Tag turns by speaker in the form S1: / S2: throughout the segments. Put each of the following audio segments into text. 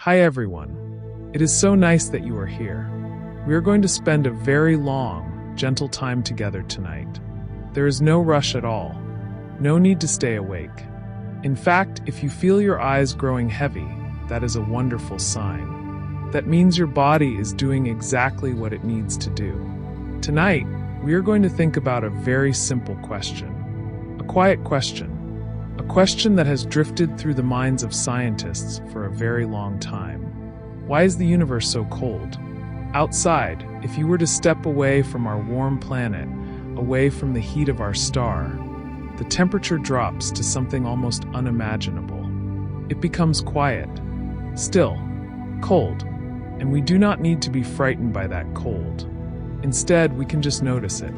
S1: Hi everyone. It is so nice that you are here. We are going to spend a very long, gentle time together tonight. There is no rush at all. No need to stay awake. In fact, if you feel your eyes growing heavy, that is a wonderful sign. That means your body is doing exactly what it needs to do. Tonight, we are going to think about a very simple question. A quiet question. A question that has drifted through the minds of scientists for a very long time. Why is the universe so cold? Outside, if you were to step away from our warm planet, away from the heat of our star, the temperature drops to something almost unimaginable. It becomes quiet, still, cold, and we do not need to be frightened by that cold. Instead, we can just notice it,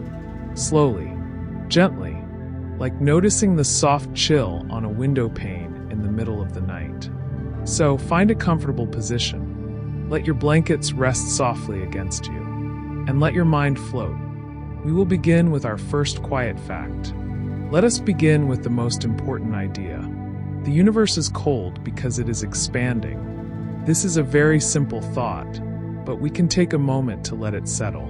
S1: slowly, gently, like noticing the soft chill on a window pane in the middle of the night. So, find a comfortable position. Let your blankets rest softly against you, and let your mind float. We will begin with our first quiet fact. Let us begin with the most important idea. The universe is cold because it is expanding. This is a very simple thought, but we can take a moment to let it settle.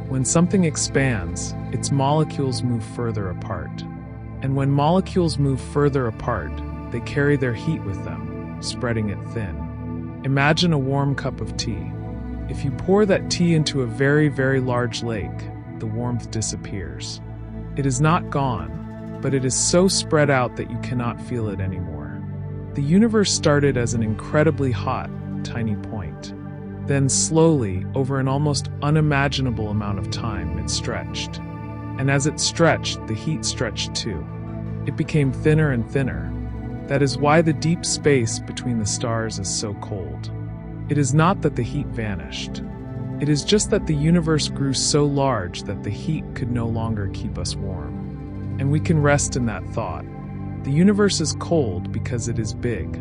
S1: When something expands, its molecules move further apart. And when molecules move further apart, they carry their heat with them, spreading it thin. Imagine a warm cup of tea. If you pour that tea into a very, very large lake, the warmth disappears. It is not gone, but it is so spread out that you cannot feel it anymore. The universe started as an incredibly hot, tiny point. Then slowly, over an almost unimaginable amount of time, it stretched. And as it stretched, the heat stretched too. It became thinner and thinner. That is why the deep space between the stars is so cold. It is not that the heat vanished. It is just that the universe grew so large that the heat could no longer keep us warm. And we can rest in that thought. The universe is cold because it is big.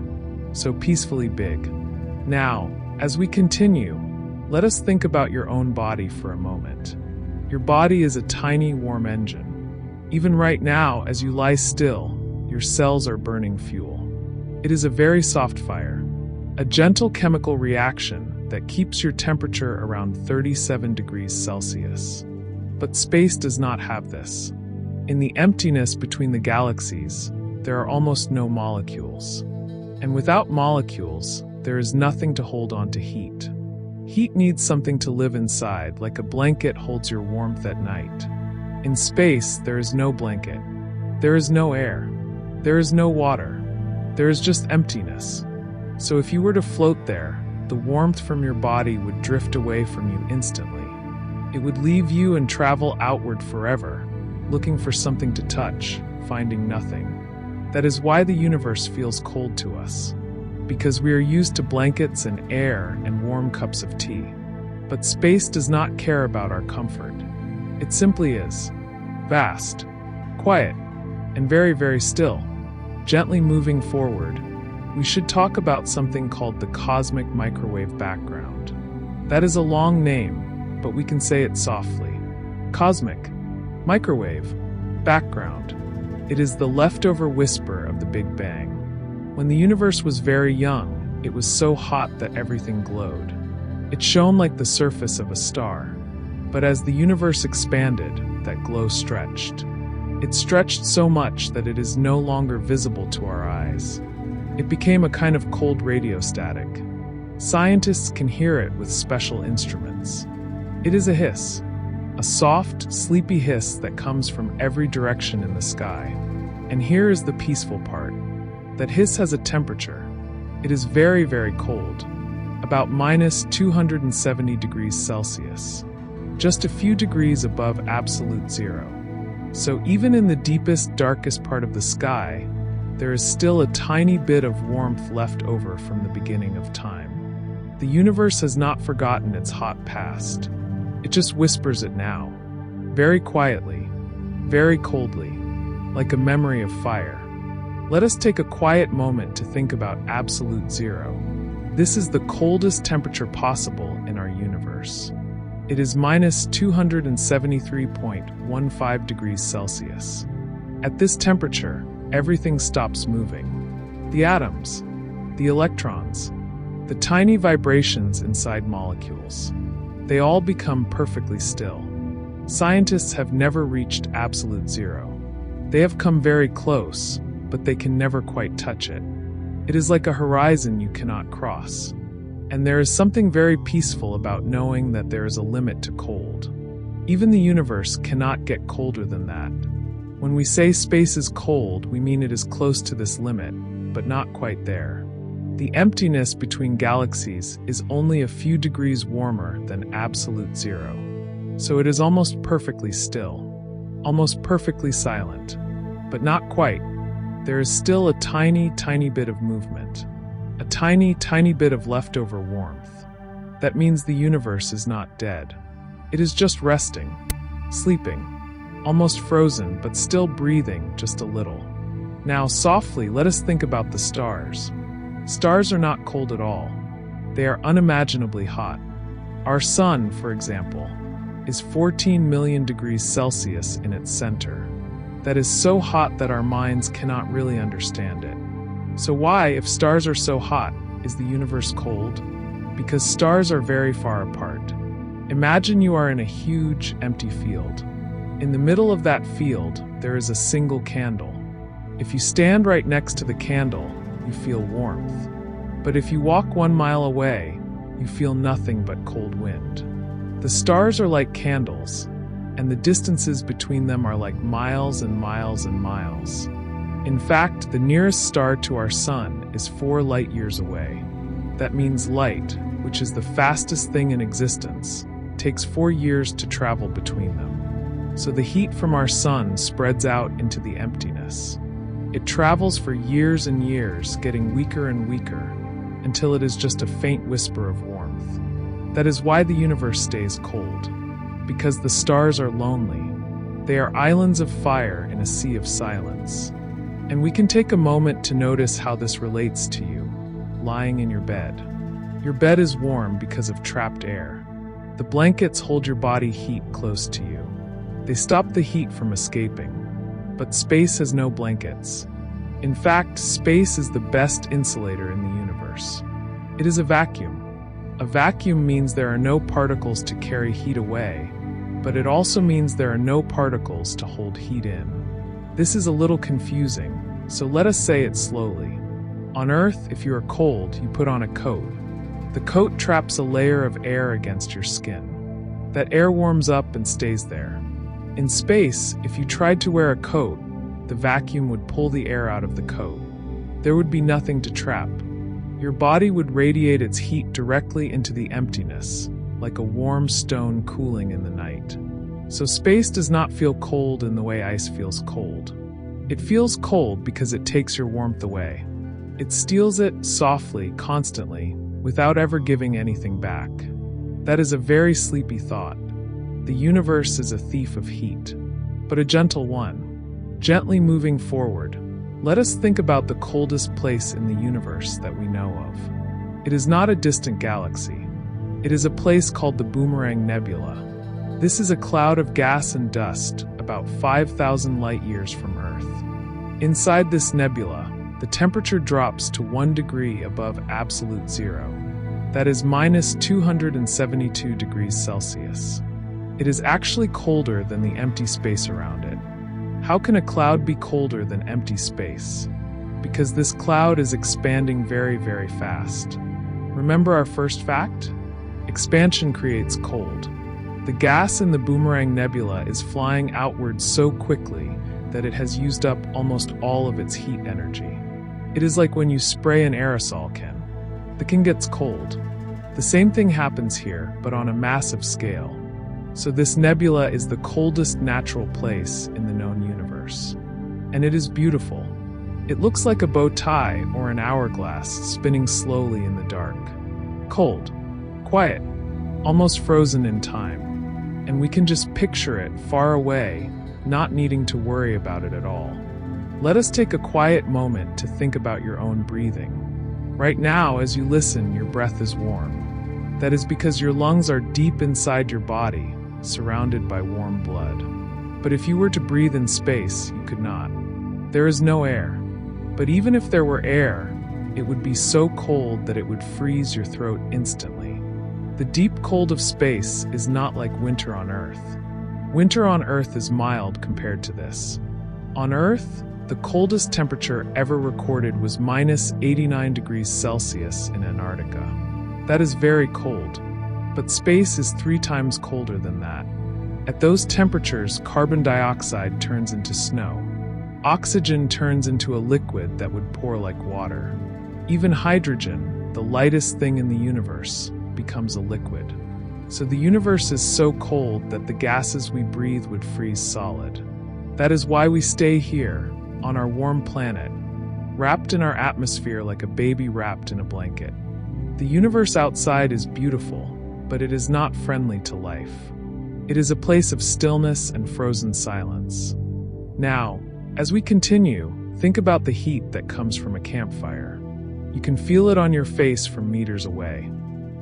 S1: So peacefully big. Now, as we continue, let us think about your own body for a moment. Your body is a tiny, warm engine. Even right now, as you lie still, your cells are burning fuel. It is a very soft fire, a gentle chemical reaction that keeps your temperature around 37 degrees Celsius. But space does not have this. In the emptiness between the galaxies, there are almost no molecules. And without molecules, there is nothing to hold on to heat. Heat needs something to live inside, like a blanket holds your warmth at night. In space, there is no blanket. There is no air. There is no water. There is just emptiness. So if you were to float there, the warmth from your body would drift away from you instantly. It would leave you and travel outward forever, looking for something to touch, finding nothing. That is why the universe feels cold to us. Because we are used to blankets and air and warm cups of tea. But space does not care about our comfort. It simply is. Vast, quiet, and very, very still. Gently moving forward, we should talk about something called the cosmic microwave background. That is a long name, but we can say it softly. Cosmic, microwave, background. It is the leftover whisper of the Big Bang. When the universe was very young, it was so hot that everything glowed. It shone like the surface of a star. But as the universe expanded, that glow stretched. It stretched so much that it is no longer visible to our eyes. It became a kind of cold radio static. Scientists can hear it with special instruments. It is a hiss. A soft, sleepy hiss that comes from every direction in the sky. And here is the peaceful part. That hiss has a temperature. It is very, very cold, about minus 270 degrees Celsius, just a few degrees above absolute zero. So even in the deepest, darkest part of the sky, there is still a tiny bit of warmth left over from the beginning of time. The universe has not forgotten its hot past. It just whispers it now, very quietly, very coldly, like a memory of fire. Let us take a quiet moment to think about absolute zero. This is the coldest temperature possible in our universe. It is minus 273.15 degrees Celsius. At this temperature, everything stops moving. The atoms, the electrons, the tiny vibrations inside molecules. They all become perfectly still. Scientists have never reached absolute zero. They have come very close, but they can never quite touch it. It is like a horizon you cannot cross. And there is something very peaceful about knowing that there is a limit to cold. Even the universe cannot get colder than that. When we say space is cold, we mean it is close to this limit, but not quite there. The emptiness between galaxies is only a few degrees warmer than absolute zero. So it is almost perfectly still, almost perfectly silent, but not quite. There is still a tiny, tiny bit of movement, a tiny, tiny bit of leftover warmth. That means the universe is not dead. It is just resting, sleeping, almost frozen, but still breathing just a little. Now, softly, let us think about the stars. Stars are not cold at all. They are unimaginably hot. Our sun, for example, is 14 million degrees Celsius in its center. That is so hot that our minds cannot really understand it. So why, if stars are so hot, is the universe cold? Because stars are very far apart. Imagine you are in a huge, empty field. In the middle of that field, there is a single candle. If you stand right next to the candle, you feel warmth. But if you walk 1 mile away, you feel nothing but cold wind. The stars are like candles, and the distances between them are like miles and miles and miles. In fact, the nearest star to our sun is 4 light years away. That means light, which is the fastest thing in existence, takes 4 years to travel between them. So the heat from our sun spreads out into the emptiness. It travels for years and years, getting weaker and weaker, until it is just a faint whisper of warmth. That is why the universe stays cold. Because the stars are lonely. They are islands of fire in a sea of silence. And we can take a moment to notice how this relates to you, lying in your bed. Your bed is warm because of trapped air. The blankets hold your body heat close to you. They stop the heat from escaping. But space has no blankets. In fact, space is the best insulator in the universe. It is a vacuum. A vacuum means there are no particles to carry heat away, but it also means there are no particles to hold heat in. This is a little confusing, so let us say it slowly. On Earth, if you are cold, you put on a coat. The coat traps a layer of air against your skin. That air warms up and stays there. In space, if you tried to wear a coat, the vacuum would pull the air out of the coat. There would be nothing to trap. Your body would radiate its heat directly into the emptiness, like a warm stone cooling in the night. So space does not feel cold in the way ice feels cold. It feels cold because it takes your warmth away. It steals it softly, constantly, without ever giving anything back. That is a very sleepy thought. The universe is a thief of heat, but a gentle one, gently moving forward. Let us think about the coldest place in the universe that we know of. It is not a distant galaxy. It is a place called the Boomerang Nebula. This is a cloud of gas and dust about 5,000 light-years from Earth. Inside this nebula, the temperature drops to 1 degree above absolute zero. That is minus 272 degrees Celsius. It is actually colder than the empty space around it. How can a cloud be colder than empty space? Because this cloud is expanding very, very fast. Remember our first fact? Expansion creates cold. The gas in the Boomerang Nebula is flying outward so quickly that it has used up almost all of its heat energy. It is like when you spray an aerosol can. The can gets cold. The same thing happens here, but on a massive scale. So this nebula is the coldest natural place in the known universe. And it is beautiful. It looks like a bow tie or an hourglass spinning slowly in the dark. Cold, quiet, almost frozen in time. And we can just picture it far away, not needing to worry about it at all. Let us take a quiet moment to think about your own breathing. Right now, as you listen, your breath is warm. That is because your lungs are deep inside your body, surrounded by warm blood. But if you were to breathe in space, you could not. There is no air. But even if there were air, it would be so cold that it would freeze your throat instantly. The deep cold of space is not like winter on Earth. Winter on Earth is mild compared to this. On Earth, the coldest temperature ever recorded was -89 degrees Celsius in Antarctica. That is very cold, but space is 3 times colder than that. At those temperatures, carbon dioxide turns into snow. Oxygen turns into a liquid that would pour like water. Even hydrogen, the lightest thing in the universe, becomes a liquid. So the universe is so cold that the gases we breathe would freeze solid. That is why we stay here, on our warm planet, wrapped in our atmosphere like a baby wrapped in a blanket. The universe outside is beautiful, but it is not friendly to life. It is a place of stillness and frozen silence. Now, as we continue, think about the heat that comes from a campfire. You can feel it on your face from meters away.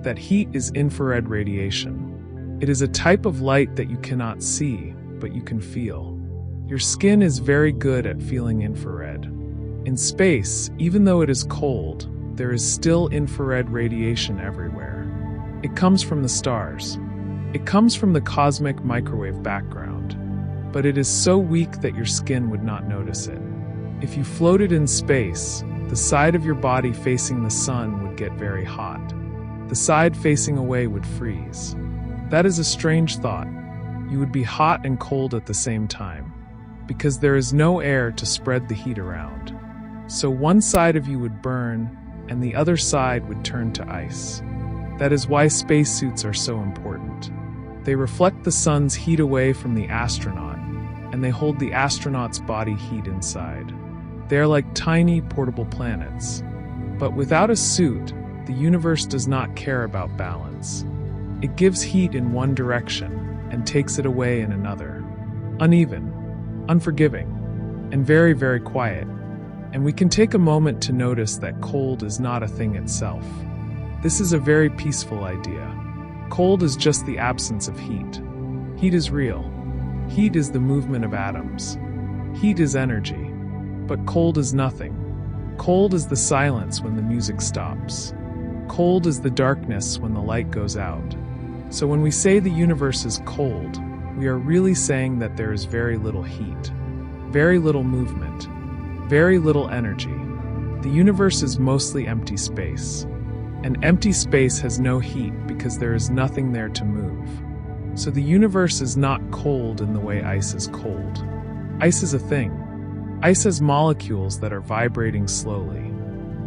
S1: That heat is infrared radiation. It is a type of light that you cannot see, but you can feel. Your skin is very good at feeling infrared. In space, even though it is cold, there is still infrared radiation everywhere. It comes from the stars. It comes from the cosmic microwave background. But it is so weak that your skin would not notice it. If you floated in space, the side of your body facing the sun would get very hot. The side facing away would freeze. That is a strange thought. You would be hot and cold at the same time, because there is no air to spread the heat around. So one side of you would burn, and the other side would turn to ice. That is why spacesuits are so important. They reflect the sun's heat away from the astronaut, and they hold the astronaut's body heat inside. They are like tiny portable planets. But without a suit, the universe does not care about balance. It gives heat in one direction and takes it away in another. Uneven, unforgiving, and very, very quiet. And we can take a moment to notice that cold is not a thing itself. This is a very peaceful idea. Cold is just the absence of heat. Heat is real. Heat is the movement of atoms. Heat is energy. But cold is nothing. Cold is the silence when the music stops. Cold is the darkness when the light goes out. So when we say the universe is cold, we are really saying that there is very little heat, very little movement, very little energy. The universe is mostly empty space. And empty space has no heat because there is nothing there to move. So the universe is not cold in the way ice is cold. Ice is a thing. Ice has molecules that are vibrating slowly.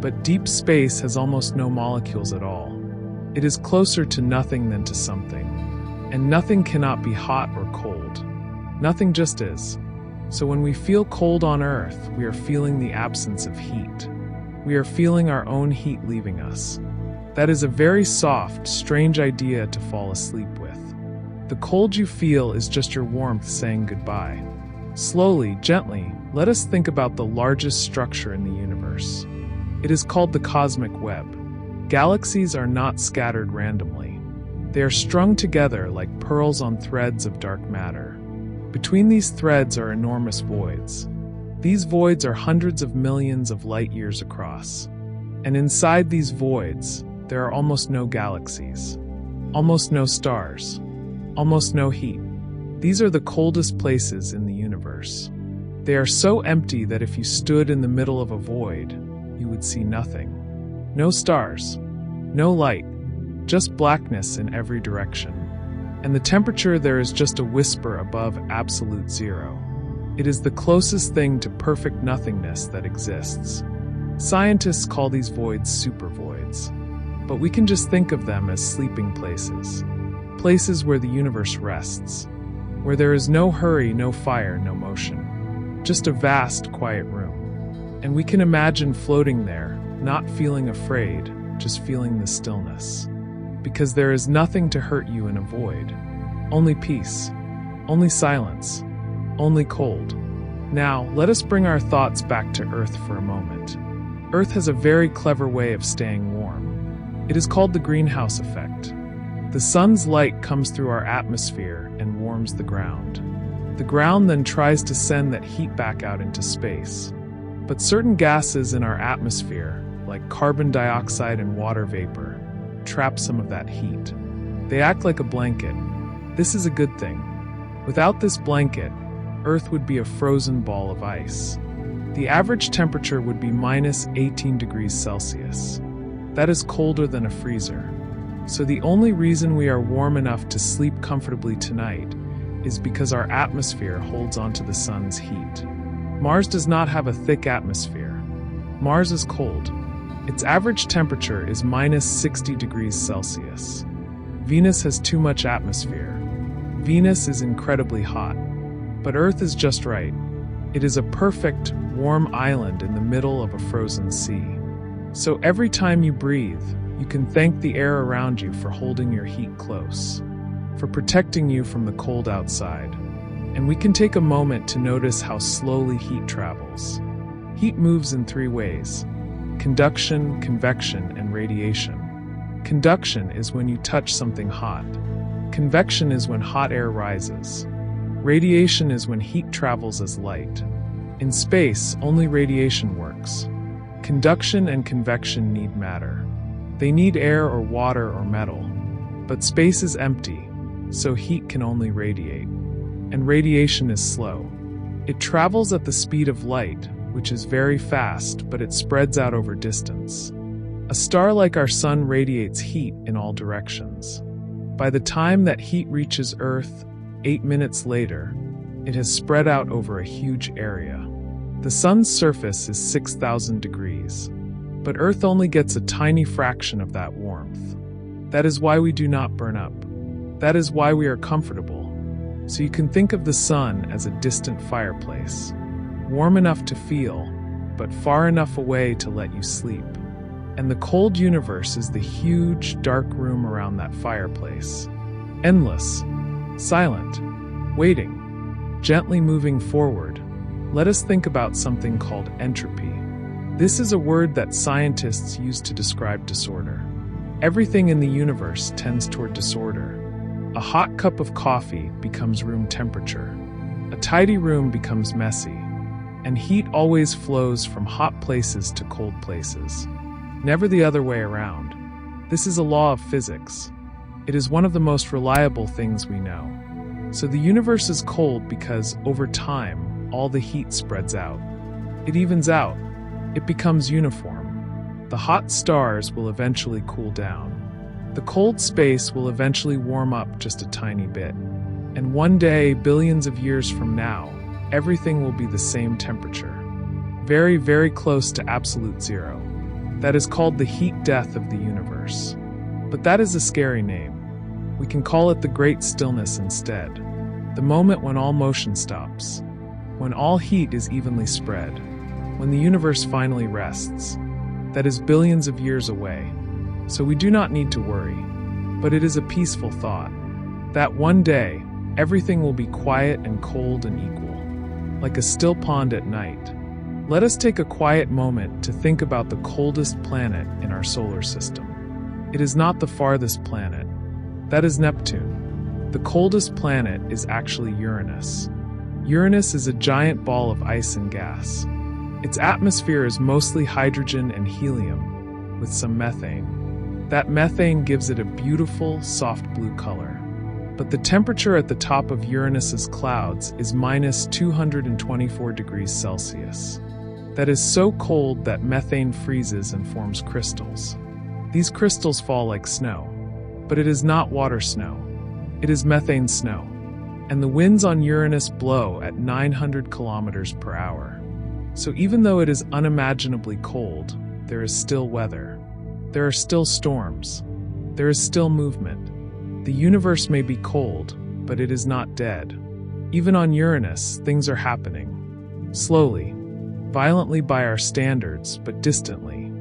S1: But deep space has almost no molecules at all. It is closer to nothing than to something. And nothing cannot be hot or cold. Nothing just is. So when we feel cold on Earth, we are feeling the absence of heat. We are feeling our own heat leaving us. That is a very soft, strange idea to fall asleep with. The cold you feel is just your warmth saying goodbye. Slowly, gently, let us think about the largest structure in the universe. It is called the cosmic web. Galaxies are not scattered randomly. They are strung together like pearls on threads of dark matter. Between these threads are enormous voids. These voids are hundreds of millions of light years across. And inside these voids, there are almost no galaxies, almost no stars, almost no heat. These are the coldest places in the universe. They are so empty that if you stood in the middle of a void, you would see nothing. No stars, no light, just blackness in every direction. And the temperature there is just a whisper above absolute zero. It is the closest thing to perfect nothingness that exists. Scientists call these voids supervoids. But we can just think of them as sleeping places. Places where the universe rests. Where there is no hurry, no fire, no motion. Just a vast, quiet room. And we can imagine floating there, not feeling afraid, just feeling the stillness. Because there is nothing to hurt you in a void. Only peace. Only silence. Only cold. Now, let us bring our thoughts back to Earth for a moment. Earth has a very clever way of staying warm. It is called the greenhouse effect. The sun's light comes through our atmosphere and warms the ground. The ground then tries to send that heat back out into space. But certain gases in our atmosphere, like carbon dioxide and water vapor, trap some of that heat. They act like a blanket. This is a good thing. Without this blanket, Earth would be a frozen ball of ice. The average temperature would be minus 18 degrees Celsius. That is colder than a freezer. So the only reason we are warm enough to sleep comfortably tonight is because our atmosphere holds onto the sun's heat. Mars does not have a thick atmosphere. Mars is cold. Its average temperature is minus 60 degrees Celsius. Venus has too much atmosphere. Venus is incredibly hot. But Earth is just right. It is a perfect, warm island in the middle of a frozen sea. So every time you breathe, you can thank the air around you for holding your heat close, for protecting you from the cold outside. And we can take a moment to notice how slowly heat travels. Heat moves in three ways: conduction, convection, and radiation. Conduction is when you touch something hot. Convection is when hot air rises. Radiation is when heat travels as light. In space, only radiation works. Conduction and convection need matter. They need air or water or metal. But space is empty, so heat can only radiate. And radiation is slow. It travels at the speed of light, which is very fast, but it spreads out over distance. A star like our sun radiates heat in all directions. By the time that heat reaches Earth, 8 minutes later, it has spread out over a huge area. The sun's surface is 6,000 degrees, but Earth only gets a tiny fraction of that warmth. That is why we do not burn up. That is why we are comfortable. So you can think of the sun as a distant fireplace, warm enough to feel, but far enough away to let you sleep. And the cold universe is the huge, dark room around that fireplace. Endless, silent, waiting, gently moving forward. Let us think about something called entropy. This is a word that scientists use to describe disorder. Everything in the universe tends toward disorder. A hot cup of coffee becomes room temperature. A tidy room becomes messy. And heat always flows from hot places to cold places. Never the other way around. This is a law of physics. It is one of the most reliable things we know. So the universe is cold because, over time, all the heat spreads out. It evens out. It becomes uniform. The hot stars will eventually cool down. The cold space will eventually warm up just a tiny bit. And one day, billions of years from now, everything will be the same temperature. Very, very close to absolute zero. That is called the heat death of the universe. But that is a scary name. We can call it the Great Stillness instead. The moment when all motion stops. When all heat is evenly spread. When the universe finally rests. That is billions of years away. So we do not need to worry. But it is a peaceful thought. That one day, everything will be quiet and cold and equal. Like a still pond at night. Let us take a quiet moment to think about the coldest planet in our solar system. It is not the farthest planet. That is Neptune. The coldest planet is actually Uranus. Uranus is a giant ball of ice and gas. Its atmosphere is mostly hydrogen and helium, with some methane. That methane gives it a beautiful, soft blue color. But the temperature at the top of Uranus's clouds is minus 224 degrees Celsius. That is so cold that methane freezes and forms crystals. These crystals fall like snow. But it is not water snow. It is methane snow. And the winds on Uranus blow at 900 kilometers per hour. So even though it is unimaginably cold, there is still weather. There are still storms. There is still movement. The universe may be cold, but it is not dead. Even on Uranus, things are happening. Slowly. Violently by our standards, but distantly.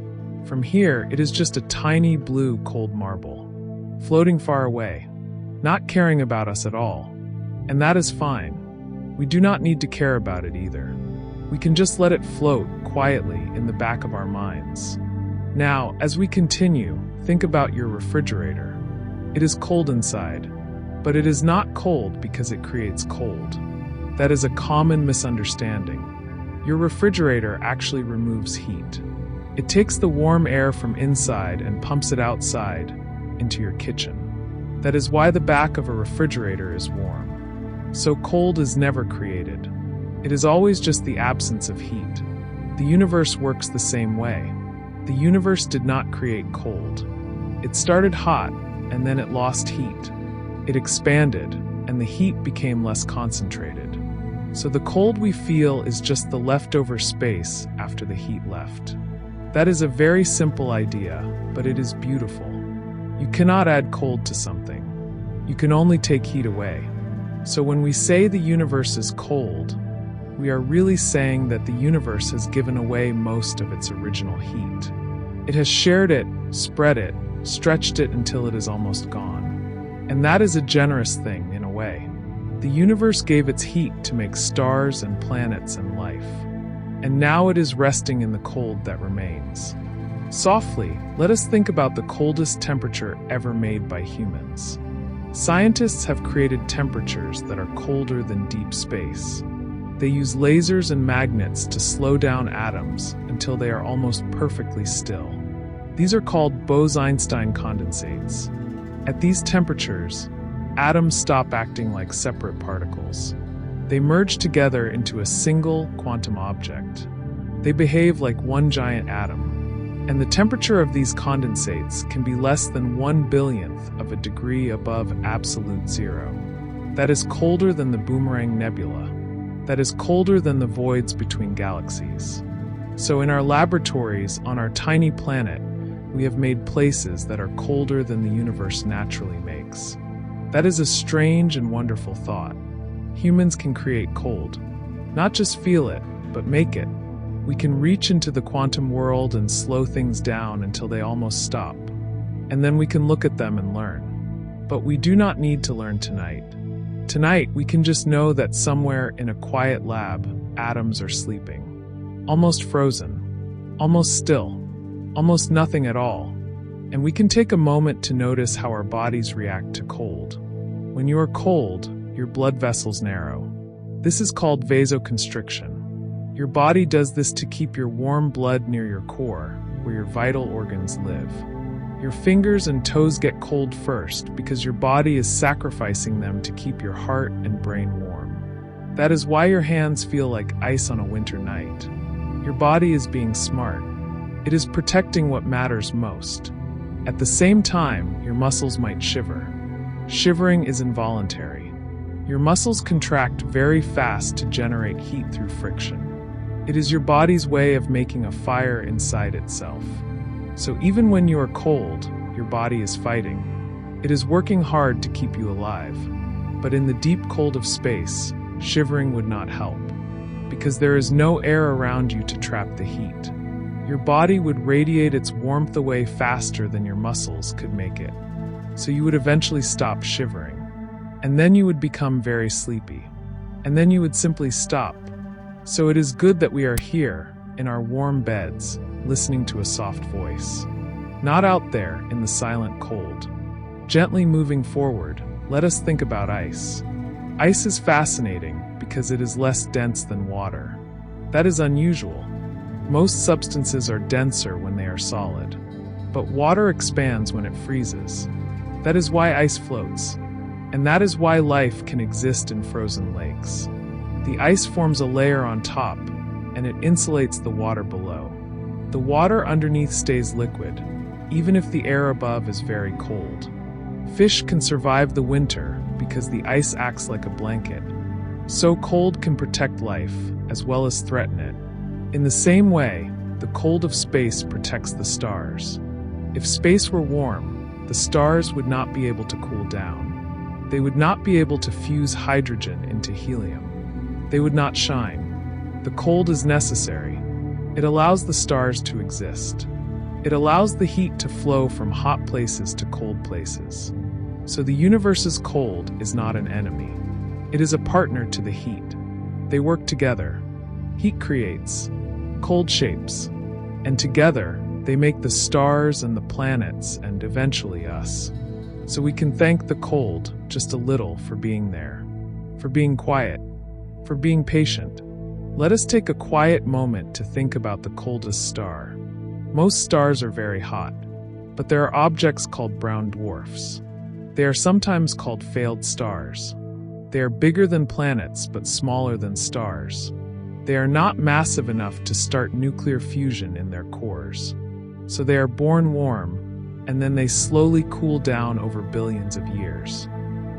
S1: From here, it is just a tiny blue cold marble, floating far away, not caring about us at all. And that is fine. We do not need to care about it either. We can just let it float quietly in the back of our minds. Now, as we continue, think about your refrigerator. It is cold inside, but it is not cold because it creates cold. That is a common misunderstanding. Your refrigerator actually removes heat. It takes the warm air from inside and pumps it outside into your kitchen. That is why the back of a refrigerator is warm. So cold is never created. It is always just the absence of heat. The universe works the same way. The universe did not create cold. It started hot, and then it lost heat. It expanded, and the heat became less concentrated. So the cold we feel is just the leftover space after the heat left. That is a very simple idea, but it is beautiful. You cannot add cold to something. You can only take heat away. So when we say the universe is cold, we are really saying that the universe has given away most of its original heat. It has shared it, spread it, stretched it until it is almost gone. And that is a generous thing, in a way. The universe gave its heat to make stars and planets and life. And now it is resting in the cold that remains. Softly, let us think about the coldest temperature ever made by humans. Scientists have created temperatures that are colder than deep space. They use lasers and magnets to slow down atoms until they are almost perfectly still. These are called Bose-Einstein condensates. At these temperatures, atoms stop acting like separate particles. They merge together into a single quantum object. They behave like one giant atom. And the temperature of these condensates can be less than 1/billionth of a degree above absolute zero. That is colder than the Boomerang Nebula. That is colder than the voids between galaxies. So in our laboratories on our tiny planet, we have made places that are colder than the universe naturally makes. That is a strange and wonderful thought. Humans can create cold. Not just feel it, but make it. We can reach into the quantum world and slow things down until they almost stop. And then we can look at them and learn. But we do not need to learn tonight. Tonight, we can just know that somewhere in a quiet lab, atoms are sleeping. Almost frozen. Almost still. Almost nothing at all. And we can take a moment to notice how our bodies react to cold. When you are cold, your blood vessels narrow. This is called vasoconstriction. Your body does this to keep your warm blood near your core, where your vital organs live. Your fingers and toes get cold first because your body is sacrificing them to keep your heart and brain warm. That is why your hands feel like ice on a winter night. Your body is being smart. It is protecting what matters most. At the same time, your muscles might shiver. Shivering is involuntary. Your muscles contract very fast to generate heat through friction. It is your body's way of making a fire inside itself. So even when you are cold, your body is fighting. It is working hard to keep you alive. But in the deep cold of space, shivering would not help, because there is no air around you to trap the heat. Your body would radiate its warmth away faster than your muscles could make it. So you would eventually stop shivering. And then you would become very sleepy. And then you would simply stop. So it is good that we are here, in our warm beds, listening to a soft voice. Not out there in the silent cold. Gently moving forward, let us think about ice. Ice is fascinating because it is less dense than water. That is unusual. Most substances are denser when they are solid. But water expands when it freezes. That is why ice floats. And that is why life can exist in frozen lakes. The ice forms a layer on top, and it insulates the water below. The water underneath stays liquid, even if the air above is very cold. Fish can survive the winter because the ice acts like a blanket. So cold can protect life, as well as threaten it. In the same way, the cold of space protects the stars. If space were warm, the stars would not be able to cool down. They would not be able to fuse hydrogen into helium. They would not shine. The cold is necessary. It allows the stars to exist. It allows the heat to flow from hot places to cold places. So the universe's cold is not an enemy. It is a partner to the heat. They work together. Heat creates, cold shapes, and together they make the stars and the planets and eventually us. So we can thank the cold just a little for being there, for being quiet, for being patient. Let us take a quiet moment to think about the coldest star. Most stars are very hot, but there are objects called brown dwarfs. They are sometimes called failed stars. They are bigger than planets but smaller than stars. They are not massive enough to start nuclear fusion in their cores. So they are born warm, and then they slowly cool down over billions of years.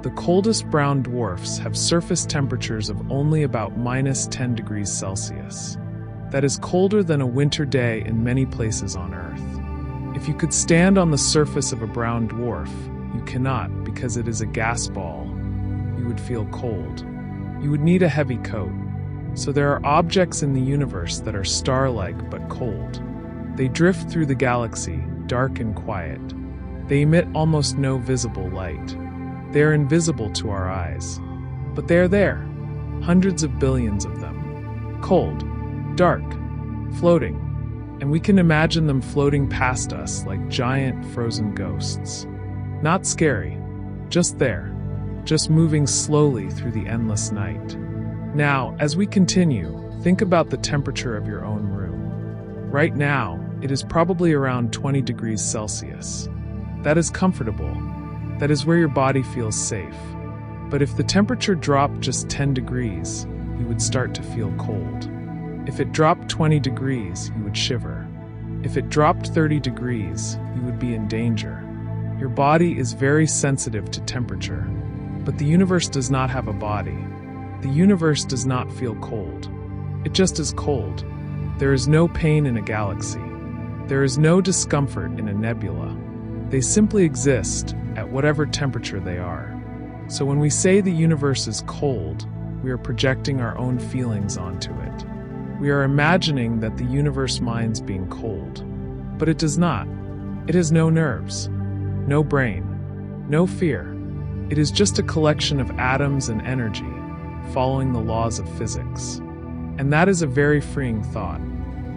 S1: The coldest brown dwarfs have surface temperatures of only about -10 degrees Celsius. That is colder than a winter day in many places on Earth. If you could stand on the surface of a brown dwarf, you cannot because it is a gas ball. You would feel cold. You would need a heavy coat. So there are objects in the universe that are star-like but cold. They drift through the galaxy, dark and quiet. They emit almost no visible light. They are invisible to our eyes. But they are there, hundreds of billions of them. Cold, dark, floating. And we can imagine them floating past us like giant frozen ghosts. Not scary, just there, just moving slowly through the endless night. Now, as we continue, think about the temperature of your own room. Right now, it is probably around 20 degrees Celsius. That is comfortable. That is where your body feels safe. But if the temperature dropped just 10 degrees, you would start to feel cold. If it dropped 20 degrees, you would shiver. If it dropped 30 degrees, you would be in danger. Your body is very sensitive to temperature. But the universe does not have a body. The universe does not feel cold. It just is cold. There is no pain in a galaxy. There is no discomfort in a nebula. They simply exist at whatever temperature they are. So when we say the universe is cold, we are projecting our own feelings onto it. We are imagining that the universe minds being cold. But it does not. It has no nerves, no brain, no fear. It is just a collection of atoms and energy, following the laws of physics. And that is a very freeing thought.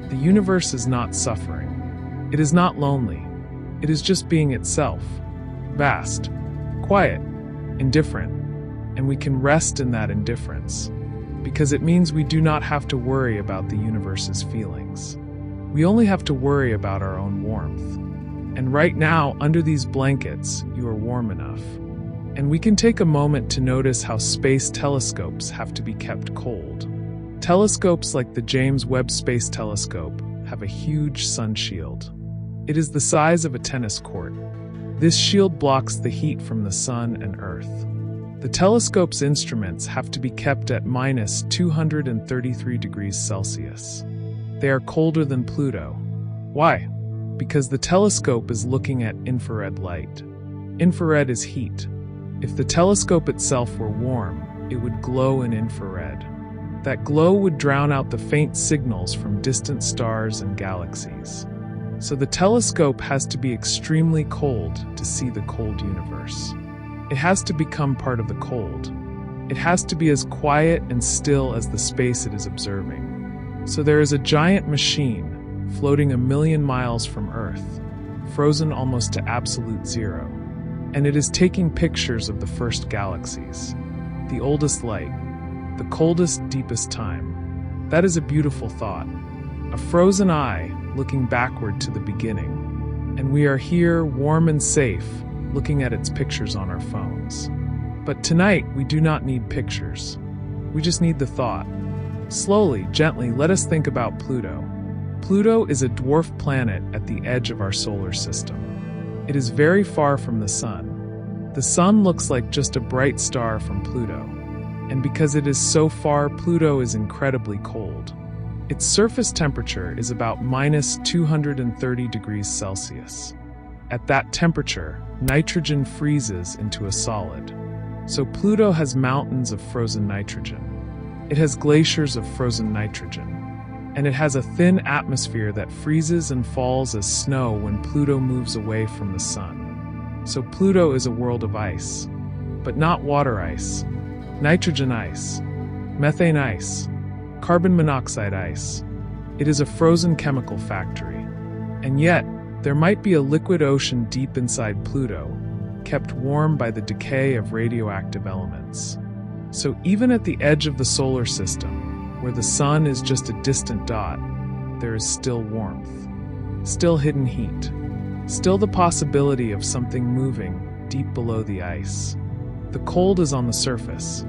S1: The universe is not suffering. It is not lonely. It is just being itself. Vast, quiet, indifferent. And we can rest in that indifference, because it means we do not have to worry about the universe's feelings. We only have to worry about our own warmth. And right now, under these blankets, you are warm enough. And we can take a moment to notice how space telescopes have to be kept cold. Telescopes like the James Webb Space Telescope have a huge sun shield. It is the size of a tennis court. This shield blocks the heat from the sun and Earth. The telescope's instruments have to be kept at -233 degrees Celsius. They are colder than Pluto. Why? Because the telescope is looking at infrared light. Infrared is heat. If the telescope itself were warm, it would glow in infrared. That glow would drown out the faint signals from distant stars and galaxies. So the telescope has to be extremely cold to see the cold universe. It has to become part of the cold. It has to be as quiet and still as the space it is observing. So there is a giant machine floating 1,000,000 miles from Earth, frozen almost to absolute zero. And it is taking pictures of the first galaxies, the oldest light, the coldest, deepest time. That is a beautiful thought. A frozen eye looking backward to the beginning. And we are here, warm and safe, looking at its pictures on our phones. But tonight, we do not need pictures. We just need the thought. Slowly, gently, let us think about Pluto. Pluto is a dwarf planet at the edge of our solar system. It is very far from the sun. The sun looks like just a bright star from Pluto. And because it is so far, Pluto is incredibly cold. Its surface temperature is about -230 degrees Celsius. At that temperature, nitrogen freezes into a solid. So Pluto has mountains of frozen nitrogen. It has glaciers of frozen nitrogen. And it has a thin atmosphere that freezes and falls as snow when Pluto moves away from the sun. So Pluto is a world of ice. But not water ice. Nitrogen ice. Methane ice. Carbon monoxide ice. It is a frozen chemical factory. And yet, there might be a liquid ocean deep inside Pluto, kept warm by the decay of radioactive elements. So even at the edge of the solar system, where the sun is just a distant dot, there is still warmth. still hidden heat, still the possibility of something moving deep below the ice. The cold is on the surface,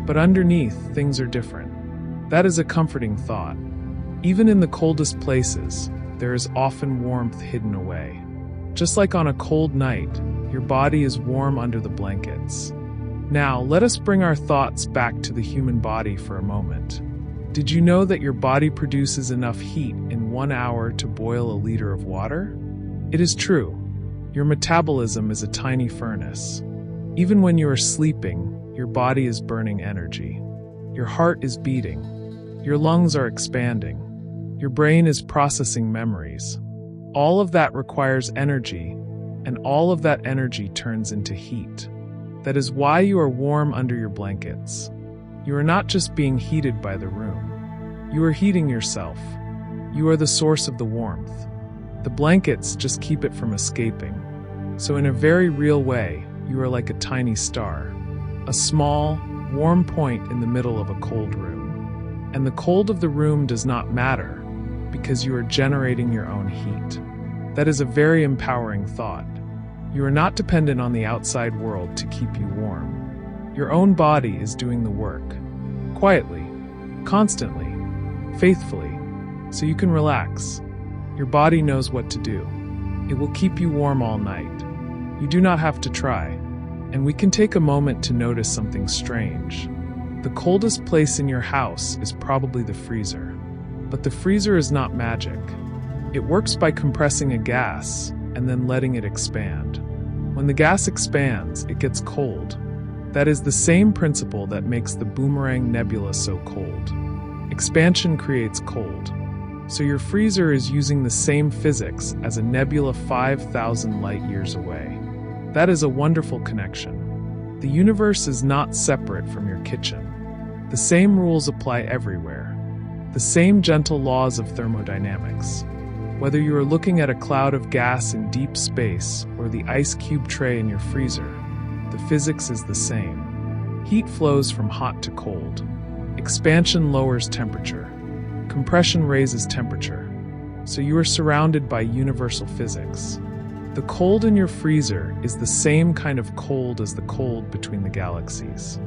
S1: but underneath things are different. That is a comforting thought. Even in the coldest places, there is often warmth hidden away. Just like on a cold night, your body is warm under the blankets. Now, let us bring our thoughts back to the human body for a moment. Did you know that your body produces enough heat in 1 hour to boil a liter of water? It is true. Your metabolism is a tiny furnace. Even when you are sleeping, your body is burning energy. Your heart is beating. Your lungs are expanding. Your brain is processing memories. All of that requires energy, and all of that energy turns into heat. That is why you are warm under your blankets. You are not just being heated by the room. You are heating yourself. You are the source of the warmth. The blankets just keep it from escaping. So in a very real way, you are like a tiny star, a small, warm point in the middle of a cold room. And the cold of the room does not matter, because you are generating your own heat. That is a very empowering thought. You are not dependent on the outside world to keep you warm. Your own body is doing the work, quietly, constantly, faithfully, so you can relax. Your body knows what to do. It will keep you warm all night. You do not have to try. And we can take a moment to notice something strange. The coldest place in your house is probably the freezer. But the freezer is not magic. It works by compressing a gas and then letting it expand. When the gas expands, it gets cold. That is the same principle that makes the Boomerang Nebula so cold. Expansion creates cold. So your freezer is using the same physics as a nebula 5,000 light years away. That is a wonderful connection. The universe is not separate from your kitchen. The same rules apply everywhere. The same gentle laws of thermodynamics. Whether you are looking at a cloud of gas in deep space or the ice cube tray in your freezer, the physics is the same. Heat flows from hot to cold. Expansion lowers temperature. Compression raises temperature. So you are surrounded by universal physics. The cold in your freezer is the same kind of cold as the cold between the galaxies.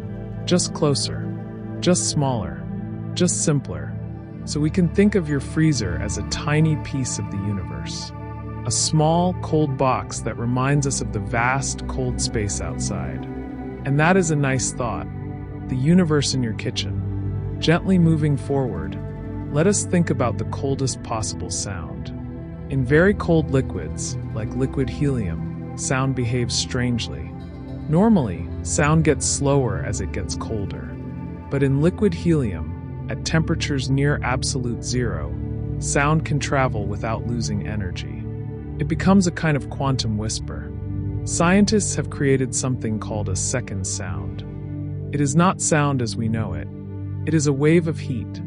S1: Just closer, just smaller, just simpler. So we can think of your freezer as a tiny piece of the universe. A small, cold box that reminds us of the vast, cold space outside. And that is a nice thought. The universe in your kitchen. Gently moving forward, let us think about the coldest possible sound. In very cold liquids, like liquid helium, sound behaves strangely. Normally, sound gets slower as it gets colder. But in liquid helium, at temperatures near absolute zero, sound can travel without losing energy. It becomes a kind of quantum whisper. Scientists have created something called a second sound. It is not sound as we know it. It is a wave of heat.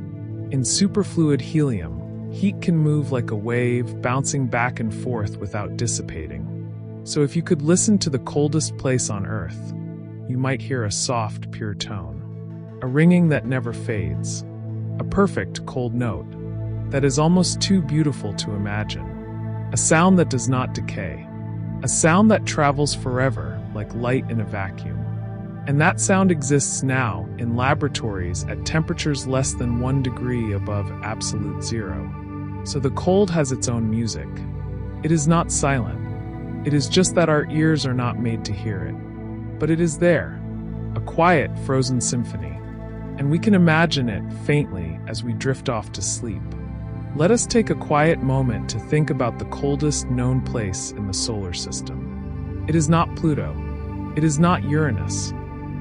S1: In superfluid helium, heat can move like a wave, bouncing back and forth without dissipating. So if you could listen to the coldest place on Earth, you might hear a soft, pure tone. A ringing that never fades. A perfect, cold note that is almost too beautiful to imagine. A sound that does not decay. A sound that travels forever, like light in a vacuum. And that sound exists now in laboratories at temperatures less than 1 degree above absolute zero. So the cold has its own music. It is not silent. It is just that our ears are not made to hear it. But it is there, a quiet, frozen symphony. And we can imagine it faintly as we drift off to sleep. Let us take a quiet moment to think about the coldest known place in the solar system. It is not Pluto. It is not Uranus.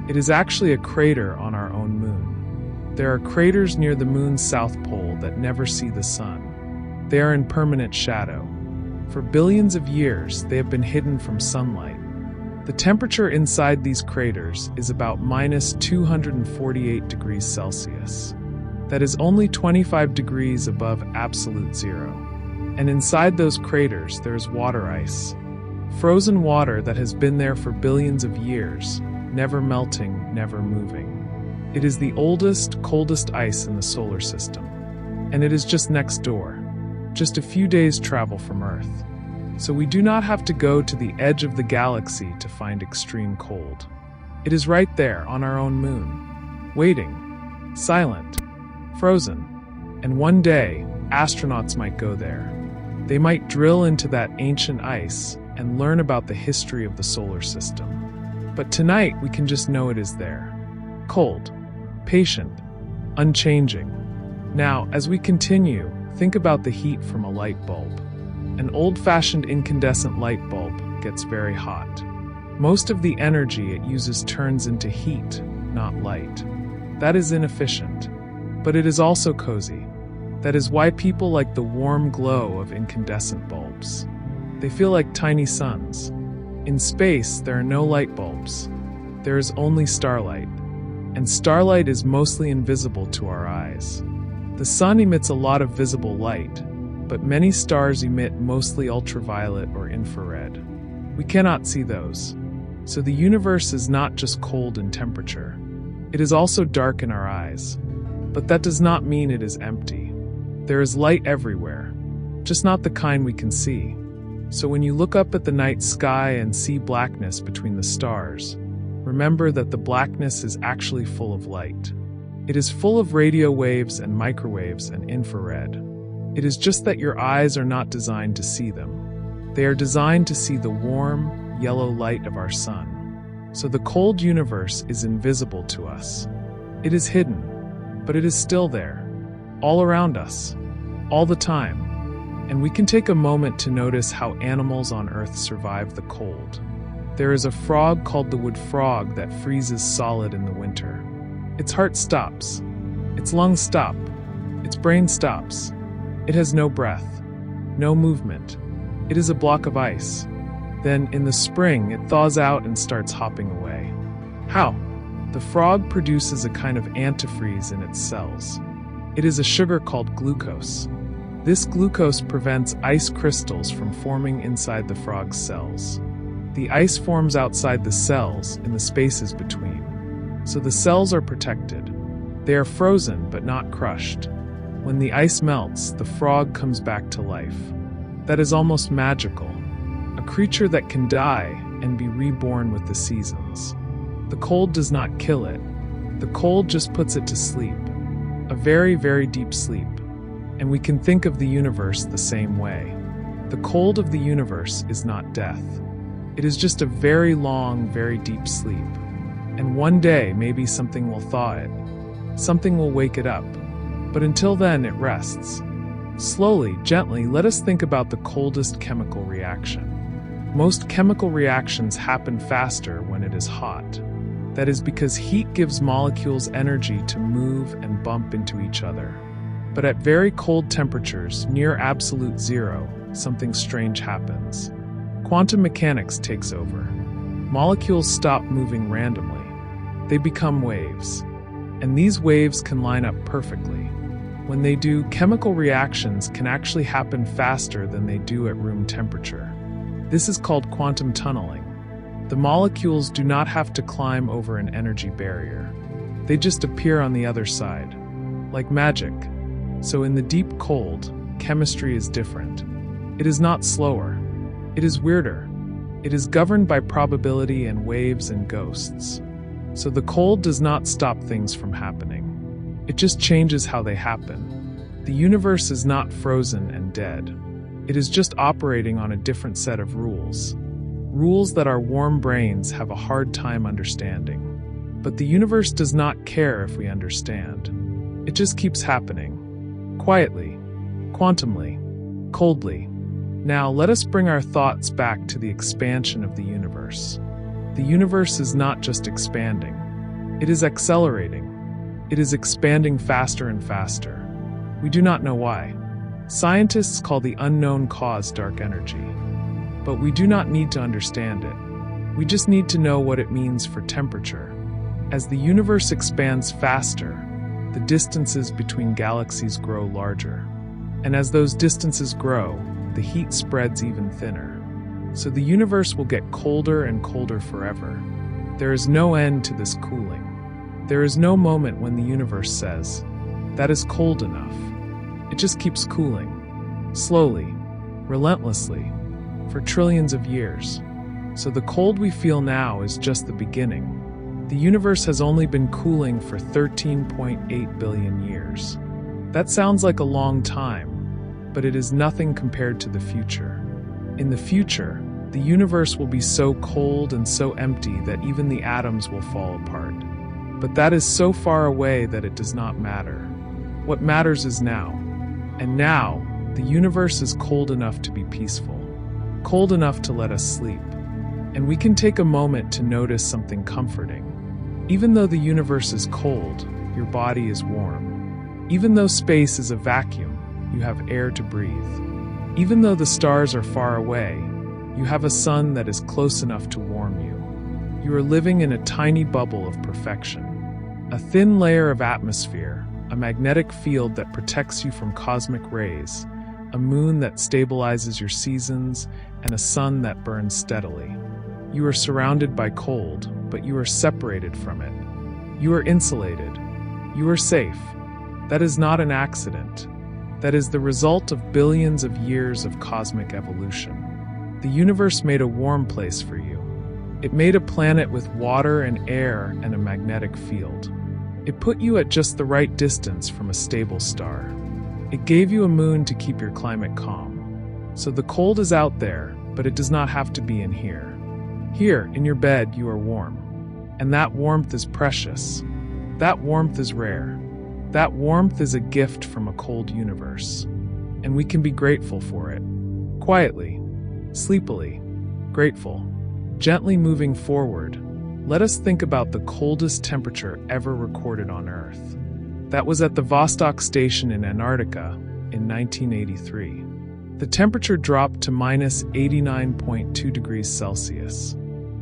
S1: It is actually a crater on our own moon. There are craters near the moon's south pole that never see the sun. They are in permanent shadow. For billions of years, they have been hidden from sunlight. The temperature inside these craters is about minus 248 degrees Celsius. That is only 25 degrees above absolute zero. And inside those craters, there is water ice. Frozen water that has been there for billions of years, never melting, never moving. It is the oldest, coldest ice in the solar system. And it is just next door. just a few days' travel from Earth. So we do not have to go to the edge of the galaxy to find extreme cold. It is right there on our own moon, waiting, silent, frozen. And one day, astronauts might go there. They might drill into that ancient ice and learn about the history of the solar system. But tonight, we can just know it is there. Cold, patient, unchanging. Now, as we continue, think about the heat from a light bulb. An old-fashioned incandescent light bulb gets very hot. Most of the energy it uses turns into heat, not light. That is inefficient, but it is also cozy. That is why people like the warm glow of incandescent bulbs. They feel like tiny suns. In space, there are no light bulbs. There is only starlight, and starlight is mostly invisible to our eyes. The sun emits a lot of visible light, but many stars emit mostly ultraviolet or infrared. We cannot see those. So the universe is not just cold in temperature. It is also dark in our eyes. But that does not mean it is empty. There is light everywhere, just not the kind we can see. So when you look up at the night sky and see blackness between the stars, remember that the blackness is actually full of light. It is full of radio waves and microwaves and infrared. It is just that your eyes are not designed to see them. They are designed to see the warm, yellow light of our sun. So the cold universe is invisible to us. It is hidden, but it is still there, all around us, all the time. And we can take a moment to notice how animals on Earth survive the cold. There is a frog called the wood frog that freezes solid in the winter. Its heart stops, its lungs stop, its brain stops. It has no breath, no movement. It is a block of ice. Then, in the spring, it thaws out and starts hopping away. How? The frog produces a kind of antifreeze in its cells. It is a sugar called glucose. This glucose prevents ice crystals from forming inside the frog's cells. The ice forms outside the cells in the spaces between. So the cells are protected. They are frozen but not crushed. When the ice melts, the frog comes back to life. That is almost magical. A creature that can die and be reborn with the seasons. The cold does not kill it. The cold just puts it to sleep. A very, very deep sleep. And we can think of the universe the same way. The cold of the universe is not death. It is just a very long, very deep sleep. And one day, maybe something will thaw it. Something will wake it up. But until then, it rests. Slowly, gently, let us think about the coldest chemical reaction. Most chemical reactions happen faster when it is hot. That is because heat gives molecules energy to move and bump into each other. But at very cold temperatures, near absolute zero, something strange happens. Quantum mechanics takes over. Molecules stop moving randomly. They become waves. And these waves can line up perfectly. When they do, chemical reactions can actually happen faster than they do at room temperature. This is called quantum tunneling. The molecules do not have to climb over an energy barrier. They just appear on the other side, like magic. So in the deep cold, chemistry is different. It is not slower. It is weirder. It is governed by probability and waves and ghosts. So the cold does not stop things from happening. It just changes how they happen. The universe is not frozen and dead. It is just operating on a different set of rules. Rules that our warm brains have a hard time understanding. But the universe does not care if we understand. It just keeps happening. Quietly, quantumly, coldly. Now let us bring our thoughts back to the expansion of the universe. The universe is not just expanding. It is accelerating. It is expanding faster and faster. We do not know why. Scientists call the unknown cause dark energy. But we do not need to understand it. We just need to know what it means for temperature. As the universe expands faster, the distances between galaxies grow larger. And as those distances grow, the heat spreads even thinner. So the universe will get colder and colder forever. There is no end to this cooling. There is no moment when the universe says, "That is cold enough." It just keeps cooling. slowly, relentlessly, for trillions of years. So the cold we feel now is just the beginning. The universe has only been cooling for 13.8 billion years. That sounds like a long time, but it is nothing compared to the future. In the future, the universe will be so cold and so empty that even the atoms will fall apart. But that is so far away that it does not matter. What matters is now. And now, the universe is cold enough to be peaceful, cold enough to let us sleep. And we can take a moment to notice something comforting. Even though the universe is cold, your body is warm. Even though space is a vacuum, you have air to breathe. Even though the stars are far away, you have a sun that is close enough to warm you. You are living in a tiny bubble of perfection. A thin layer of atmosphere, a magnetic field that protects you from cosmic rays, a moon that stabilizes your seasons, and a sun that burns steadily. You are surrounded by cold, but you are separated from it. You are insulated. You are safe. That is not an accident. That is the result of billions of years of cosmic evolution. The universe made a warm place for you. It made a planet with water and air and a magnetic field. It put you at just the right distance from a stable star. It gave you a moon to keep your climate calm. So the cold is out there, but it does not have to be in here. Here, in your bed, you are warm. And that warmth is precious. That warmth is rare. That warmth is a gift from a cold universe. And we can be grateful for it. Quietly, sleepily, grateful, gently moving forward, let us think about the coldest temperature ever recorded on Earth. That was at the Vostok Station in Antarctica in 1983. The temperature dropped to minus 89.2 degrees Celsius.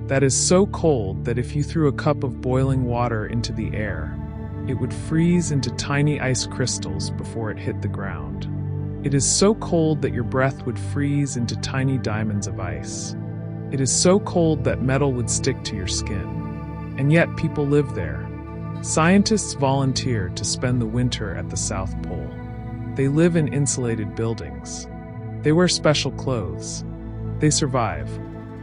S1: That is so cold that if you threw a cup of boiling water into the air, it would freeze into tiny ice crystals before it hit the ground. It is so cold that your breath would freeze into tiny diamonds of ice. It is so cold that metal would stick to your skin. And yet people live there. Scientists volunteer to spend the winter at the South Pole. They live in insulated buildings. They wear special clothes. They survive.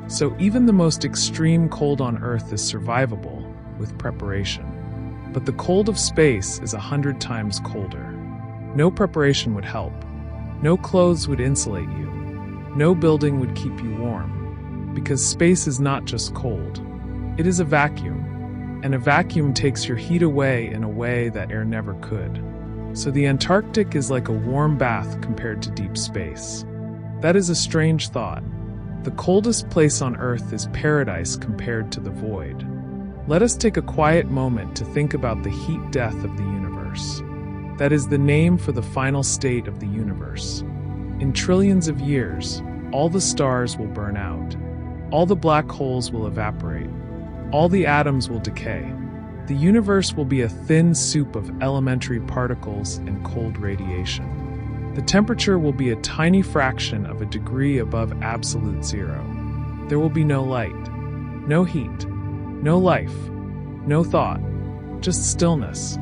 S1: So even the most extreme cold on Earth is survivable with preparation. But the cold of space is 100 times colder. No preparation would help. No clothes would insulate you. No building would keep you warm. Because space is not just cold. It is a vacuum. And a vacuum takes your heat away in a way that air never could. So the Antarctic is like a warm bath compared to deep space. That is a strange thought. The coldest place on Earth is paradise compared to the void. Let us take a quiet moment to think about the heat death of the universe. That is the name for the final state of the universe. In trillions of years, all the stars will burn out. All the black holes will evaporate. All the atoms will decay. The universe will be a thin soup of elementary particles and cold radiation. The temperature will be a tiny fraction of a degree above absolute zero. There will be no light, no heat, no life, no thought, just stillness.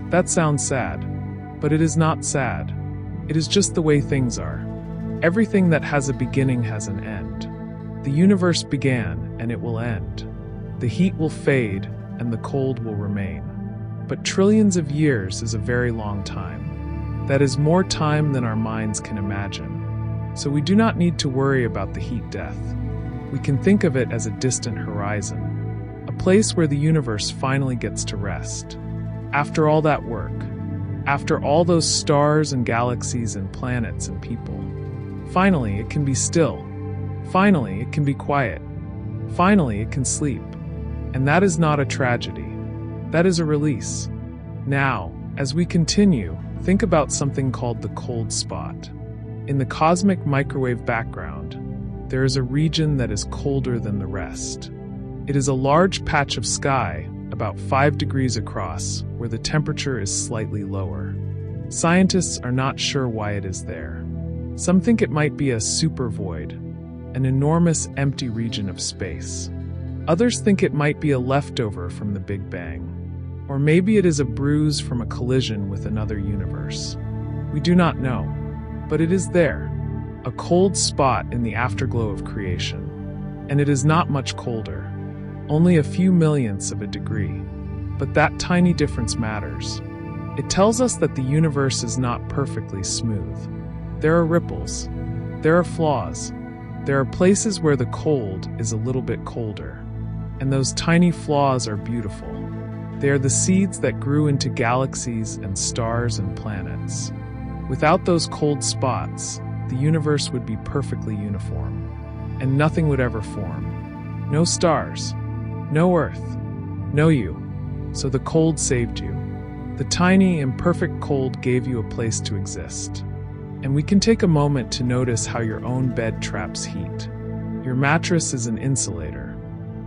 S1: That sounds sad, but it is not sad. It is just the way things are. Everything that has a beginning has an end. The universe began, and it will end. The heat will fade, and the cold will remain. But trillions of years is a very long time. That is more time than our minds can imagine. So we do not need to worry about the heat death. We can think of it as a distant horizon, a place where the universe finally gets to rest. After all that work, after all those stars and galaxies and planets and people, finally it can be still. Finally it can be quiet. Finally it can sleep. And that is not a tragedy. That is a release. Now, as we continue, think about something called the cold spot. In the cosmic microwave background, there is a region that is colder than the rest. It is a large patch of sky, about 5 degrees across, where the temperature is slightly lower. Scientists are not sure why it is there. Some think it might be a supervoid, an enormous empty region of space. Others think it might be a leftover from the Big Bang. Or maybe it is a bruise from a collision with another universe. We do not know, but it is there. a cold spot in the afterglow of creation. And it is not much colder, only a few millionths of a degree. But that tiny difference matters. It tells us that the universe is not perfectly smooth. There are ripples. There are flaws. There are places where the cold is a little bit colder. And those tiny flaws are beautiful. They are the seeds that grew into galaxies and stars and planets. Without those cold spots, the universe would be perfectly uniform, and nothing would ever form. No stars, no Earth, no you. So the cold saved you. The tiny, imperfect cold gave you a place to exist. And we can take a moment to notice how your own bed traps heat. Your mattress is an insulator.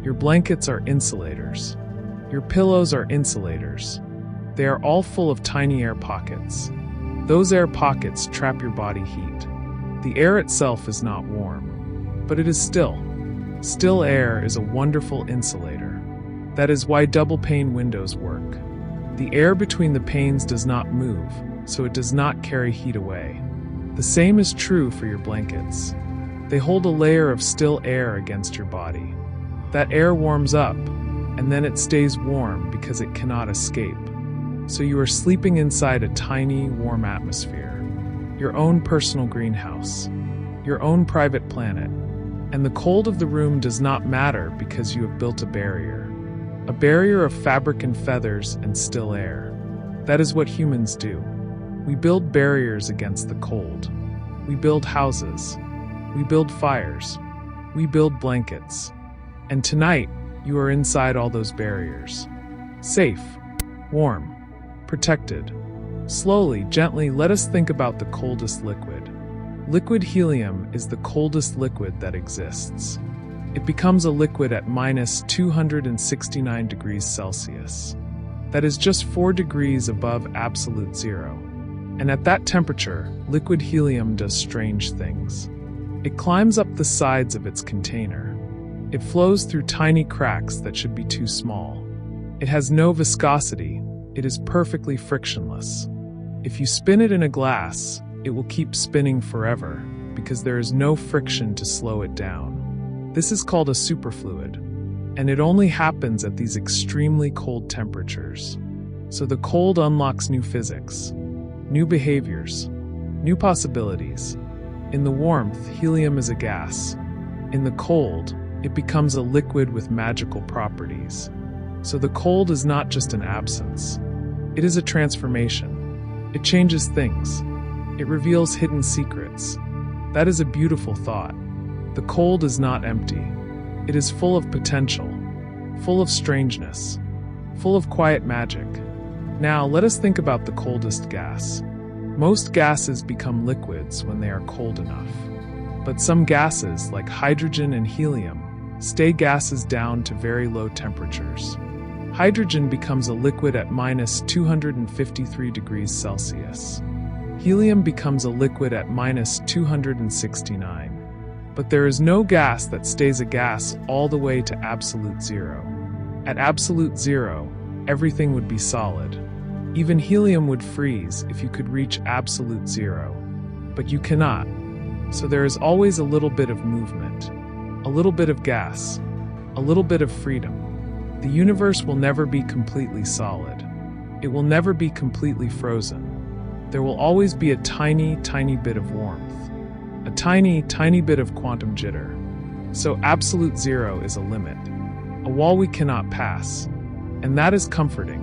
S1: Your blankets are insulators. Your pillows are insulators. They are all full of tiny air pockets. Those air pockets trap your body heat. The air itself is not warm, but it is still. Still air is a wonderful insulator. That is why double-pane windows work. The air between the panes does not move, so it does not carry heat away. The same is true for your blankets. They hold a layer of still air against your body. That air warms up, and then it stays warm because it cannot escape. So you are sleeping inside a tiny, warm atmosphere, your own personal greenhouse, your own private planet. And the cold of the room does not matter because you have built a barrier of fabric and feathers and still air. That is what humans do. We build barriers against the cold. We build houses. We build fires. We build blankets. And tonight, you are inside all those barriers. Safe, warm, protected. Slowly, gently, let us think about the coldest liquid. Liquid helium is the coldest liquid that exists. It becomes a liquid at minus 269 degrees Celsius. That is just 4 degrees above absolute zero. And at that temperature, liquid helium does strange things. It climbs up the sides of its container. It flows through tiny cracks that should be too small. It has no viscosity. It is perfectly frictionless. If you spin it in a glass, it will keep spinning forever because there is no friction to slow it down. This is called a superfluid, and it only happens at these extremely cold temperatures. So the cold unlocks new physics, new behaviors, new possibilities. In the warmth, helium is a gas. In the cold, it becomes a liquid with magical properties. So the cold is not just an absence. It is a transformation. It changes things. It reveals hidden secrets. That is a beautiful thought. The cold is not empty. It is full of potential, full of strangeness, full of quiet magic. Now, let us think about the coldest gas. Most gases become liquids when they are cold enough. But some gases, like hydrogen and helium, stay gases down to very low temperatures. Hydrogen becomes a liquid at minus 253 degrees Celsius. Helium becomes a liquid at minus 269. But there is no gas that stays a gas all the way to absolute zero. At absolute zero, everything would be solid. Even helium would freeze if you could reach absolute zero. But you cannot. So there is always a little bit of movement, a little bit of gas, a little bit of freedom. The universe will never be completely solid. It will never be completely frozen. There will always be a tiny, tiny bit of warmth. A tiny, tiny bit of quantum jitter. So absolute zero is a limit, a wall we cannot pass. And that is comforting.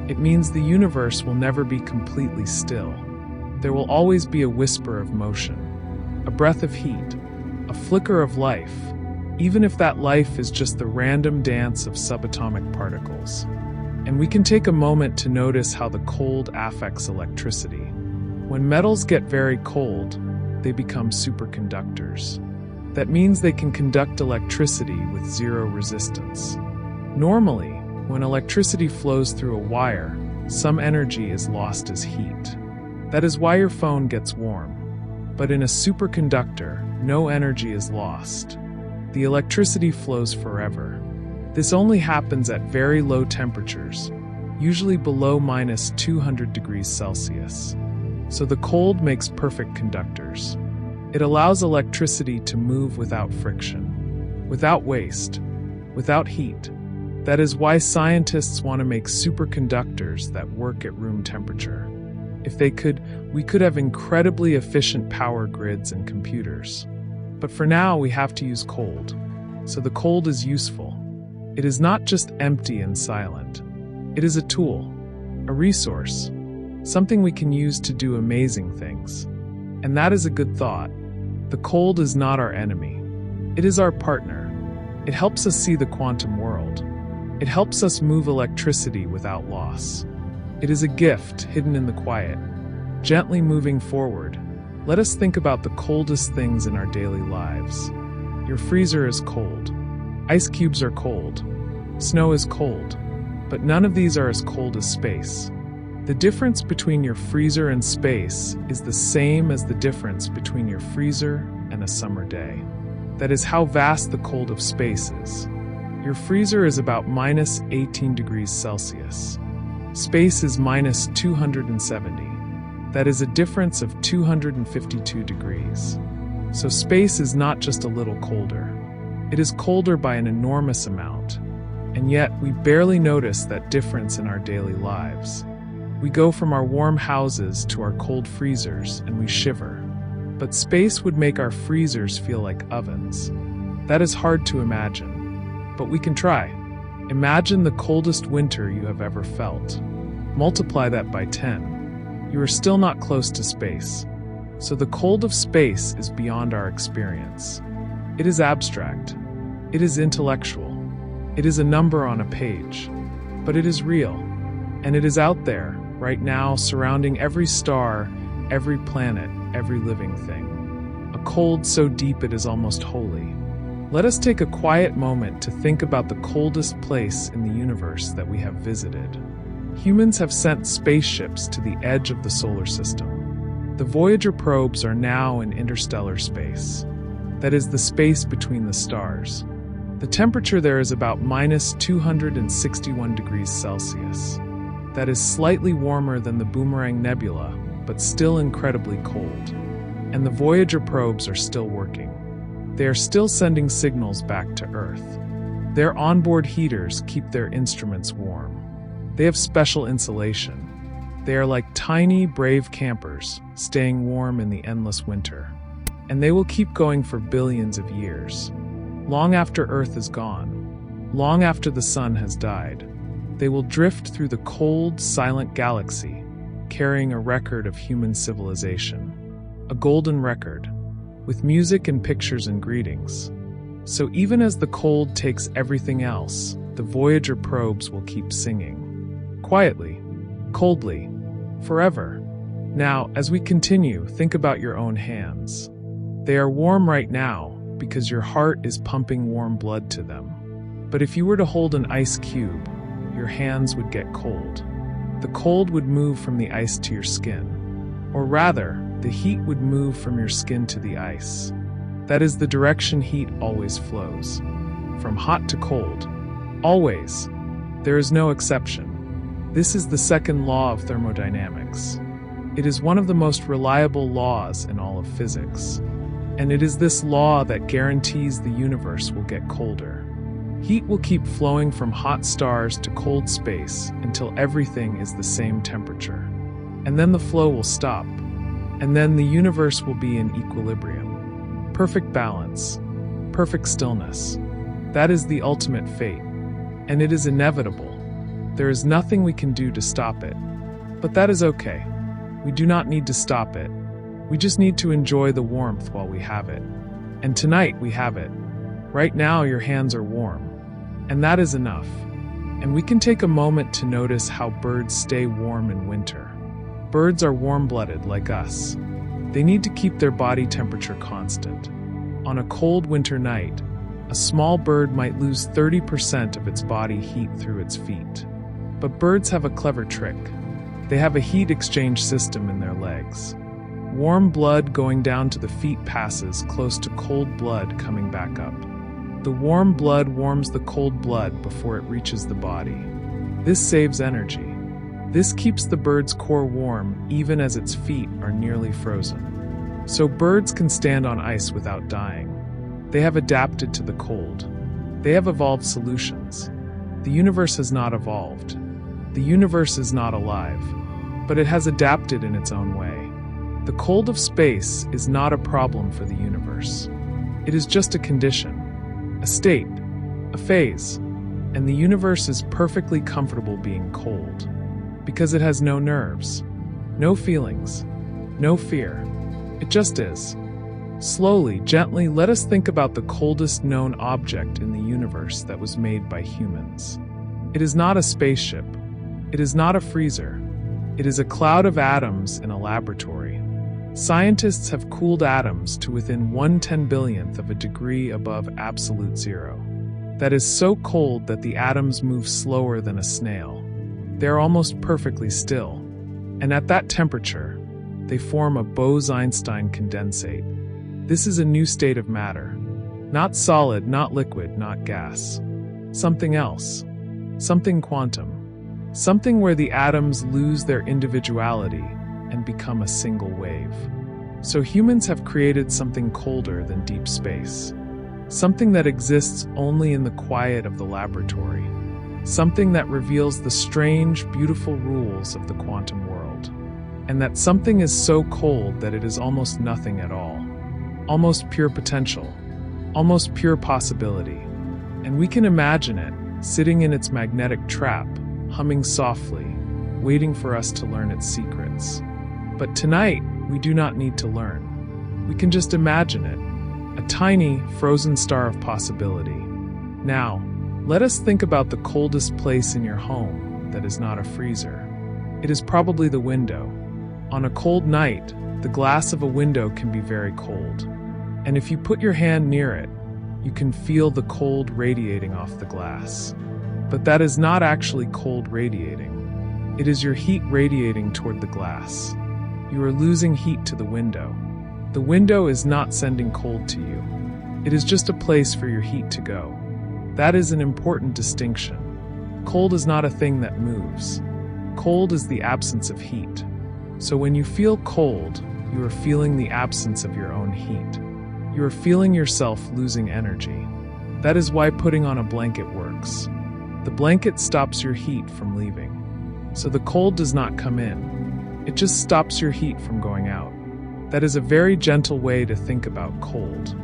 S1: It means the universe will never be completely still. There will always be a whisper of motion, a breath of heat, a flicker of life, even if that life is just the random dance of subatomic particles. And we can take a moment to notice how the cold affects electricity. When metals get very cold, they become superconductors. That means they can conduct electricity with zero resistance. Normally, when electricity flows through a wire, some energy is lost as heat. That is why your phone gets warm. But in a superconductor, no energy is lost. The electricity flows forever. This only happens at very low temperatures, usually below minus 200 degrees Celsius. So the cold makes perfect conductors. It allows electricity to move without friction, without waste, without heat. That is why scientists want to make superconductors that work at room temperature. If they could, we could have incredibly efficient power grids and computers. But for now, we have to use cold. So the cold is useful. It is not just empty and silent. It is a tool, a resource, something we can use to do amazing things. And that is a good thought. The cold is not our enemy. It is our partner. It helps us see the quantum world. It helps us move electricity without loss. It is a gift hidden in the quiet, gently moving forward. Let us think about the coldest things in our daily lives. Your freezer is cold. Ice cubes are cold. Snow is cold. But none of these are as cold as space. The difference between your freezer and space is the same as the difference between your freezer and a summer day. That is how vast the cold of space is. Your freezer is about minus 18 degrees Celsius. Space is minus 270. That is a difference of 252 degrees. So space is not just a little colder. It is colder by an enormous amount. And yet, we barely notice that difference in our daily lives. We go from our warm houses to our cold freezers, and we shiver. But space would make our freezers feel like ovens. That is hard to imagine. But we can try. Imagine the coldest winter you have ever felt. Multiply that by 10. You are still not close to space. So the cold of space is beyond our experience. It is abstract. It is intellectual. It is a number on a page. But it is real. And it is out there, right now, surrounding every star, every planet, every living thing. A cold so deep it is almost holy. Let us take a quiet moment to think about the coldest place in the universe that we have visited. Humans have sent spaceships to the edge of the solar system. The Voyager probes are now in interstellar space. That is the space between the stars. The temperature there is about minus 261 degrees Celsius. That is slightly warmer than the Boomerang Nebula, but still incredibly cold. And the Voyager probes are still working. They are still sending signals back to Earth. Their onboard heaters keep their instruments warm. They have special insulation. They are like tiny, brave campers, staying warm in the endless winter. And they will keep going for billions of years. Long after Earth is gone, long after the sun has died, they will drift through the cold, silent galaxy, carrying a record of human civilization. A golden record, with music and pictures and greetings. So even as the cold takes everything else, the Voyager probes will keep singing. Quietly, coldly, forever. Now, as we continue, think about your own hands. They are warm right now because your heart is pumping warm blood to them. But if you were to hold an ice cube, your hands would get cold. The cold would move from the ice to your skin. Or rather, the heat would move from your skin to the ice. That is the direction heat always flows. From hot to cold. Always. There is no exception. This is the second law of thermodynamics. It is one of the most reliable laws in all of physics. And it is this law that guarantees the universe will get colder. Heat will keep flowing from hot stars to cold space until everything is the same temperature. And then the flow will stop. And then the universe will be in equilibrium. Perfect balance. Perfect stillness. That is the ultimate fate. And it is inevitable. There is nothing we can do to stop it. But that is okay. We do not need to stop it. We just need to enjoy the warmth while we have it. And tonight we have it. Right now your hands are warm. And that is enough. And we can take a moment to notice how birds stay warm in winter. Birds are warm-blooded like us. They need to keep their body temperature constant. On a cold winter night, a small bird might lose 30% of its body heat through its feet. But birds have a clever trick. They have a heat exchange system in their legs. Warm blood going down to the feet passes close to cold blood coming back up. The warm blood warms the cold blood before it reaches the body. This saves energy. This keeps the bird's core warm even as its feet are nearly frozen. So birds can stand on ice without dying. They have adapted to the cold. They have evolved solutions. The universe has not evolved. The universe is not alive, but it has adapted in its own way. The cold of space is not a problem for the universe. It is just a condition, a state, a phase, and the universe is perfectly comfortable being cold because it has no nerves, no feelings, no fear. It just is. Slowly, gently, let us think about the coldest known object in the universe that was made by humans. It is not a spaceship. It is not a freezer. It is a cloud of atoms in a laboratory. Scientists have cooled atoms to within 1/10,000,000th of a degree above absolute zero. That is so cold that the atoms move slower than a snail. They are almost perfectly still. And at that temperature, they form a Bose-Einstein condensate. This is a new state of matter. Not solid, not liquid, not gas. Something else. Something quantum. Something where the atoms lose their individuality and become a single wave. So humans have created something colder than deep space. Something that exists only in the quiet of the laboratory. Something that reveals the strange, beautiful rules of the quantum world. And that something is so cold that it is almost nothing at all. Almost pure potential. Almost pure possibility. And we can imagine it, sitting in its magnetic trap, humming softly, waiting for us to learn its secrets. But tonight, we do not need to learn. We can just imagine it, a tiny, frozen star of possibility. Now, let us think about the coldest place in your home that is not a freezer. It is probably the window. On a cold night, the glass of a window can be very cold. And if you put your hand near it, you can feel the cold radiating off the glass. But that is not actually cold radiating. It is your heat radiating toward the glass. You are losing heat to the window. The window is not sending cold to you. It is just a place for your heat to go. That is an important distinction. Cold is not a thing that moves. Cold is the absence of heat. So when you feel cold, you are feeling the absence of your own heat. You are feeling yourself losing energy. That is why putting on a blanket works. The blanket stops your heat from leaving. So the cold does not come in. It just stops your heat from going out. That is a very gentle way to think about cold.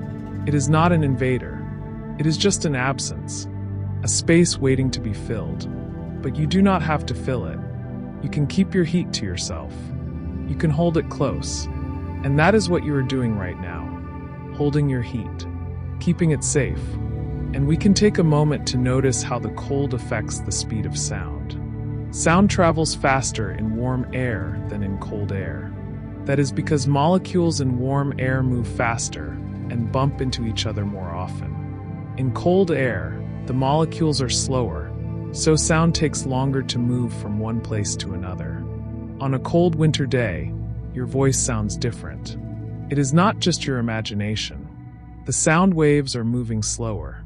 S1: It is not an invader. It is just an absence, a space waiting to be filled. But you do not have to fill it. You can keep your heat to yourself. You can hold it close. And that is what you are doing right now. Holding your heat, keeping it safe. And we can take a moment to notice how the cold affects the speed of sound. Sound travels faster in warm air than in cold air. That is because molecules in warm air move faster and bump into each other more often. In cold air, the molecules are slower, so sound takes longer to move from one place to another. On a cold winter day, your voice sounds different. It is not just your imagination. The sound waves are moving slower.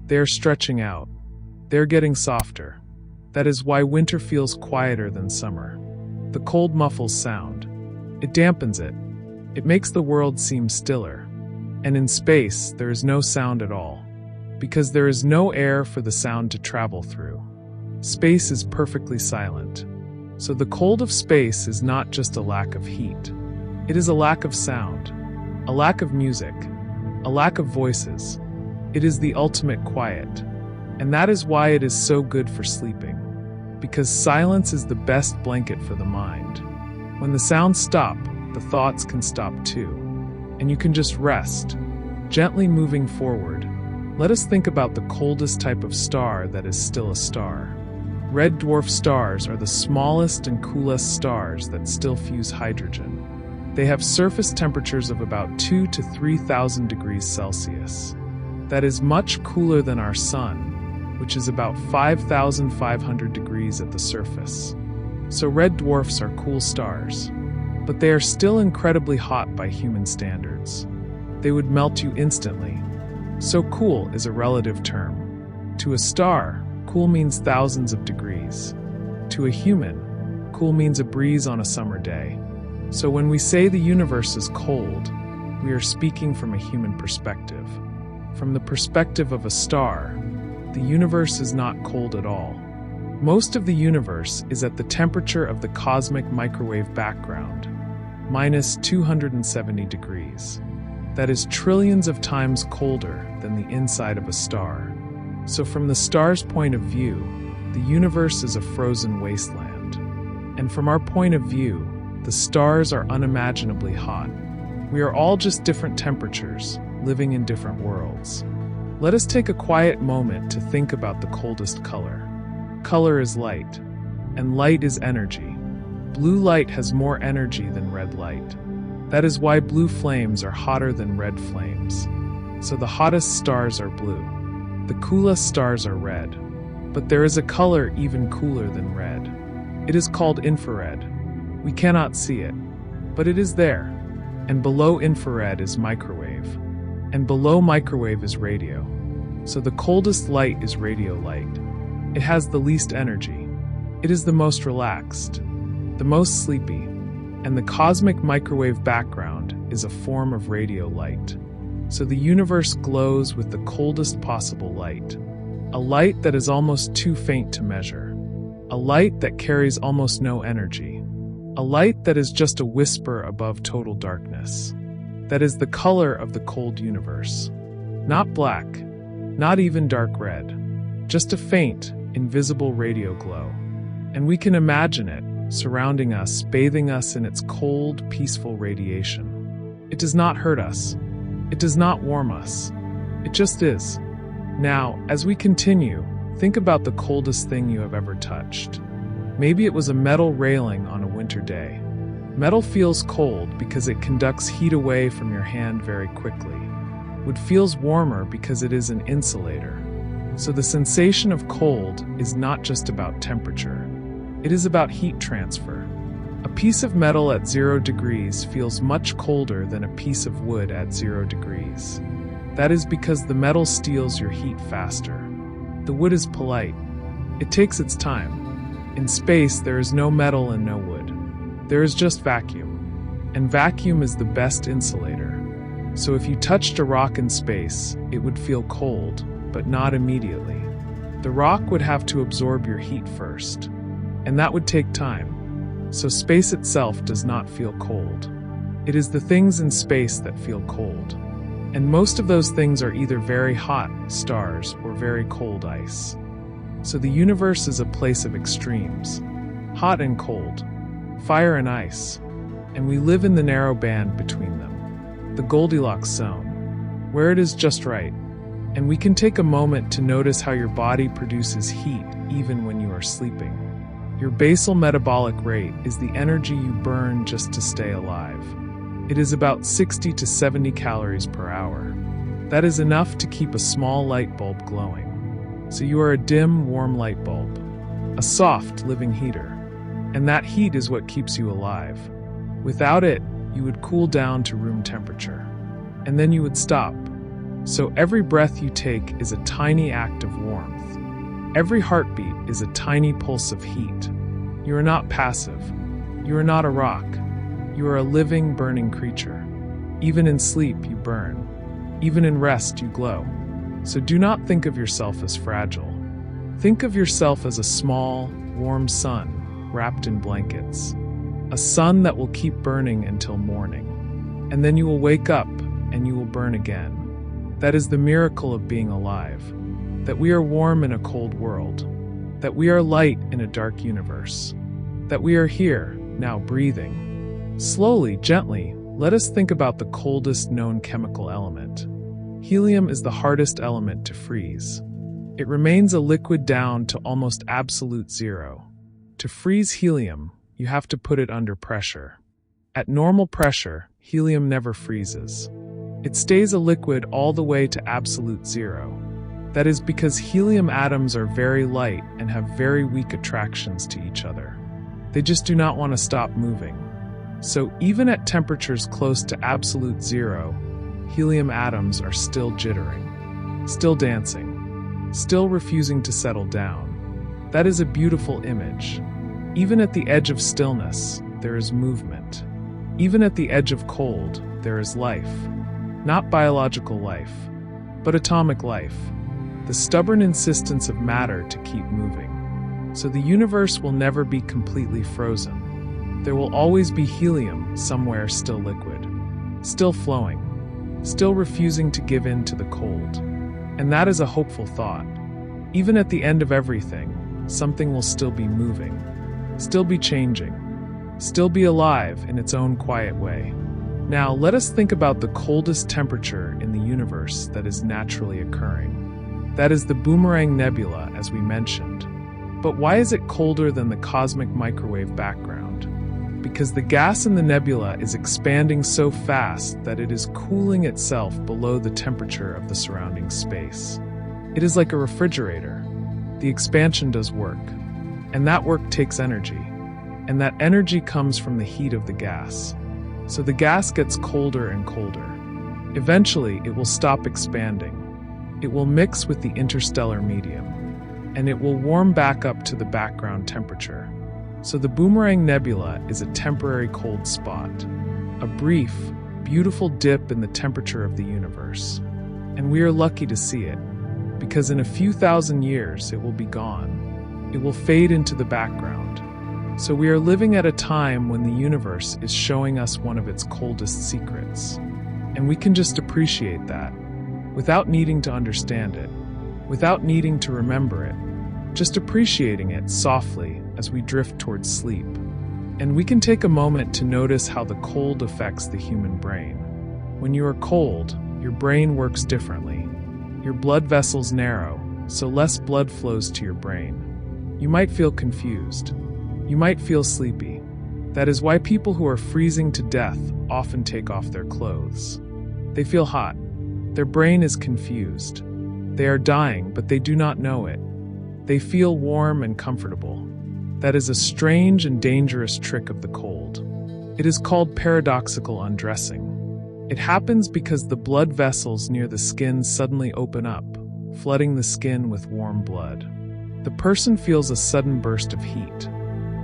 S1: They are stretching out. They are getting softer. That is why winter feels quieter than summer. The cold muffles sound. It dampens it. It makes the world seem stiller. And in space, there is no sound at all, because there is no air for the sound to travel through. Space is perfectly silent. So the cold of space is not just a lack of heat. It is a lack of sound, a lack of music, a lack of voices. It is the ultimate quiet. And that is why it is so good for sleeping. Because silence is the best blanket for the mind. When the sounds stop, the thoughts can stop too. And you can just rest, gently moving forward. Let us think about the coldest type of star that is still a star. Red dwarf stars are the smallest and coolest stars that still fuse hydrogen. They have surface temperatures of about 2,000 to 3,000 degrees Celsius. That is much cooler than our sun, which is about 5,500 degrees at the surface. So red dwarfs are cool stars, but they are still incredibly hot by human standards. They would melt you instantly. So cool is a relative term. To a star, cool means thousands of degrees. To a human, cool means a breeze on a summer day. So when we say the universe is cold, we are speaking from a human perspective. From the perspective of a star, the universe is not cold at all. Most of the universe is at the temperature of the cosmic microwave background, minus 270 degrees. That is trillions of times colder than the inside of a star. So from the star's point of view, the universe is a frozen wasteland. And from our point of view, the stars are unimaginably hot. We are all just different temperatures, living in different worlds. Let us take a quiet moment to think about the coldest color. Color is light, and light is energy. Blue light has more energy than red light. That is why blue flames are hotter than red flames. So the hottest stars are blue. The coolest stars are red. But there is a color even cooler than red. It is called infrared. We cannot see it, but it is there. And below infrared is microwave. And below microwave is radio. So the coldest light is radio light. It has the least energy. It is the most relaxed, the most sleepy, and the cosmic microwave background is a form of radio light. So the universe glows with the coldest possible light, a light that is almost too faint to measure, a light that carries almost no energy, a light that is just a whisper above total darkness. That is the color of the cold universe. Not black, not even dark red, just a faint, invisible radio glow. And we can imagine it, surrounding us, bathing us in its cold, peaceful radiation. It does not hurt us. It does not warm us. It just is. Now, as we continue, think about the coldest thing you have ever touched. Maybe it was a metal railing on a winter day. Metal feels cold because it conducts heat away from your hand very quickly. Wood feels warmer because it is an insulator. So the sensation of cold is not just about temperature. It is about heat transfer. A piece of metal at 0 degrees feels much colder than a piece of wood at 0 degrees. That is because the metal steals your heat faster. The wood is polite. It takes its time. In space, there is no metal and no wood. There is just vacuum. And vacuum is the best insulator. So if you touched a rock in space, it would feel cold, but not immediately. The rock would have to absorb your heat first. And that would take time. So space itself does not feel cold. It is the things in space that feel cold. And most of those things are either very hot stars or very cold ice. So the universe is a place of extremes, hot and cold, fire and ice. And we live in the narrow band between them, the Goldilocks zone, where it is just right. And we can take a moment to notice how your body produces heat even when you are sleeping. Your basal metabolic rate is the energy you burn just to stay alive. It is about 60 to 70 calories per hour. That is enough to keep a small light bulb glowing. So you are a dim, warm light bulb, a soft, living heater. And that heat is what keeps you alive. Without it, you would cool down to room temperature. And then you would stop. So every breath you take is a tiny act of warmth. Every heartbeat is a tiny pulse of heat. You are not passive. You are not a rock. You are a living, burning creature. Even in sleep, you burn. Even in rest, you glow. So do not think of yourself as fragile. Think of yourself as a small, warm sun wrapped in blankets. A sun that will keep burning until morning. And then you will wake up and you will burn again. That is the miracle of being alive. That we are warm in a cold world, that we are light in a dark universe, that we are here, now breathing. Slowly, gently, let us think about the coldest known chemical element. Helium is the hardest element to freeze. It remains a liquid down to almost absolute zero. To freeze helium, you have to put it under pressure. At normal pressure, helium never freezes. It stays a liquid all the way to absolute zero. That is because helium atoms are very light and have very weak attractions to each other. They just do not want to stop moving. So even at temperatures close to absolute zero, helium atoms are still jittering, still dancing, still refusing to settle down. That is a beautiful image. Even at the edge of stillness, there is movement. Even at the edge of cold, there is life. Not biological life, but atomic life. The stubborn insistence of matter to keep moving. So the universe will never be completely frozen. There will always be helium somewhere still liquid, still flowing, still refusing to give in to the cold. And that is a hopeful thought. Even at the end of everything, something will still be moving, still be changing, still be alive in its own quiet way. Now, let us think about the coldest temperature in the universe that is naturally occurring. That is the Boomerang Nebula, as we mentioned. But why is it colder than the cosmic microwave background? Because the gas in the nebula is expanding so fast that it is cooling itself below the temperature of the surrounding space. It is like a refrigerator. The expansion does work, and that work takes energy, and that energy comes from the heat of the gas. So the gas gets colder and colder. Eventually, it will stop expanding. It will mix with the interstellar medium, and it will warm back up to the background temperature. So the Boomerang Nebula is a temporary cold spot, a brief, beautiful dip in the temperature of the universe. And we are lucky to see it, because in a few thousand years it will be gone. It will fade into the background. So we are living at a time when the universe is showing us one of its coldest secrets. And we can just appreciate that, without needing to understand it, without needing to remember it, just appreciating it softly as we drift towards sleep. And we can take a moment to notice how the cold affects the human brain. When you are cold, your brain works differently. Your blood vessels narrow, so less blood flows to your brain. You might feel confused. You might feel sleepy. That is why people who are freezing to death often take off their clothes. They feel hot. Their brain is confused. They are dying, but they do not know it. They feel warm and comfortable. That is a strange and dangerous trick of the cold. It is called paradoxical undressing. It happens because the blood vessels near the skin suddenly open up, flooding the skin with warm blood. The person feels a sudden burst of heat,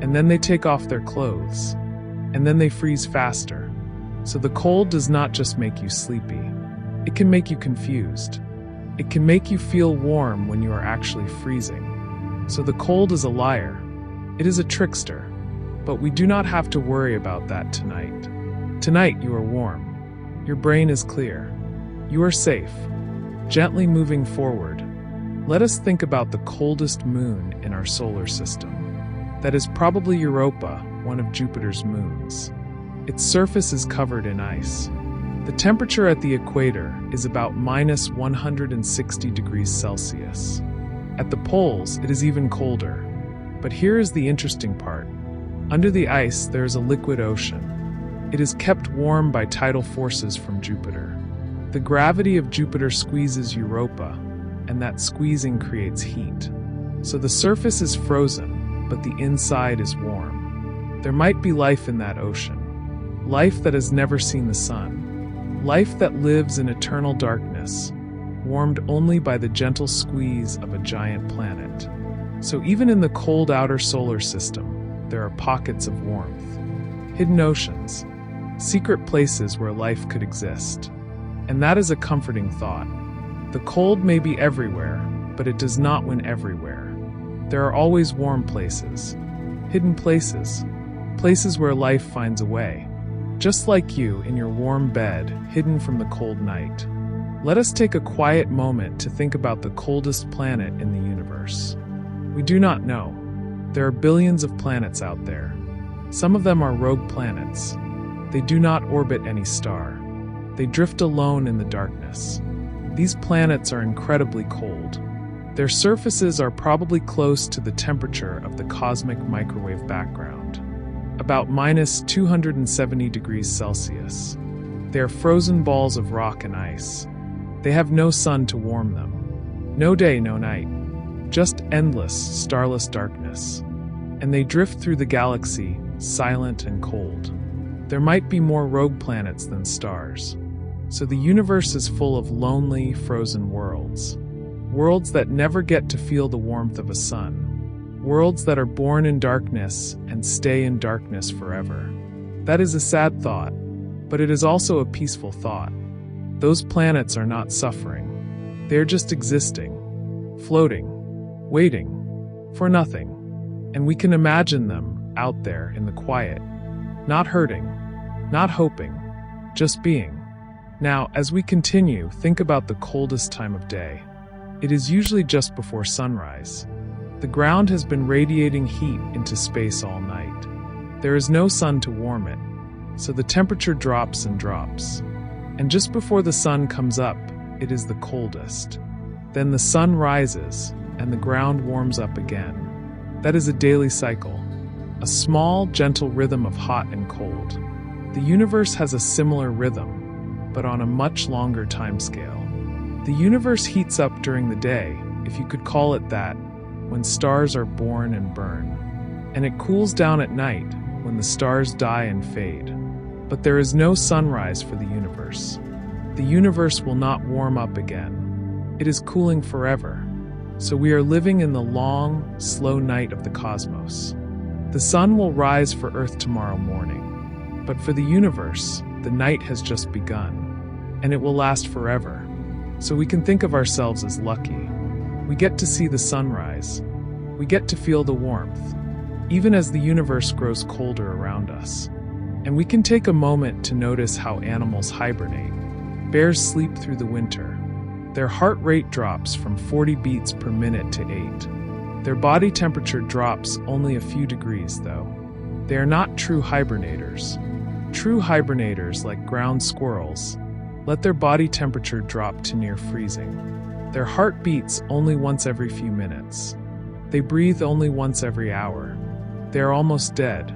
S1: and then they take off their clothes, and then they freeze faster. So the cold does not just make you sleepy. It can make you confused. It can make you feel warm when you are actually freezing. So the cold is a liar. It is a trickster. But we do not have to worry about that tonight. Tonight you are warm. Your brain is clear. You are safe. Gently moving forward, let us think about the coldest moon in our solar system. That is probably Europa, one of Jupiter's moons. Its surface is covered in ice. The temperature at the equator is about minus 160 degrees Celsius. At the poles, it is even colder. But here is the interesting part. Under the ice, there is a liquid ocean. It is kept warm by tidal forces from Jupiter. The gravity of Jupiter squeezes Europa, and that squeezing creates heat. So the surface is frozen, but the inside is warm. There might be life in that ocean. Life that has never seen the sun. Life that lives in eternal darkness, warmed only by the gentle squeeze of a giant planet. So even in the cold outer solar system, there are pockets of warmth. Hidden oceans. Secret places where life could exist. And that is a comforting thought. The cold may be everywhere, but it does not win everywhere. There are always warm places. Hidden places. Places where life finds a way. Just like you in your warm bed, hidden from the cold night. Let us take a quiet moment to think about the coldest planet in the universe. We do not know. There are billions of planets out there. Some of them are rogue planets. They do not orbit any star. They drift alone in the darkness. These planets are incredibly cold. Their surfaces are probably close to the temperature of the cosmic microwave background, about minus 270 degrees Celsius. They are frozen balls of rock and ice. They have no sun to warm them. No day, no night. Just endless, starless darkness. And they drift through the galaxy, silent and cold. There might be more rogue planets than stars. So the universe is full of lonely, frozen worlds. Worlds that never get to feel the warmth of a sun. Worlds that are born in darkness and stay in darkness forever. That is a sad thought, But it is also a peaceful thought. Those planets are not suffering. They are just existing, floating, waiting for nothing. And we can imagine them out there in the quiet, not hurting, not hoping, just being. Now, as we continue, think about the coldest time of day. It is usually just before sunrise. The ground has been radiating heat into space all night. There is no sun to warm it, so the temperature drops and drops. And just before the sun comes up, it is the coldest. Then the sun rises, and the ground warms up again. That is a daily cycle, a small, gentle rhythm of hot and cold. The universe has a similar rhythm, but on a much longer timescale. The universe heats up during the day, if you could call it that, when stars are born and burn. And it cools down at night, when the stars die and fade. But there is no sunrise for the universe. The universe will not warm up again. It is cooling forever. So we are living in the long, slow night of the cosmos. The sun will rise for Earth tomorrow morning. But for the universe, the night has just begun. And it will last forever. So we can think of ourselves as lucky. We get to see the sunrise. We get to feel the warmth, even as the universe grows colder around us. And we can take a moment to notice how animals hibernate. Bears sleep through the winter. Their heart rate drops from 40 beats per minute to 8. Their body temperature drops only a few degrees, though. They are not true hibernators. True hibernators, like ground squirrels, let their body temperature drop to near freezing. Their heart beats only once every few minutes. They breathe only once every hour. They are almost dead,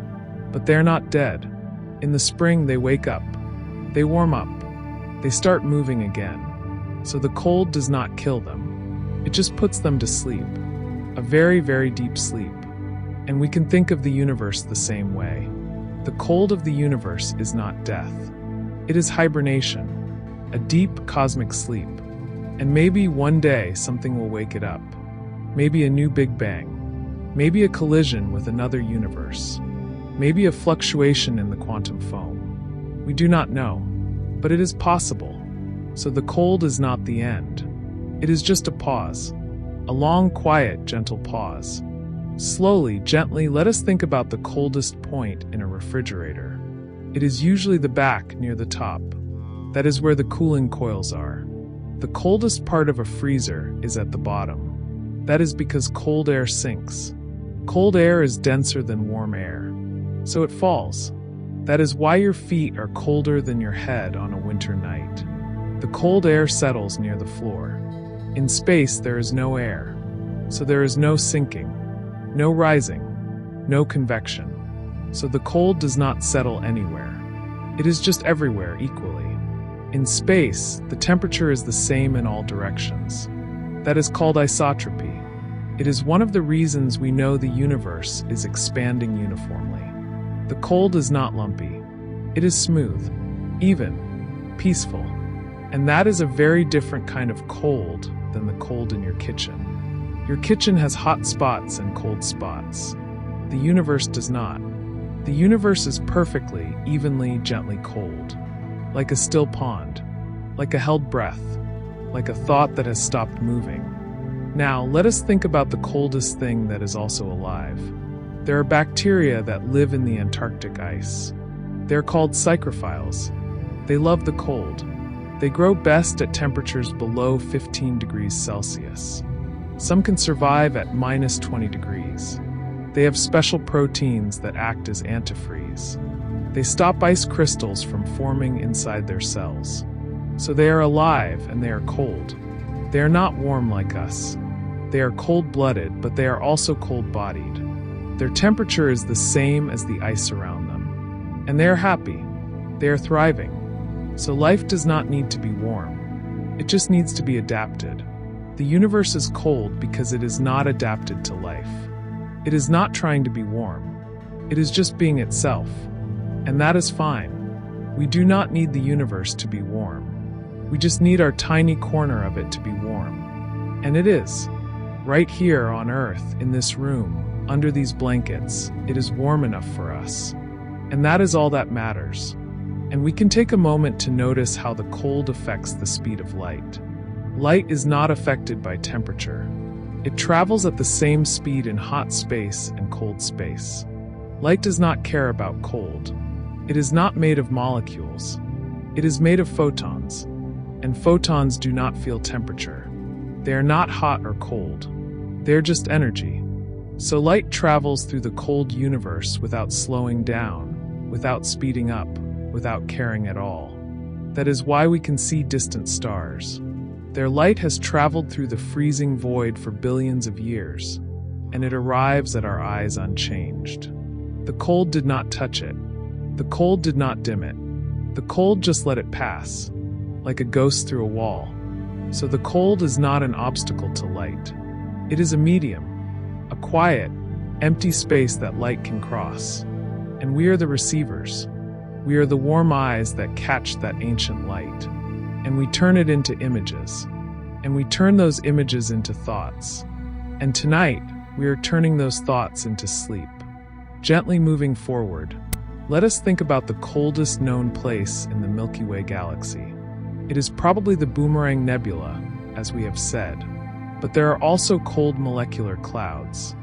S1: but they're not dead. In the spring, they wake up. They warm up. They start moving again. So the cold does not kill them. It just puts them to sleep. A very, very deep sleep. And we can think of the universe the same way. The cold of the universe is not death. It is hibernation. A deep cosmic sleep. And maybe one day something will wake it up. Maybe a new Big Bang. Maybe a collision with another universe. Maybe a fluctuation in the quantum foam. We do not know, but it is possible. So the cold is not the end. It is just a pause. A long, quiet, gentle pause. Slowly, gently, let us think about the coldest point in a refrigerator. It is usually the back near the top. That is where the cooling coils are. The coldest part of a freezer is at the bottom. That is because cold air sinks. Cold air is denser than warm air, so it falls. That is why your feet are colder than your head on a winter night. The cold air settles near the floor. In space, there is no air, so there is no sinking, no rising, no convection. So the cold does not settle anywhere. It is just everywhere equally. In space, the temperature is the same in all directions. That is called isotropy. It is one of the reasons we know the universe is expanding uniformly. The cold is not lumpy. It is smooth, even, peaceful. And that is a very different kind of cold than the cold in your kitchen. Your kitchen has hot spots and cold spots. The universe does not. The universe is perfectly, evenly, gently cold. Like a still pond. Like a held breath. Like a thought that has stopped moving. Now, let us think about the coldest thing that is also alive. There are bacteria that live in the Antarctic ice. They're called psychrophiles. They love the cold. They grow best at temperatures below 15 degrees Celsius. Some can survive at minus 20 degrees. They have special proteins that act as antifreeze. They stop ice crystals from forming inside their cells. So they are alive and they are cold. They are not warm like us. They are cold-blooded, but they are also cold-bodied. Their temperature is the same as the ice around them. And they are happy. They are thriving. So life does not need to be warm. It just needs to be adapted. The universe is cold because it is not adapted to life. It is not trying to be warm. It is just being itself. And that is fine. We do not need the universe to be warm. We just need our tiny corner of it to be warm. And it is. Right here on Earth, in this room, under these blankets, it is warm enough for us. And that is all that matters. And we can take a moment to notice how the cold affects the speed of light. Light is not affected by temperature. It travels at the same speed in hot space and cold space. Light does not care about cold. It is not made of molecules. It is made of photons. And photons do not feel temperature. They are not hot or cold. They are just energy. So light travels through the cold universe without slowing down, without speeding up, without caring at all. That is why we can see distant stars. Their light has traveled through the freezing void for billions of years, and it arrives at our eyes unchanged. The cold did not touch it. The cold did not dim it. The cold just let it pass, like a ghost through a wall. So the cold is not an obstacle to light. It is a medium, a quiet, empty space that light can cross. And we are the receivers. We are the warm eyes that catch that ancient light. And we turn it into images. And we turn those images into thoughts. And tonight, we are turning those thoughts into sleep. Gently moving forward, let us think about the coldest known place in the Milky Way galaxy. It is probably the Boomerang Nebula, as we have said. But there are also cold molecular clouds.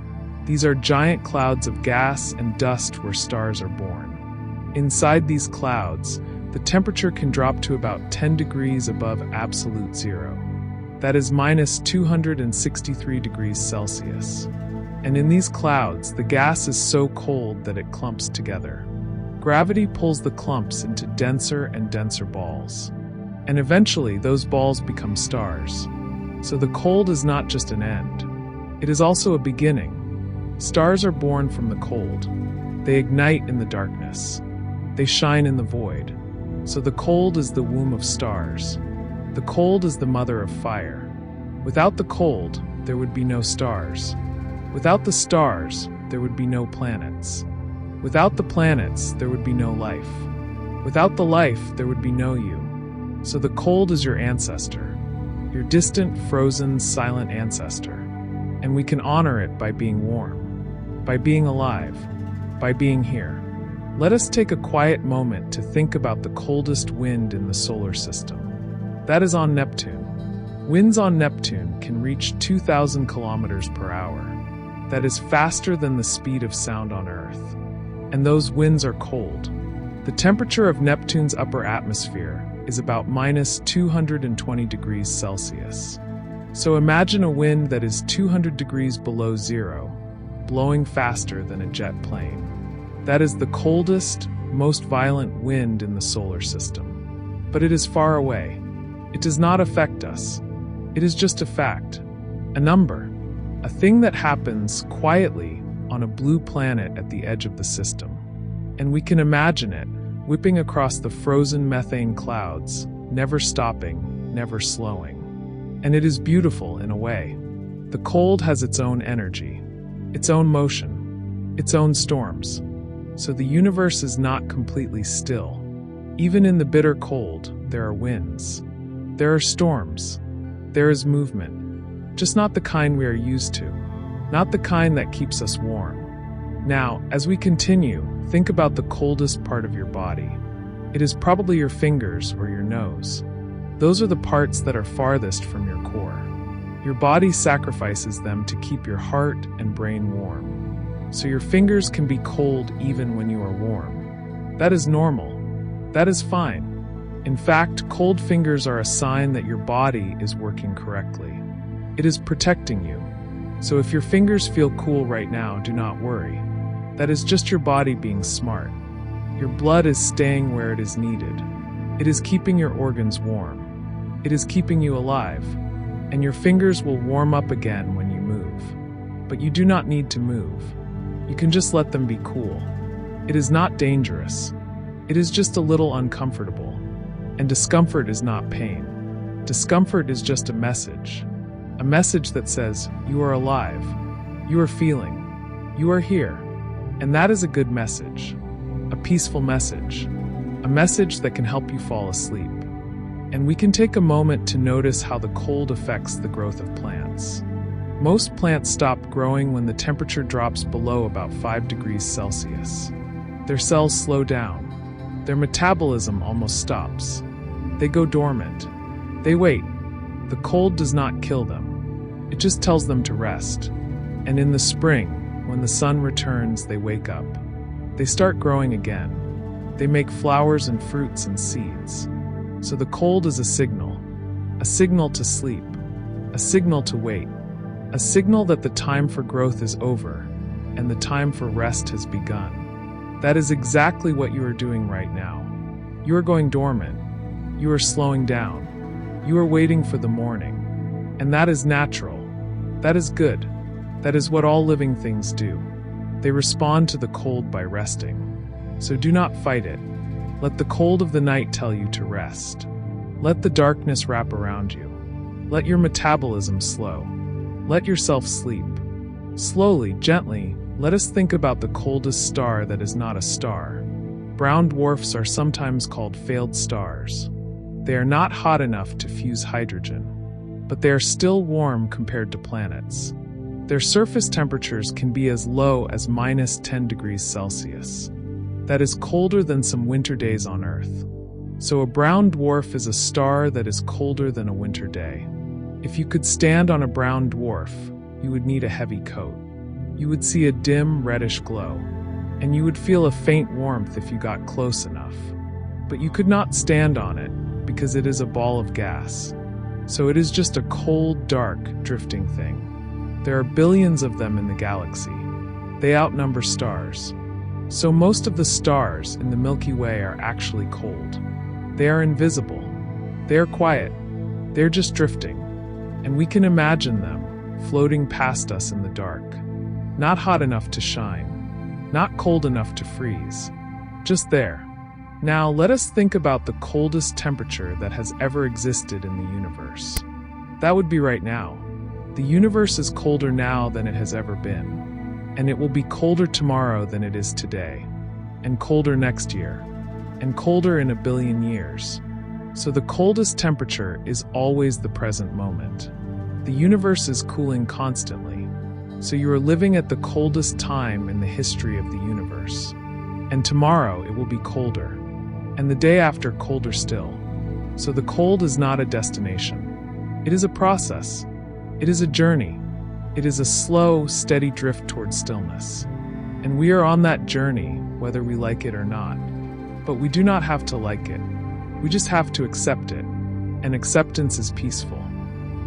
S1: These are giant clouds of gas and dust where stars are born. Inside these clouds, the temperature can drop to about 10 degrees above absolute zero. That is minus 263 degrees Celsius. And in these clouds, the gas is so cold that it clumps together. Gravity pulls the clumps into denser and denser balls. And eventually, those balls become stars. So the cold is not just an end. It is also a beginning. Stars are born from the cold. They ignite in the darkness. They shine in the void. So the cold is the womb of stars. The cold is the mother of fire. Without the cold, there would be no stars. Without the stars, there would be no planets. Without the planets, there would be no life. Without the life, there would be no you. So the cold is your ancestor, your distant, frozen, silent ancestor. And we can honor it by being warm, by being alive, by being here. Let us take a quiet moment to think about the coldest wind in the solar system. That is on Neptune. Winds on Neptune can reach 2,000 kilometers per hour. That is faster than the speed of sound on Earth. And those winds are cold. The temperature of Neptune's upper atmosphere is about minus 220 degrees Celsius. So imagine a wind that is 200 degrees below zero, blowing faster than a jet plane. That is the coldest, most violent wind in the solar system. But it is far away. It does not affect us. It is just a fact, a number, a thing that happens quietly on a blue planet at the edge of the system. And we can imagine it whipping across the frozen methane clouds, never stopping, never slowing. And it is beautiful in a way. The cold has its own energy, its own motion, its own storms. So the universe is not completely still. Even in the bitter cold, there are winds. There are storms. There is movement. Just not the kind we are used to. Not the kind that keeps us warm. Now, as we continue, think about the coldest part of your body. It is probably your fingers or your nose. Those are the parts that are farthest from your core. Your body sacrifices them to keep your heart and brain warm. So your fingers can be cold even when you are warm. That is normal. That is fine. In fact, cold fingers are a sign that your body is working correctly. It is protecting you. So if your fingers feel cool right now, do not worry. That is just your body being smart. Your blood is staying where it is needed. It is keeping your organs warm. It is keeping you alive. And your fingers will warm up again when you move. But you do not need to move. You can just let them be cool. It is not dangerous. It is just a little uncomfortable. And discomfort is not pain. Discomfort is just a message that says, you are alive, you are feeling, you are here. And that is a good message, a peaceful message, a message that can help you fall asleep. And we can take a moment to notice how the cold affects the growth of plants. Most plants stop growing when the temperature drops below about 5 degrees Celsius. Their cells slow down. Their metabolism almost stops. They go dormant. They wait. The cold does not kill them. It just tells them to rest. And in the spring, when the sun returns, they wake up. They start growing again. They make flowers and fruits and seeds. So the cold is a signal to sleep, a signal to wait, a signal that the time for growth is over and the time for rest has begun. That is exactly what you are doing right now. You are going dormant. You are slowing down. You are waiting for the morning. And that is natural. That is good. That is what all living things do. They respond to the cold by resting. So do not fight it. Let the cold of the night tell you to rest. Let the darkness wrap around you. Let your metabolism slow. Let yourself sleep. Slowly, gently, let us think about the coldest star that is not a star. Brown dwarfs are sometimes called failed stars. They are not hot enough to fuse hydrogen, but they are still warm compared to planets. Their surface temperatures can be as low as -10 degrees Celsius. That is colder than some winter days on Earth. So a brown dwarf is a star that is colder than a winter day. If you could stand on a brown dwarf, you would need a heavy coat. You would see a dim reddish glow, and you would feel a faint warmth if you got close enough. But you could not stand on it because it is a ball of gas. So it is just a cold, dark, drifting thing. There are billions of them in the galaxy. They outnumber stars. So most of the stars in the Milky Way are actually cold. They are invisible. They are quiet. They're just drifting. And we can imagine them floating past us in the dark. Not hot enough to shine. Not cold enough to freeze. Just there. Now let us think about the coldest temperature that has ever existed in the universe. That would be right now. The universe is colder now than it has ever been. And it will be colder tomorrow than it is today. And colder next year. And colder in a billion years. So the coldest temperature is always the present moment. The universe is cooling constantly. So you are living at the coldest time in the history of the universe. And tomorrow it will be colder. And the day after colder still. So the cold is not a destination. It is a process. It is a journey. It is a slow, steady drift towards stillness. And we are on that journey, whether we like it or not. But we do not have to like it. We just have to accept it. And acceptance is peaceful.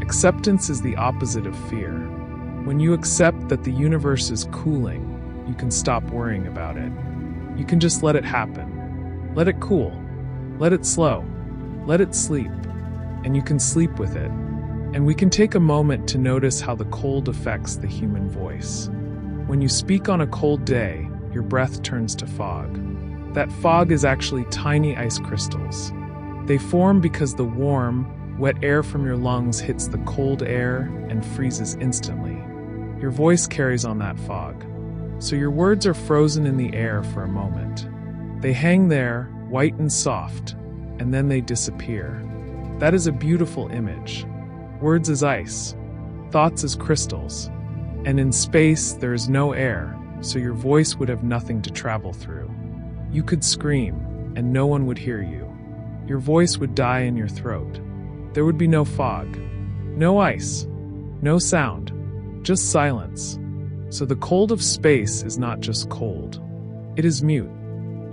S1: Acceptance is the opposite of fear. When you accept that the universe is cooling, you can stop worrying about it. You can just let it happen. Let it cool. Let it slow. Let it sleep. And you can sleep with it. And we can take a moment to notice how the cold affects the human voice. When you speak on a cold day, your breath turns to fog. That fog is actually tiny ice crystals. They form because the warm, wet air from your lungs hits the cold air and freezes instantly. Your voice carries on that fog. So your words are frozen in the air for a moment. They hang there, white and soft, and then they disappear. That is a beautiful image. Words as ice, thoughts as crystals. And in space, there is no air, so your voice would have nothing to travel through. You could scream, and no one would hear you. Your voice would die in your throat. There would be no fog, no ice, no sound, just silence. So the cold of space is not just cold. It is mute.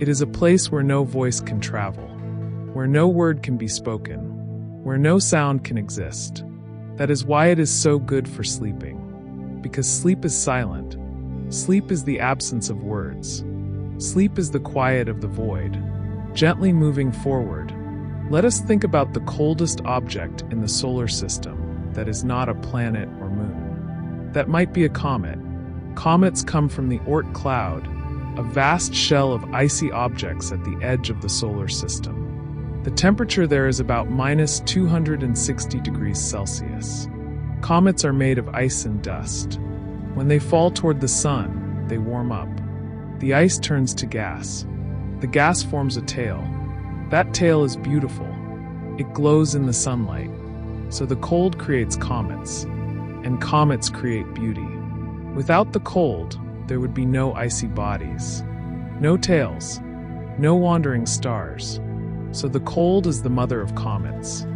S1: It is a place where no voice can travel, where no word can be spoken, where no sound can exist. That is why it is so good for sleeping. Because sleep is silent. Sleep is the absence of words. Sleep is the quiet of the void. Gently moving forward, let us think about the coldest object in the solar system that is not a planet or moon. That might be a comet. Comets come from the Oort cloud, a vast shell of icy objects at the edge of the solar system. The temperature there is about -260 degrees Celsius. Comets are made of ice and dust. When they fall toward the sun, they warm up. The ice turns to gas. The gas forms a tail. That tail is beautiful. It glows in the sunlight. So the cold creates comets. And comets create beauty. Without the cold, there would be no icy bodies. No tails. no wandering stars. So the cold is the mother of comets.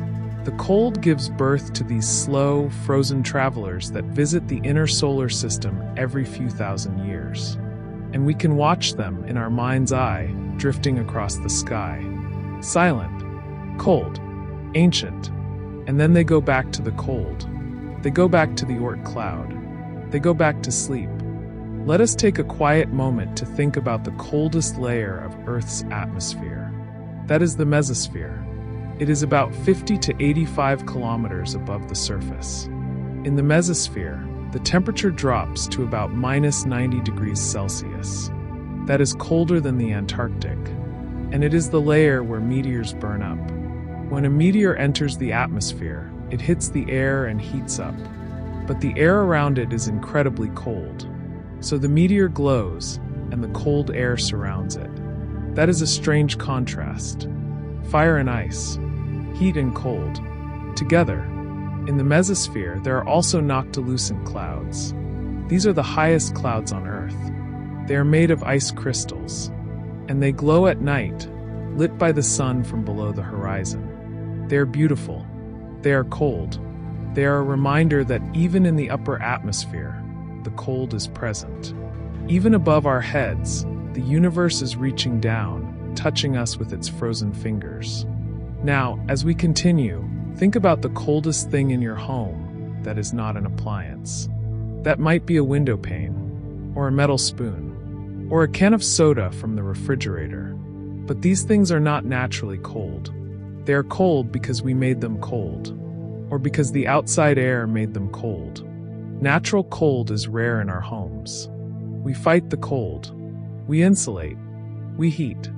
S1: The cold gives birth to these slow, frozen travelers that visit the inner solar system every few thousand years. And we can watch them in our mind's eye, drifting across the sky. Silent, cold, ancient. And then they go back to the cold. They go back to the Oort cloud. They go back to sleep. Let us take a quiet moment to think about the coldest layer of Earth's atmosphere. That is the mesosphere. It is about 50 to 85 kilometers above the surface. In the mesosphere, the temperature drops to about minus 90 degrees Celsius. That is colder than the Antarctic. And it is the layer where meteors burn up. When a meteor enters the atmosphere, it hits the air and heats up. But the air around it is incredibly cold. So the meteor glows, and the cold air surrounds it. That is a strange contrast. Fire and ice, heat and cold, together. In the mesosphere, there are also noctilucent clouds. These are the highest clouds on Earth. They are made of ice crystals, and they glow at night, lit by the sun from below the horizon. They are beautiful. They are cold. They are a reminder that even in the upper atmosphere, the cold is present. Even above our heads, the universe is reaching down, touching us with its frozen fingers. Now, as we continue, think about the coldest thing in your home that is not an appliance. That might be a window pane, or a metal spoon, or a can of soda from the refrigerator. But these things are not naturally cold. They are cold because we made them cold, or because the outside air made them cold. Natural cold is rare in our homes. We fight the cold. We insulate. We heat.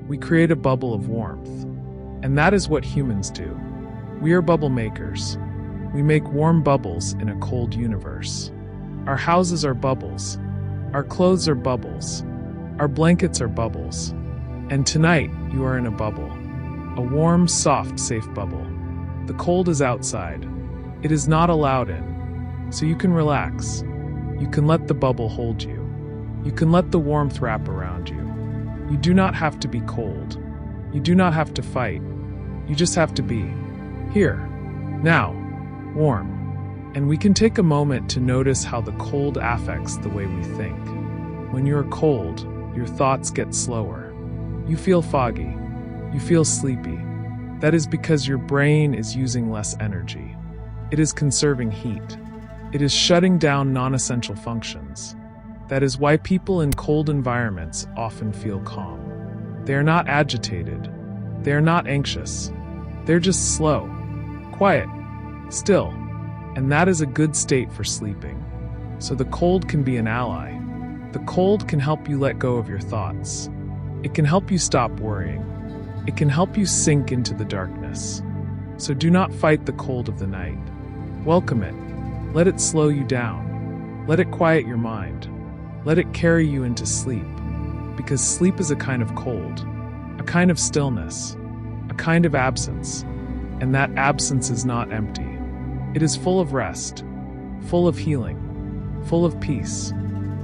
S1: We create a bubble of warmth. And that is what humans do. We are bubble makers. We make warm bubbles in a cold universe. Our houses are bubbles. Our clothes are bubbles. Our blankets are bubbles. And tonight, you are in a bubble. A warm, soft, safe bubble. The cold is outside. It is not allowed in. So you can relax. You can let the bubble hold you. You can let the warmth wrap around you. You do not have to be cold. You do not have to fight. You just have to be here, now, warm. And we can take a moment to notice how the cold affects the way we think. When you're cold, your thoughts get slower. You feel foggy. You feel sleepy. That is because your brain is using less energy. It is conserving heat. It is shutting down non-essential functions. That is why people in cold environments often feel calm. They are not agitated. They are not anxious. They're just slow, quiet, still. And that is a good state for sleeping. So the cold can be an ally. The cold can help you let go of your thoughts. It can help you stop worrying. It can help you sink into the darkness. So do not fight the cold of the night. Welcome it. Let it slow you down. Let it quiet your mind. Let it carry you into sleep. Because sleep is a kind of cold, a kind of stillness, a kind of absence. And that absence is not empty. It is full of rest, full of healing, full of peace.